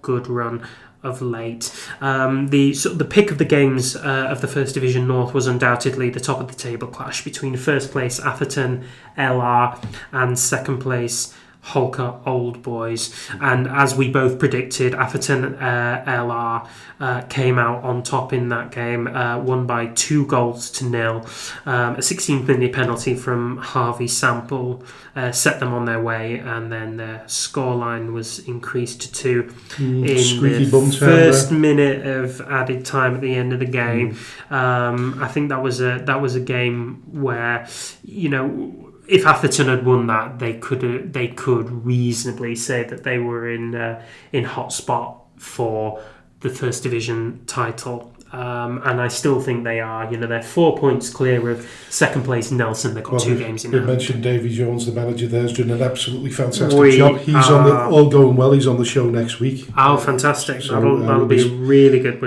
S2: good run of late. The pick of the games of the First Division North was undoubtedly the top of the table clash between first place Atherton LR and second place Holker Old Boys, and as we both predicted, Atherton LR came out on top in that game, won by 2-0. A 16th-minute penalty from Harvey Sample set them on their way, and then their scoreline was increased to 2 in the first minute of added time at the end of the game. I think that was a game where, if Atherton had won that, they could reasonably say that they were in hot spot for the First Division title, and I still think they are. They're 4 points clear of second place Nelson. They've got 2 games in hand.
S1: We mentioned Davy Jones, the manager there, is doing an absolutely fantastic job. He's all going well. He's on the show next week.
S2: Oh, fantastic! So, that'll be a really good,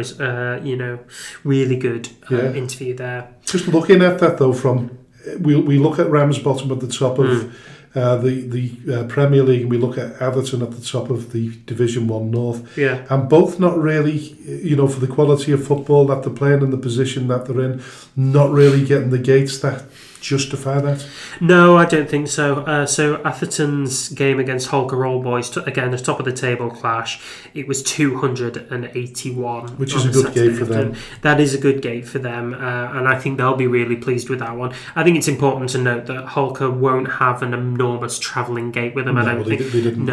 S2: really good interview there.
S1: Just looking at that though, we look at Ramsbottom at the top of the Premier League, and we look at Atherton at the top of the Division 1 North.
S2: Yeah.
S1: And both not really, for the quality of football that they're playing and the position that they're in, not really getting the gates that justify that.
S2: No, I don't think so. So Atherton's game against Holker Old Boys, again, the top of the table clash, it was 281.
S1: Which is a good gate for them.
S2: That is a good gate for them, and I think they'll be really pleased with that one. I think it's important to note that Holker won't have an enormous travelling gate with them. I don't think.
S1: They didn't.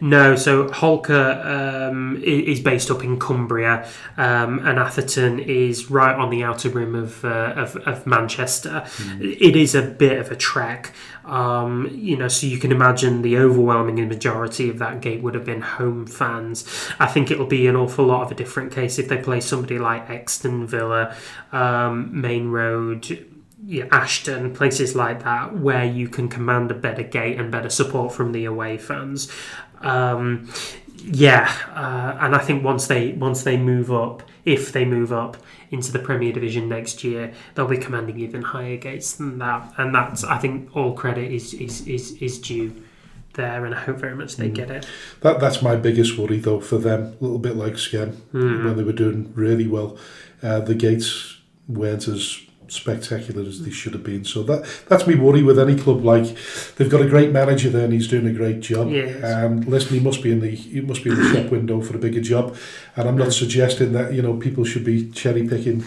S2: No, so Holker is based up in Cumbria, and Atherton is right on the outer rim of Manchester. it is a bit of a trek. So you can imagine the overwhelming majority of that gate would have been home fans. I think it'll be an awful lot of a different case if they play somebody like Exton, Villa, Main Road, Ashton, places like that, where you can command a better gate and better support from the away fans. And I think once they move up, if they move up into the Premier Division next year, they'll be commanding even higher gates than that. And that's, I think, all credit is due there, and I hope very much they get it.
S1: That's my biggest worry, though, for them. A little bit like Skem, when they were doing really well. The gates weren't as spectacular as they should have been. So that's me worry with any club. Like, they've got a great manager there and he's doing a great job.
S2: Yes.
S1: Listen, he must be in the shop window for a bigger job. And I'm not suggesting that people should be cherry picking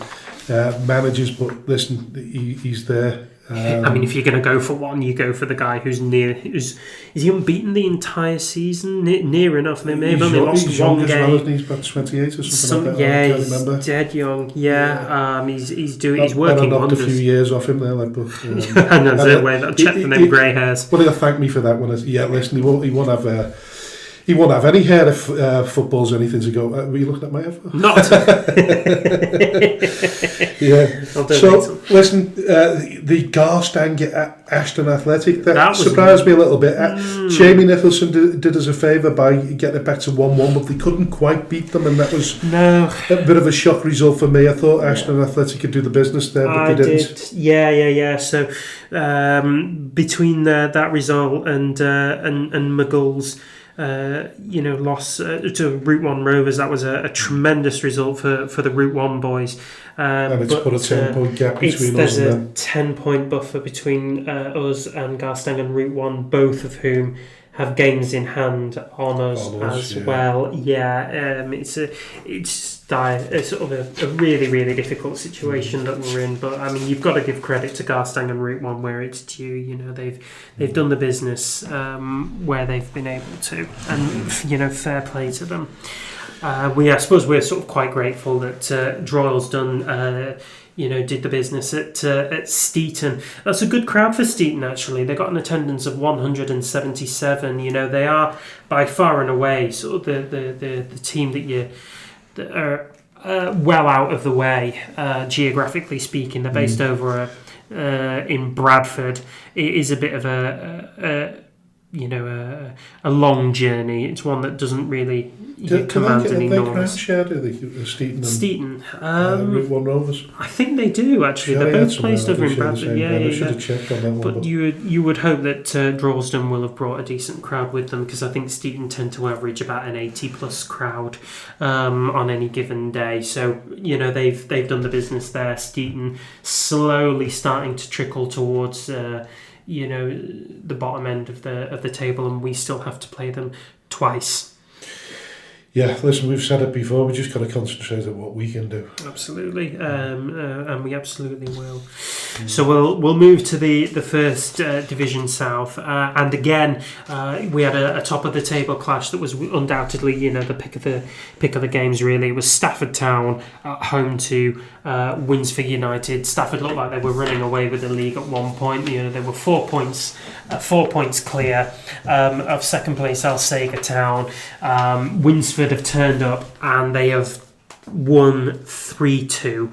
S1: managers, but listen, he's there.
S2: I mean, if you're going to go for one, you go for the guy who's is he unbeaten the entire season? Near enough. They may have only lost one game.
S1: Well, he's about 28 or something like that.
S2: Yeah,
S1: I can't
S2: he's
S1: remember.
S2: dead young. Yeah. He's working
S1: I knocked
S2: wonders.
S1: a few years off him there, like, but
S2: I know the way that check for them grey hairs.
S1: Well, he'll thank me for that when listen, he won't have any hair if football's anything to go. Were you looking at my hair?
S2: Not.
S1: Yeah. So, listen, the Garstang Ashton Athletic, that surprised me a little bit. Jamie Nicholson did us a favour by getting it back to 1-1, but they couldn't quite beat them, and that was a bit of a shock result for me. I thought Ashton Athletic could do the business there, but they didn't.
S2: Yeah. So, between that result and McGull's loss to Route 1 Rovers, that was a tremendous result for the Route 1 boys.
S1: And it's put a 10-point gap between us and them.
S2: There's a 10-point buffer between us and Garstang and Route 1, both of whom have games in hand on us as well. Yeah, it's sort of a really, really difficult situation that we're in. But I mean, you've got to give credit to Garstang and Route 1 where it's due. They've done the business where they've been able to, and fair play to them. I suppose we're sort of quite grateful that Droyle's done. Did the business at Steeton. That's a good crowd for Steeton, actually. They got an attendance of 177. They are by far and away sort of the team that are well out of the way, geographically speaking. They're based over in Bradford. It is a bit of a long journey. It's one that doesn't really command any noise. Steeton.
S1: Route 1 Rovers.
S2: I think they do, actually. They're both placed over in Bradford.
S1: I should have checked on that one.
S2: But you would hope that Droylsden will have brought a decent crowd with them, because I think Steeton tend to average about an 80-plus crowd on any given day. So, they've done the business there. Steeton slowly starting to trickle towards the bottom end of the table, and we still have to play them twice.
S1: Yeah, listen, we've said it before, we just got to concentrate on what we can do.
S2: Absolutely, and we absolutely will. So we'll move to the First Division South, and again we had a top of the table clash that was undoubtedly the pick of the games. Really, it was Stafford Town at home to Winsford United. Stafford looked like they were running away with the league at one point. They were 4 points clear of second place Alsager Town. Winsford have turned up and they have won 3-2.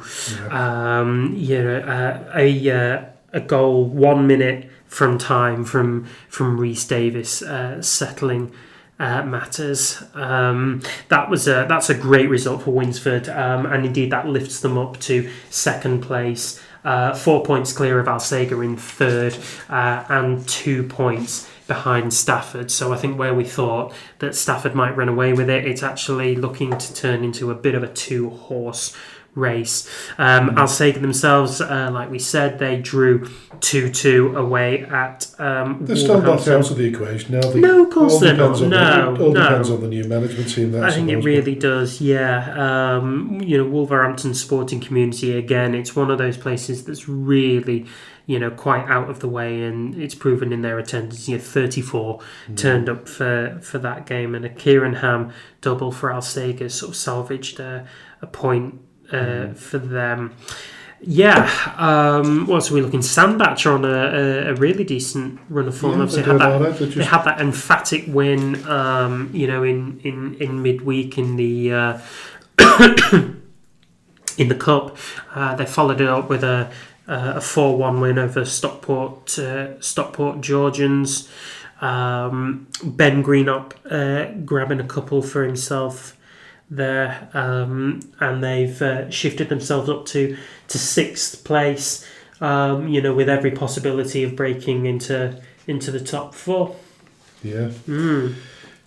S2: A goal 1 minute from time from Rhys Davis settling matters. That's a great result for Winsford, and indeed that lifts them up to second place, 4 points clear of Alsager in third, and 2 points behind Stafford. So I think where we thought that Stafford might run away with it, it's actually looking to turn into a bit of a two-horse race. Alsager themselves, like we said, they drew 2-2 away at
S1: they're still not out of the equation now.
S2: No, of course they're not.
S1: It depends on the new management team.
S2: I think it really does, yeah. Wolverhampton sporting community, again, it's one of those places that's really quite out of the way, and it's proven in their attendance. 34 turned up for that game, and a Kieran Ham double for Alsager sort of salvaged a point for them. What are we looking? Sandbach are on a really decent run of form. Obviously, they had that emphatic win, in midweek in the in the cup. They followed it up with a 4-1 win over Stockport Georgians. Ben Greenup grabbing a couple for himself there, and they've shifted themselves up to 6th place, with every possibility of breaking into the top 4.
S1: Yeah.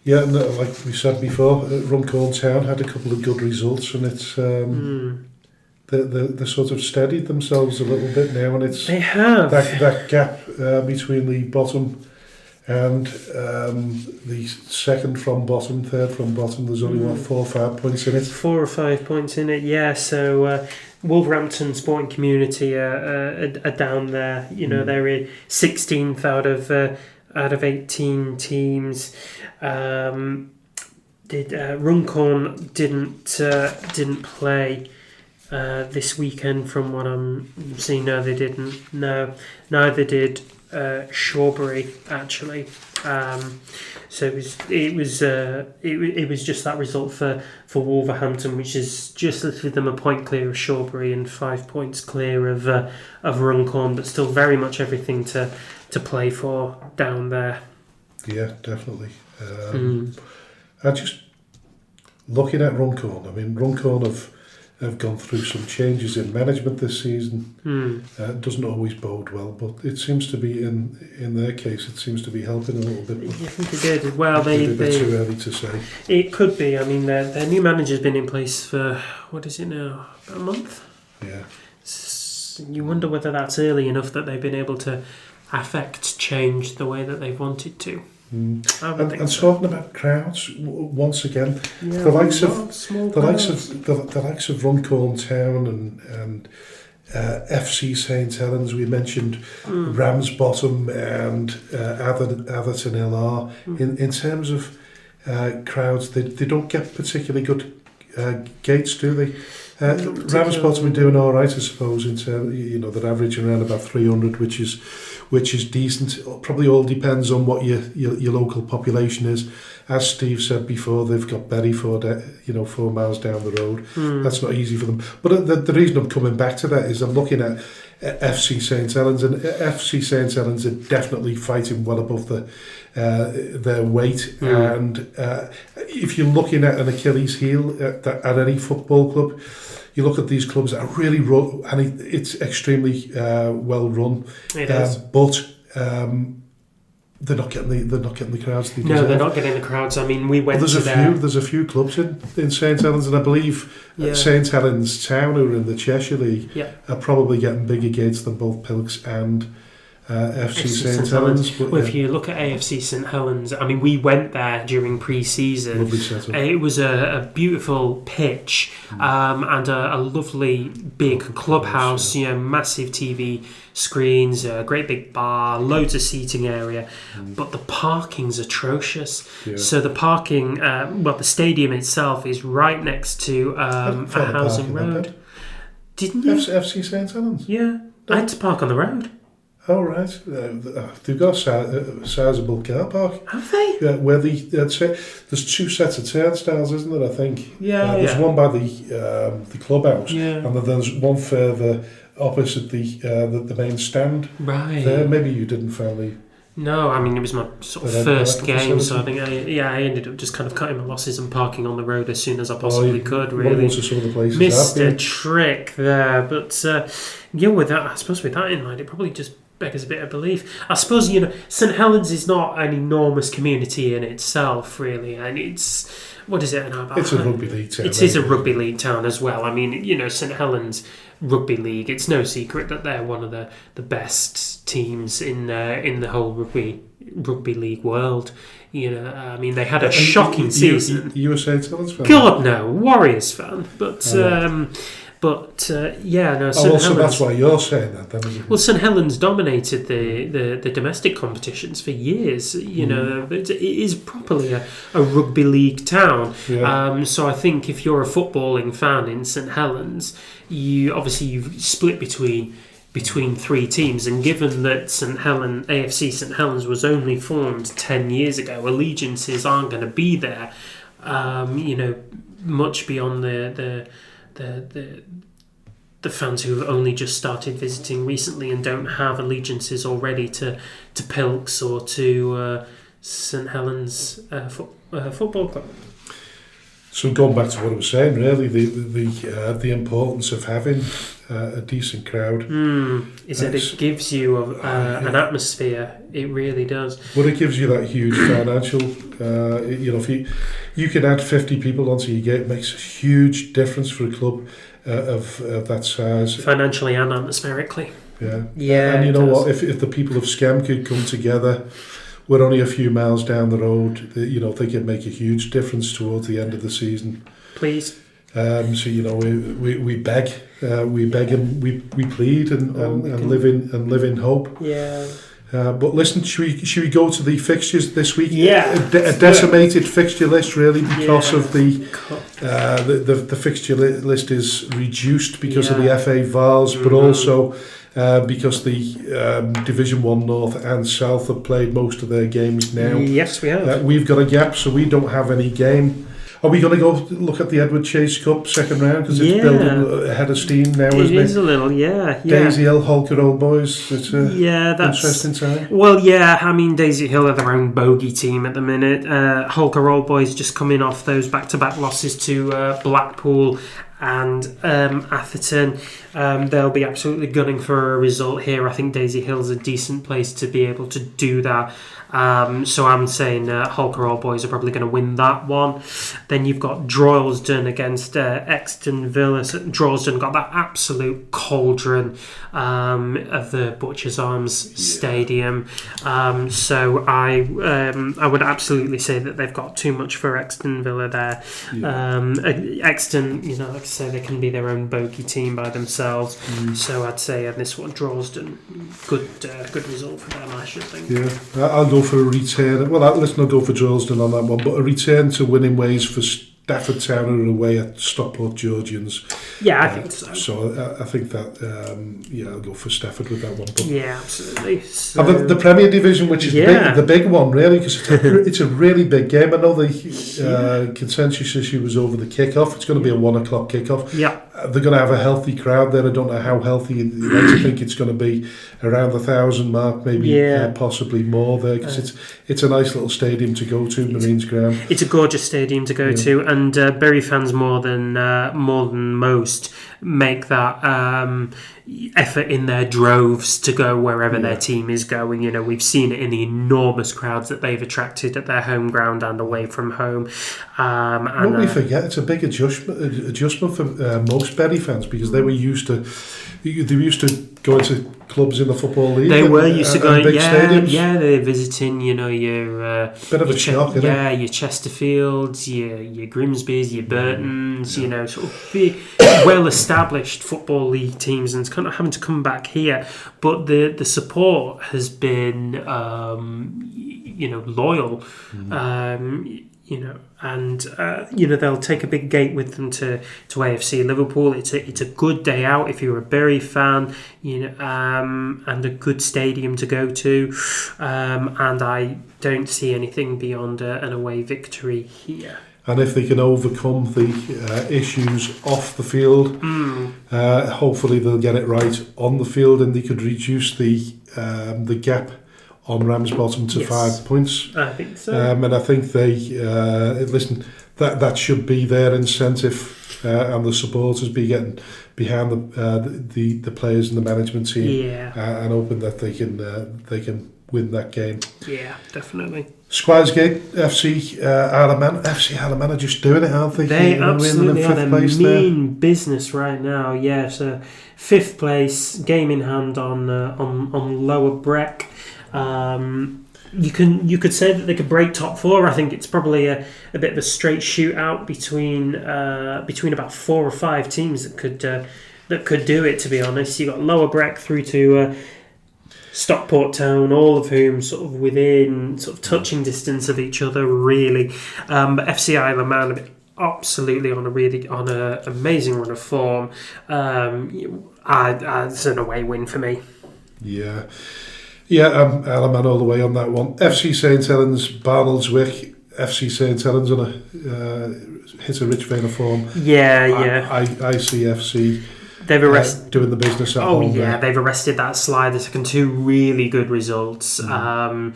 S1: Yeah, and like we said before, Runcorn Town had a couple of good results, and it's they sort of steadied themselves a little bit now, and it's
S2: they have
S1: that gap between the bottom and the second from bottom, third from bottom. There's only 4 or 5 points in it.
S2: 4 or 5 points in it, yeah. So Wolverhampton Sporting Community are down there. They're in 16th out of 18 teams. Runcorn didn't play this weekend, from what I'm seeing. No, they didn't. No, neither did Shawbury, actually. So it was just that result for Wolverhampton, which is just lifted them a point clear of Shawbury and 5 points clear of Runcorn, but still very much everything to play for down there.
S1: Yeah, definitely. And just looking at Runcorn, I mean, Runcorn have gone through some changes in management this season. It doesn't always bode well, but it seems to be, in their case, it seems to be helping a little bit.
S2: I think it did. Well,
S1: Maybe a bit too early to say.
S2: It could be. I mean, their new manager's been in place for, what is it now, about a month?
S1: Yeah.
S2: You wonder whether that's early enough that they've been able to affect change the way that they've wanted to.
S1: And talking about crowds, once again, the likes of Runcorn Town and FC St Helens, we mentioned Ramsbottom and Atherton LR. In terms of crowds, they don't get particularly good gates, do they? Ramsbottom are doing all right, I suppose. In terms, they're averaging around about 300, which is decent. It probably all depends on what your local population is. As Steve said before, they've got Berryford, 4 miles down the road. That's not easy for them. But the reason I'm coming back to that is I'm looking at FC St Helens, and FC St Helens are definitely fighting well above their weight. And if you're looking at an Achilles heel at any football club, you look at these clubs that are really run, and it's extremely well run.
S2: It is.
S1: But they're not getting the crowds they deserve.
S2: No, they're not getting the crowds. I mean, we went
S1: There's a few clubs in St Helens, and I believe St Helens Town, who are in the Cheshire League, are probably getting bigger gates than both Pilks and FC St Helens. But,
S2: if you look at AFC St Helens, I mean, we went there during pre-season.
S1: Lovely setup.
S2: It was a beautiful pitch and a lovely big clubhouse. Massive TV screens, a great big bar, loads of seating area, but the parking's atrocious. So the parking, the stadium itself is right next to a housing road. Didn't you?
S1: FC St Helens?
S2: Yeah, I had to park on the road.
S1: Oh, right. They've got a sizable car park.
S2: Have they?
S1: Yeah, where there's 2 sets of turnstiles, isn't there, I think?
S2: There's
S1: one by the clubhouse, and then there's one further opposite the main stand.
S2: Right.
S1: There. Maybe you didn't family.
S2: No, I mean, it was my sort of first game, so I think I ended up just kind of cutting my losses and parking on the road as soon as I possibly could, really.
S1: Some of the places
S2: missed a trick there, but with that, I suppose with that in mind, it probably just beggars a bit of belief. I suppose, St Helens is not an enormous community in itself, really, and it's, what is it?
S1: It's a rugby league town.
S2: It is a rugby league town as well. I mean, St Helens Rugby League, it's no secret that they're one of the best teams in the whole rugby league world. I mean, they had a shocking season.
S1: You a St Helens fan?
S2: God no, Warriors fan, but But yeah, no.
S1: So that's why you're saying that, then, isn't it?
S2: Well, St Helens dominated the domestic competitions for years. You know, it is properly a rugby league town.
S1: Yeah.
S2: So I think if you're a footballing fan in St Helens, you've split between three teams, and given that AFC St Helens was only formed 10 years ago, allegiances aren't going to be there. Much beyond the fans who have only just started visiting recently and don't have allegiances already to Pilks or to St Helens Football Club.
S1: So going back to what I was saying, really, the importance of having a decent crowd
S2: is that it gives you an atmosphere. It really does.
S1: Well, it gives you that huge financial. If you can add 50 people onto your game, it makes a huge difference for a club of that size,
S2: financially and atmospherically.
S1: Yeah. And you know what? If the people of Skem could come together, we're only a few miles down the road. They can make a huge difference towards the end of the season.
S2: Please.
S1: We beg, and we plead, and live in hope.
S2: Yeah.
S1: But listen, should we go to the fixtures this week?
S2: Yeah.
S1: A decimated fixture list, really, because of the fixture list is reduced because of the FA VARs, but also because the Division 1 North and South have played most of their games now.
S2: Yes, we have.
S1: We've got a gap, so we don't have any game. Are we going to go look at the Edward Chase Cup second round? Because it's building ahead of steam now, isn't it?
S2: It is a little, yeah.
S1: Daisy Hill, Holker Old Boys. It's that's interesting time.
S2: Well, yeah, I mean, Daisy Hill are their own bogey team at the minute. Holker Old Boys just coming off those back-to-back losses to Blackpool and Atherton. They'll be absolutely gunning for a result here. I think Daisy Hill's a decent place to be able to do that. So I'm saying Holker Old Boys are probably going to win that one. Then you've got Droylsden against Exton Villa. So Droylsden got that absolute cauldron of the Butchers Arms Stadium. So I would absolutely say that they've got too much for Exton Villa there. Exton, like I say, they can be their own bogey team by themselves. So I'd say in this one, Droylsden, good result for them, I should think.
S1: Yeah, I'll go for a return. Well, let's not go for Droylsden on that one, but a return to winning ways for Stafford Town are away at Stockport Georgians.
S2: Yeah, I think so.
S1: So I think that, I'll go for Stafford with that one. But
S2: yeah, absolutely. So,
S1: the Premier Division, which is the big one, really, because it's a really big game. I know the consensus issue was over the kickoff. It's going to be a 1 o'clock kickoff.
S2: Yeah.
S1: They're going to have a healthy crowd there. I don't know how healthy. You'd like to think it's going to be around the 1,000 mark, maybe possibly more there, because it's a nice little stadium to go to, Marines Ground.
S2: It's a gorgeous stadium to go to, and Bury fans more than most make that effort in their droves to go wherever their team is going. We've seen it in the enormous crowds that they've attracted at their home ground and away from home. And
S1: we forget it's a big adjustment for most Bury fans, because they were used to going to clubs in the Football League.
S2: They were used to going,
S1: big stadiums.
S2: Yeah, they're visiting, your
S1: bit of a shock, isn't it?
S2: Your Chesterfields, your Grimsbys, your Burtons, sort of big, well-established Football League teams, and it's kind of having to come back here. But the support has been, loyal. They'll take a big gate with them to AFC Liverpool. It's a good day out if you're a Bury fan, and a good stadium to go to. And I don't see anything beyond an away victory here.
S1: And if they can overcome the issues off the field, hopefully they'll get it right on the field, and they could reduce the gap on Ramsbottom to 5 points.
S2: I think so.
S1: And I think they that should be their incentive, and the supporters be getting behind the players and the management team, and hoping that they can win that game.
S2: Yeah, definitely.
S1: Squires-Gate FC Alaman are just doing it, aren't they?
S2: They absolutely are. They're mean business right now. Yeah, so 5th place, game in hand on Lower Breck. You could say that they could break top four. I think it's probably a bit of a straight shootout between about 4 or 5 teams that could do it. To be honest, you got Lower Breck through to Stockport Town, all of whom sort of within sort of touching distance of each other, really. But FC Isle of Man absolutely on an amazing run of form. It's an away win for me.
S1: Yeah. Yeah, Isle of Man all the way on that one. FC St Helens, Barnoldswick. FC St Helens on hit a rich vein of form.
S2: Yeah.
S1: I see FC.
S2: They've arrested
S1: doing the business at home.
S2: They've arrested that slide. They're taken 2 really good results. They're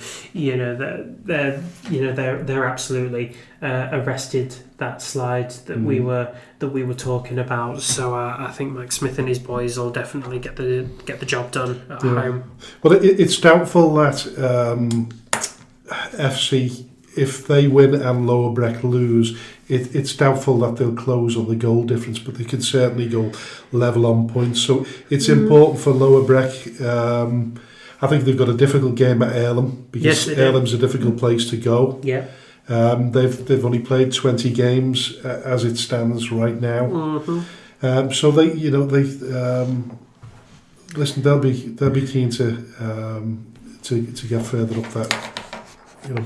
S2: absolutely arrested that slide that we were talking about. So I think Mike Smith and his boys will definitely get the job done at home.
S1: Well, it's doubtful that FC, if they win and Lower Breck lose, it's doubtful that they'll close on the goal difference, but they can certainly go level on points. So it's important for Lower Breck. I think they've got a difficult game at Earlham, because Earlham's a difficult place to go.
S2: Yeah.
S1: They've only played 20 games as it stands right now.
S2: Mm-hmm.
S1: So they listen. They'll be keen to get further up that,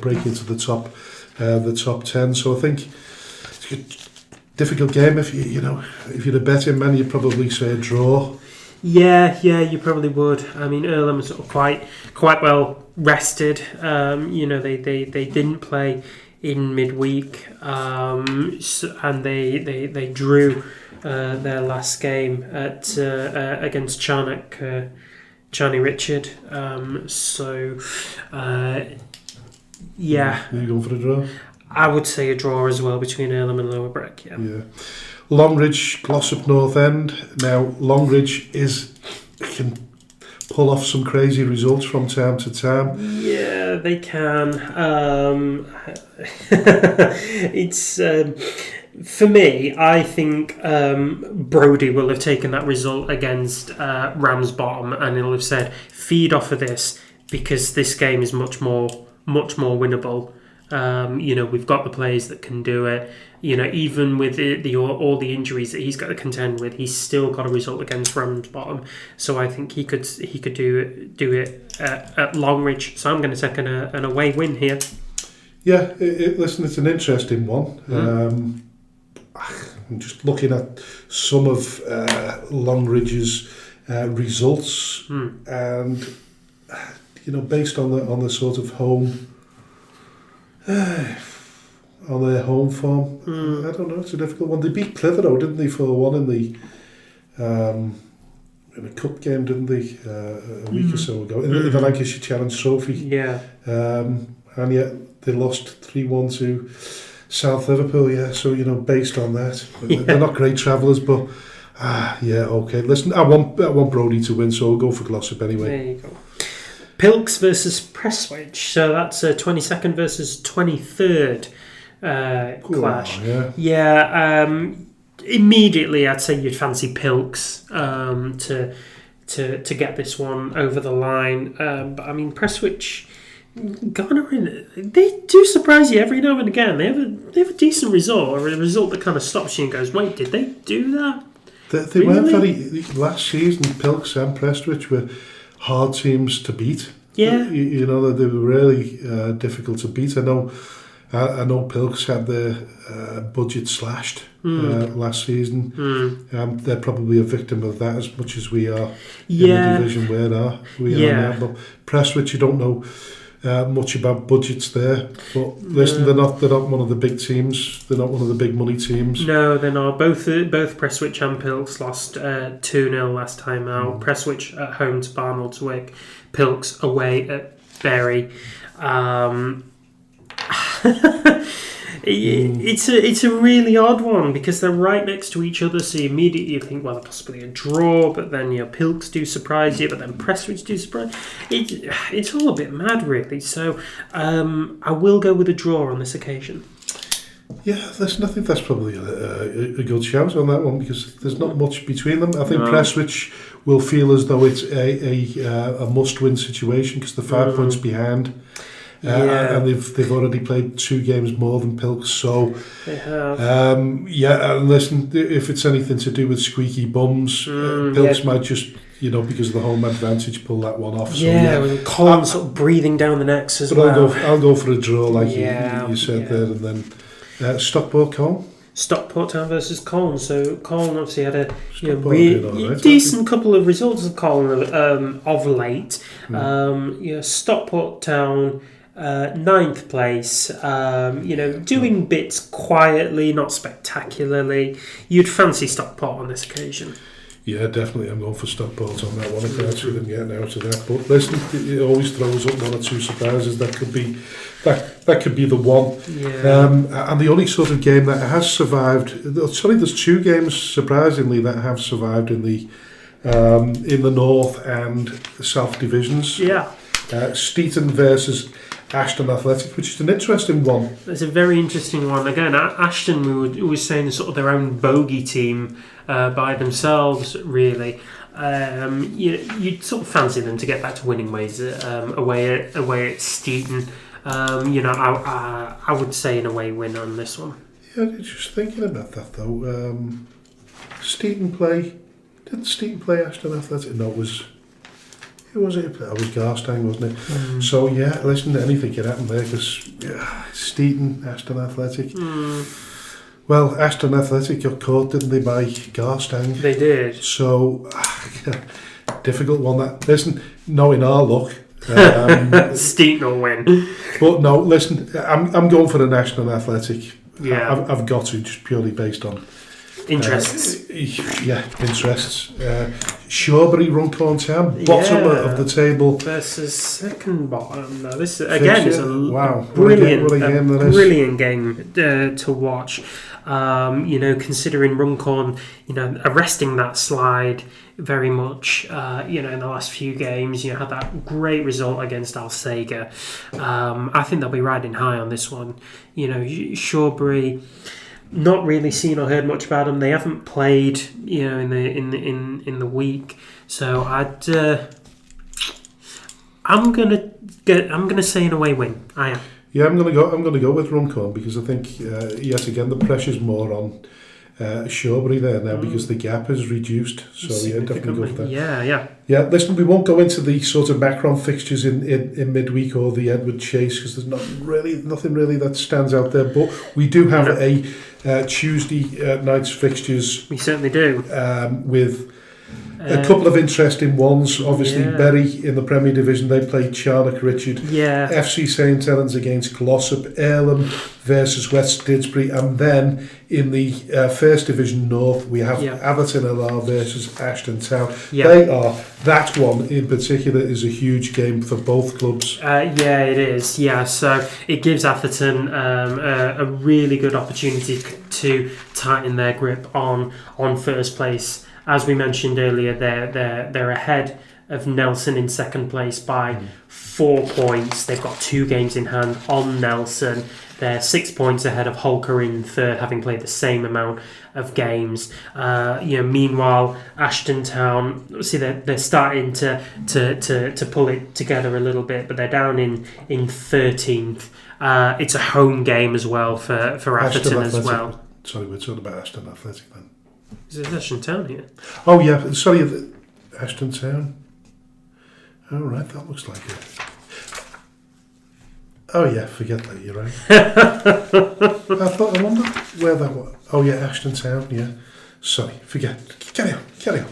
S1: break into the top 10. So I think it's a difficult game. If you're a betting man, you'd probably say a draw.
S2: Yeah, you probably would. I mean, Earlham was sort of quite well rested. They didn't play in midweek, and they drew their last game at against Charnock, Charney Richard. Yeah.
S1: Are you going for a draw?
S2: I would say a draw as well between Earlham and Lower Breck. Yeah.
S1: Longridge, Glossop North End. Now, Longridge can pull off some crazy results from time to time.
S2: Yeah, they can. It's for me, I think Brodie will have taken that result against Ramsbottom, and he'll have said, feed off of this, because this game is much more winnable. We've got the players that can do it. Even with all the injuries that he's got to contend with, he's still got a result against Ramsbottom. So I think he could do it at Longridge. So I'm going to take an away win here.
S1: Yeah, listen, it's an interesting one. I'm just looking at some of Longridge's results, and based on the sort of home. On their home form, I don't know. It's a difficult one. They beat Clitheroe, didn't they, 4-1 in a cup game, didn't they, a week or so ago in the Lancashire Challenge Trophy?
S2: Yeah.
S1: And yet they lost 3-1 to South Liverpool. Yeah. So based on that, they're not great travellers, but okay. Listen, I want Brodie to win, so I'll go for Glossop anyway.
S2: There you go. Pilks versus Prestwich, so that's a 22nd versus 23rd clash. Immediately I'd say you'd fancy Pilks to get this one over the line. But I mean, Prestwich, they do surprise you every now and again. They have a decent result, or a result that kind of stops you and goes, wait, did they do that?
S1: They weren't very. Last season, Pilks and Prestwich were hard teams to beat.
S2: Yeah.
S1: They were really difficult to beat. I know Pilks had their budget slashed last season. They're probably a victim of that as much as we are in the division where we are now. But Prestwich, you don't know much about budgets there. But listen, they're not one of the big teams. They're not one of the big money teams.
S2: No, they're not. Both Prestwich and Pilks lost 2-0 last time out. Prestwich at home to Barnoldswick, Pilks away at Bury. It's a really odd one because they're right next to each other, so you immediately think, well, possibly a draw, but then Pilks do surprise you, but then Prestwich do surprise. It's all a bit mad, really. So I will go with a draw on this occasion.
S1: Yeah, I think that's probably a good shout on that one because there's not much between them. I think Prestwich will feel as though it's a must-win situation because they're 5 points behind. And they've already played 2 games more than Pilks, so
S2: they have.
S1: And listen, if it's anything to do with squeaky bums, Pilks might just, because of the home advantage, pull that one off. So,
S2: and Colin sort of breathing down the necks as well.
S1: I'll go for a draw, like you said there, and then Stockport Colne.
S2: Stockport Town versus Colne. So Colne obviously had a decent couple of results of Colne of late. Stockport Town. 9th place, doing bits quietly, not spectacularly. You'd fancy Stockport on this occasion.
S1: Yeah, definitely. I'm going for Stockport on that one. I can't see them getting out of that. But listen, it always throws up 1 or 2 surprises. That could be the one.
S2: Yeah.
S1: And the only sort of game that has survived. There's 2 games surprisingly that have survived in the North and South divisions.
S2: Yeah.
S1: Steeton versus Ashton Athletic, which is an interesting one.
S2: It's a very interesting one. Again, Ashton, we were saying, sort of their own bogey team by themselves, really. You'd sort of fancy them to get back to winning ways away at Steeton. I would say an away win on this one.
S1: Yeah, just thinking about that though. Didn't Steeton play Ashton Athletic? No, it was. Who was it? It was Garstang, wasn't it? So yeah, listen, anything can happen there because Steeton, Ashton Athletic. Well, Ashton Athletic got caught, didn't they, by Garstang?
S2: They did.
S1: So difficult one. That listen, knowing our luck,
S2: Steeton will win.
S1: But no, listen, I'm going for the Ashton Athletic.
S2: Yeah,
S1: I've got to, just purely based on
S2: interests.
S1: Interests. Shawbury, Runcorn Town, bottom of the table
S2: versus second bottom. Now this again is a brilliant game to watch. Considering Runcorn, arresting that slide very much. In the last few games, had that great result against Alsager. I think they'll be riding high on this one. Shawbury. Not really seen or heard much about them. They haven't played, in the week. So I'm gonna say an away win. I am.
S1: Yeah, I'm gonna go with Runcorn because I think yet again the pressure's more on Shawbury there now because the gap is reduced. So yeah, definitely go for that. Yeah. Listen, we won't go into the sort of Macron fixtures in midweek or the Edward Chase because there's nothing really that stands out there. But we do have a Tuesday night's fixtures.
S2: We certainly do.
S1: With a couple of interesting ones. Obviously, Bury in the Premier Division, they played Charnock Richard.
S2: Yeah.
S1: FC St Helens against Glossop. Earlham versus West Didsbury. And then in the First Division North, we have Atherton LR versus Ashton Town. Yeah. That one in particular is a huge game for both clubs.
S2: Yeah, it is. Yeah, so it gives Atherton a really good opportunity to tighten their grip on first place. As we mentioned earlier, they're ahead of Nelson in second place by 4 points. They've got 2 games in hand on Nelson. They're 6 points ahead of Holker in third, having played the same amount of games. Meanwhile, Ashton Town, obviously they're starting to pull it together a little bit, but they're down in 13th. It's a home game as well for Atherton as well.
S1: Sorry, we're talking about Ashton Athletic then.
S2: Is it Ashton Town here?
S1: Oh yeah, sorry, Ashton Town. Oh right, that looks like it. Oh yeah, forget that, you're right. I wonder where that was. Oh yeah, Ashton Town, yeah. Sorry, forget. Carry on.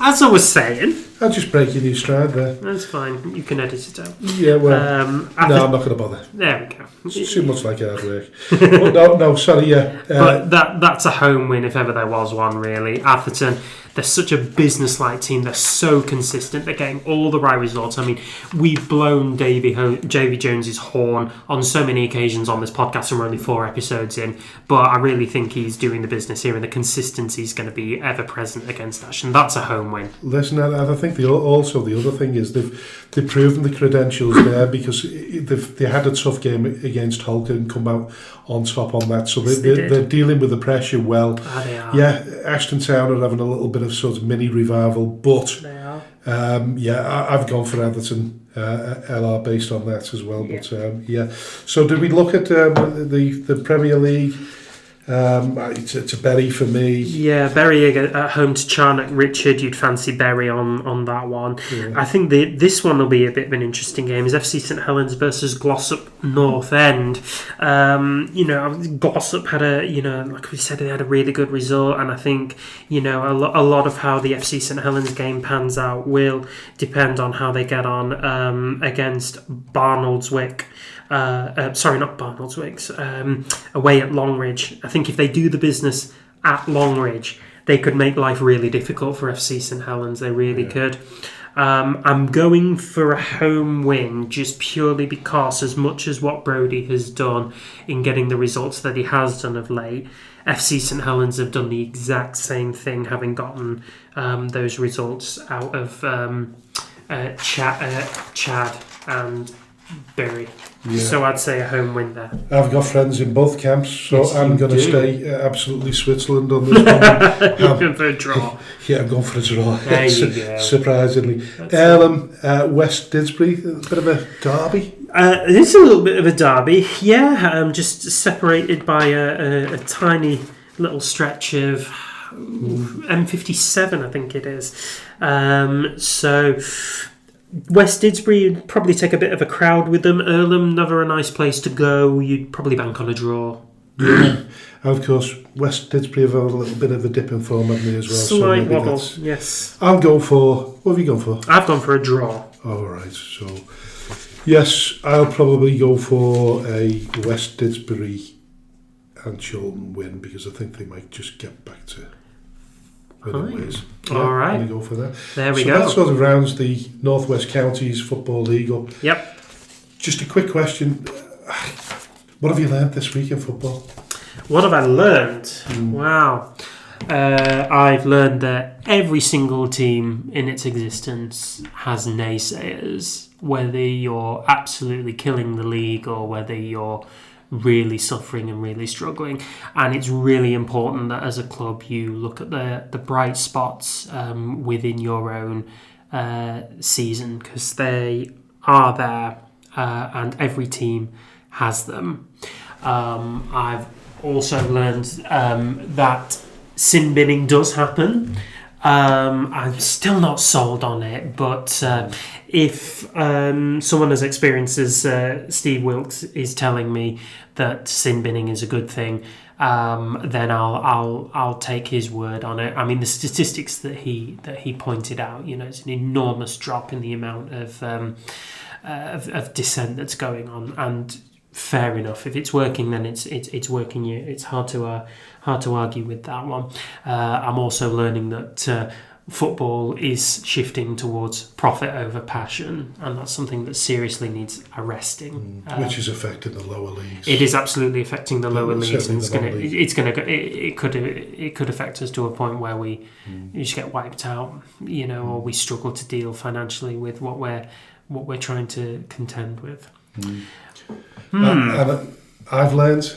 S2: As I was saying...
S1: I'll just break your new stride there.
S2: That's fine, you can edit it out.
S1: Yeah, well, no, I'm not going to bother.
S2: There we go.
S1: It's too much like hard work. But no, sorry, yeah.
S2: But that's a home win if ever there was one, really. Atherton, they're such a business-like team. They're so consistent. They're getting all the right results. I mean, we've blown Davy Jones's horn on so many occasions on this podcast, and we're only 4 episodes in. But I really think he's doing the business here, and the consistency is going to be ever present against Ash, and that's a home win.
S1: Listen, I think think also the other thing is they've proven the credentials there, because they had a tough game against Hull and come out on top on that. So they're dealing with the pressure well.
S2: They are.
S1: Yeah, Ashton Town are having a little bit of sort of mini revival, but
S2: They are.
S1: I've gone for Everton LR based on that as well. But so did we look at the Premier League? It's a Bury for me.
S2: Yeah, Bury at home to Charnock. Richard, you'd fancy Bury on that one.
S1: Yeah.
S2: I think this one will be a bit of an interesting game. Is FC St Helens versus Glossop North End. Glossop had like we said, they had a really good result, and I think a lot of how the FC St Helens game pans out will depend on how they get on against Barnoldswick. Sorry, not Barnoldswick. Away at Longridge. I think if they do the business at Longridge, they could make life really difficult for FC St Helens. They really could. I'm going for a home win just purely because, as much as what Brodie has done in getting the results that he has done of late, FC St Helens have done the exact same thing, having gotten those results out of Chad and Bury.
S1: Yeah.
S2: So I'd say a home win there.
S1: I've got friends in both camps, so
S2: Yes,
S1: I'm going to
S2: do.
S1: stay absolutely Switzerland on this one.
S2: You're going for a draw.
S1: Yeah, I'm going for a draw.
S2: There you go.
S1: Surprisingly. West Didsbury, a bit of a derby.
S2: It's a little bit of a derby, yeah. Just separated by a tiny little stretch of M57, I think it is. So West Didsbury would probably take a bit of a crowd with them. Earlham, never a nice place to go. You'd probably bank on a draw.
S1: Yeah. And of course, West Didsbury have had a little bit of a dip in form, haven't they, as well?
S2: Slight
S1: so
S2: wobble, yes.
S1: I'll go for... What have you gone for?
S2: I've gone for a draw.
S1: All right, so... Yes, I'll probably go for a West Didsbury and Chilton win, because I think they might just get back to winning ways. Yeah,
S2: all right.
S1: I'm going to go for that.
S2: There we
S1: so
S2: go.
S1: that sort of rounds the North West Counties Football League up.
S2: Yep.
S1: Just a quick question. What have you learned this week in football?
S2: What have I learned? Wow. I've learned that every single team in its existence has naysayers, whether you're absolutely killing the league or whether you're really suffering and really struggling. And it's really important that as a club you look at the bright spots within your own season, because they are there and every team has them. I've also learned that sin binning does happen. I'm still not sold on it, but if someone as experienced as Steve Wilks is telling me that sin binning is a good thing, then I'll take his word on it. I mean, the statistics that he pointed out, it's an enormous drop in the amount of dissent that's going on, and fair enough. If it's working, then it's working. It's hard to argue with that one. I'm also learning that football is shifting towards profit over passion, and that's something that seriously needs arresting.
S1: Which is affecting the lower leagues.
S2: It is absolutely affecting the lower leagues, and it could affect us to a point where we just get wiped out, or we struggle to deal financially with what we're trying to contend with.
S1: And I've learned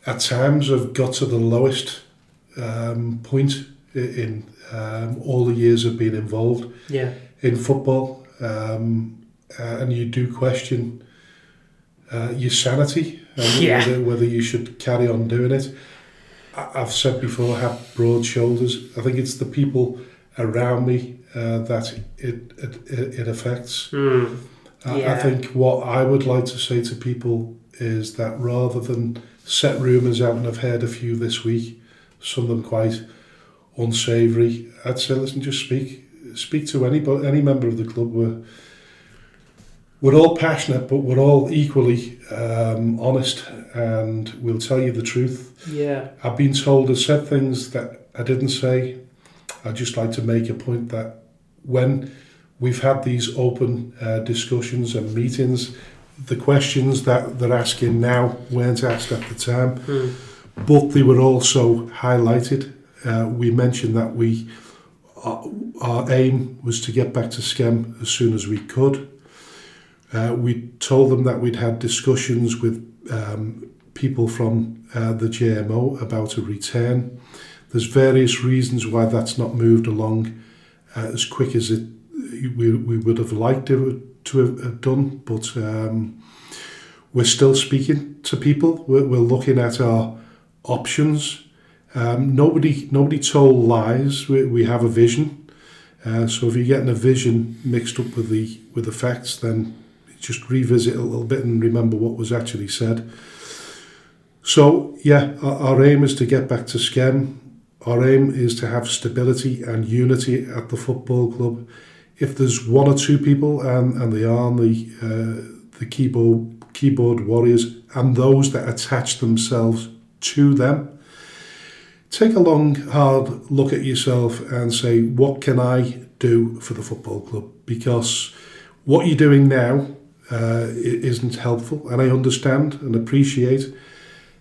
S1: at times I've got to the lowest point in all the years of being involved in football, and you do question your sanity and whether you should carry on doing it. I've said before, I have broad shoulders. I think it's the people around me that it affects. I think what I would like to say to people is that rather than set rumours out, and I've heard a few this week, some of them quite unsavoury, I'd say, listen, just speak to any member of the club. We're all passionate, but we're all equally honest, and we'll tell you the truth.
S2: Yeah.
S1: I've been told I said things that I didn't say. I'd just like to make a point that when we've had these open discussions and meetings, the questions that they're asking now weren't asked at the time, but they were also highlighted. We mentioned that we our aim was to get back to Skem as soon as we could. We told them that we'd had discussions with people from the JMO about a return. There's various reasons why that's not moved along as quick as we would have liked it to have done, but we're still speaking to people. We're looking at our options. Nobody told lies. We have a vision. So if you're getting a vision mixed up with the facts, then just revisit a little bit and remember what was actually said. So yeah, our aim is to get back to Skem. Our aim is to have stability and unity at the football club. If there's one or two people, and they are the keyboard warriors and those that attach themselves to them, take a long, hard look at yourself and say, what can I do for the football club? Because what you're doing now isn't helpful, and I understand and appreciate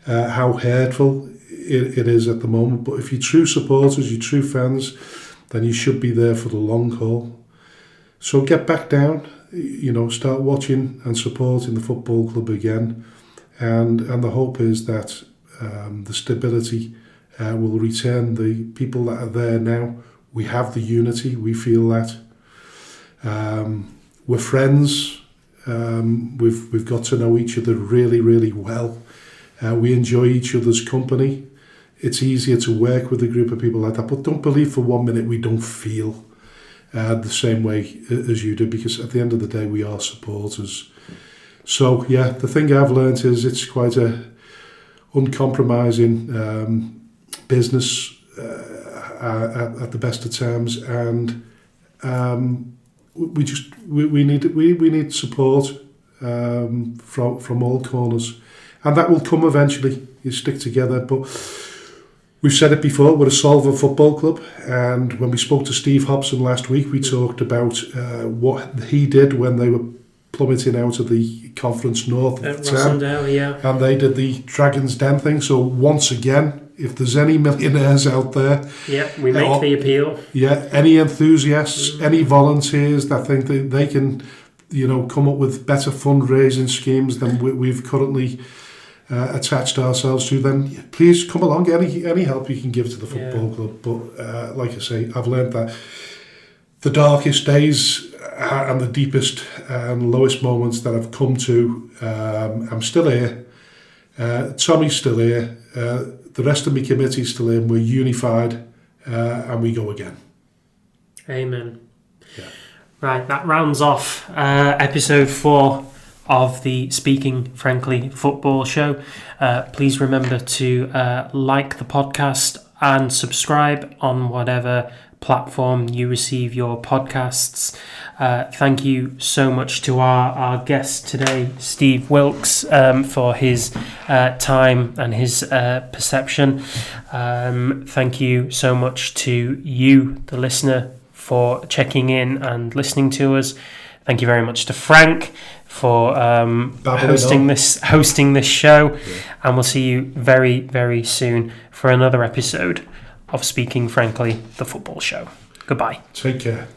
S1: how hurtful it is at the moment, but if you're true supporters, you're true fans, then you should be there for the long haul. So get back down, start watching and supporting the football club again, and the hope is that the stability will return. The people that are there now, we have the unity, we feel that. We're friends, we've got to know each other really, really well. We enjoy each other's company. It's easier to work with a group of people like that, but don't believe for 1 minute we don't feel the same way as you do, because at the end of the day we are supporters. So yeah, the thing I've learned is it's quite a uncompromising business at the best of times, and we need support from all corners, and that will come eventually. You stick together, but we've said it before, we're a Solva football club, and when we spoke to Steve Hobson last week, we talked about what he did when they were plummeting out of the Conference North at the time, and they did the Dragon's Den thing. So once again, if there's any millionaires out there,
S2: we make the appeal.
S1: Any enthusiasts, any volunteers that think that they can, come up with better fundraising schemes than we've currently attached ourselves to, then please come along. Any help you can give to the football club. But like I say, I've learned that the darkest days and the deepest and lowest moments that I've come to, I'm still here. Tommy's still here. The rest of my committee's still here. We're unified, and we go again.
S2: Amen. Yeah. Right, that rounds off episode 4 of the Speaking Frankly Football Show. Please remember to like the podcast and subscribe on whatever platform you receive your podcasts. Thank you so much to our guest today, Steve Wilks, for his time and his perception. Thank you so much to you, the listener, for checking in and listening to us. Thank you very much to Frank for hosting this show, and we'll see you very, very soon for another episode of Speaking Frankly, the Football Show. Goodbye.
S1: Take care.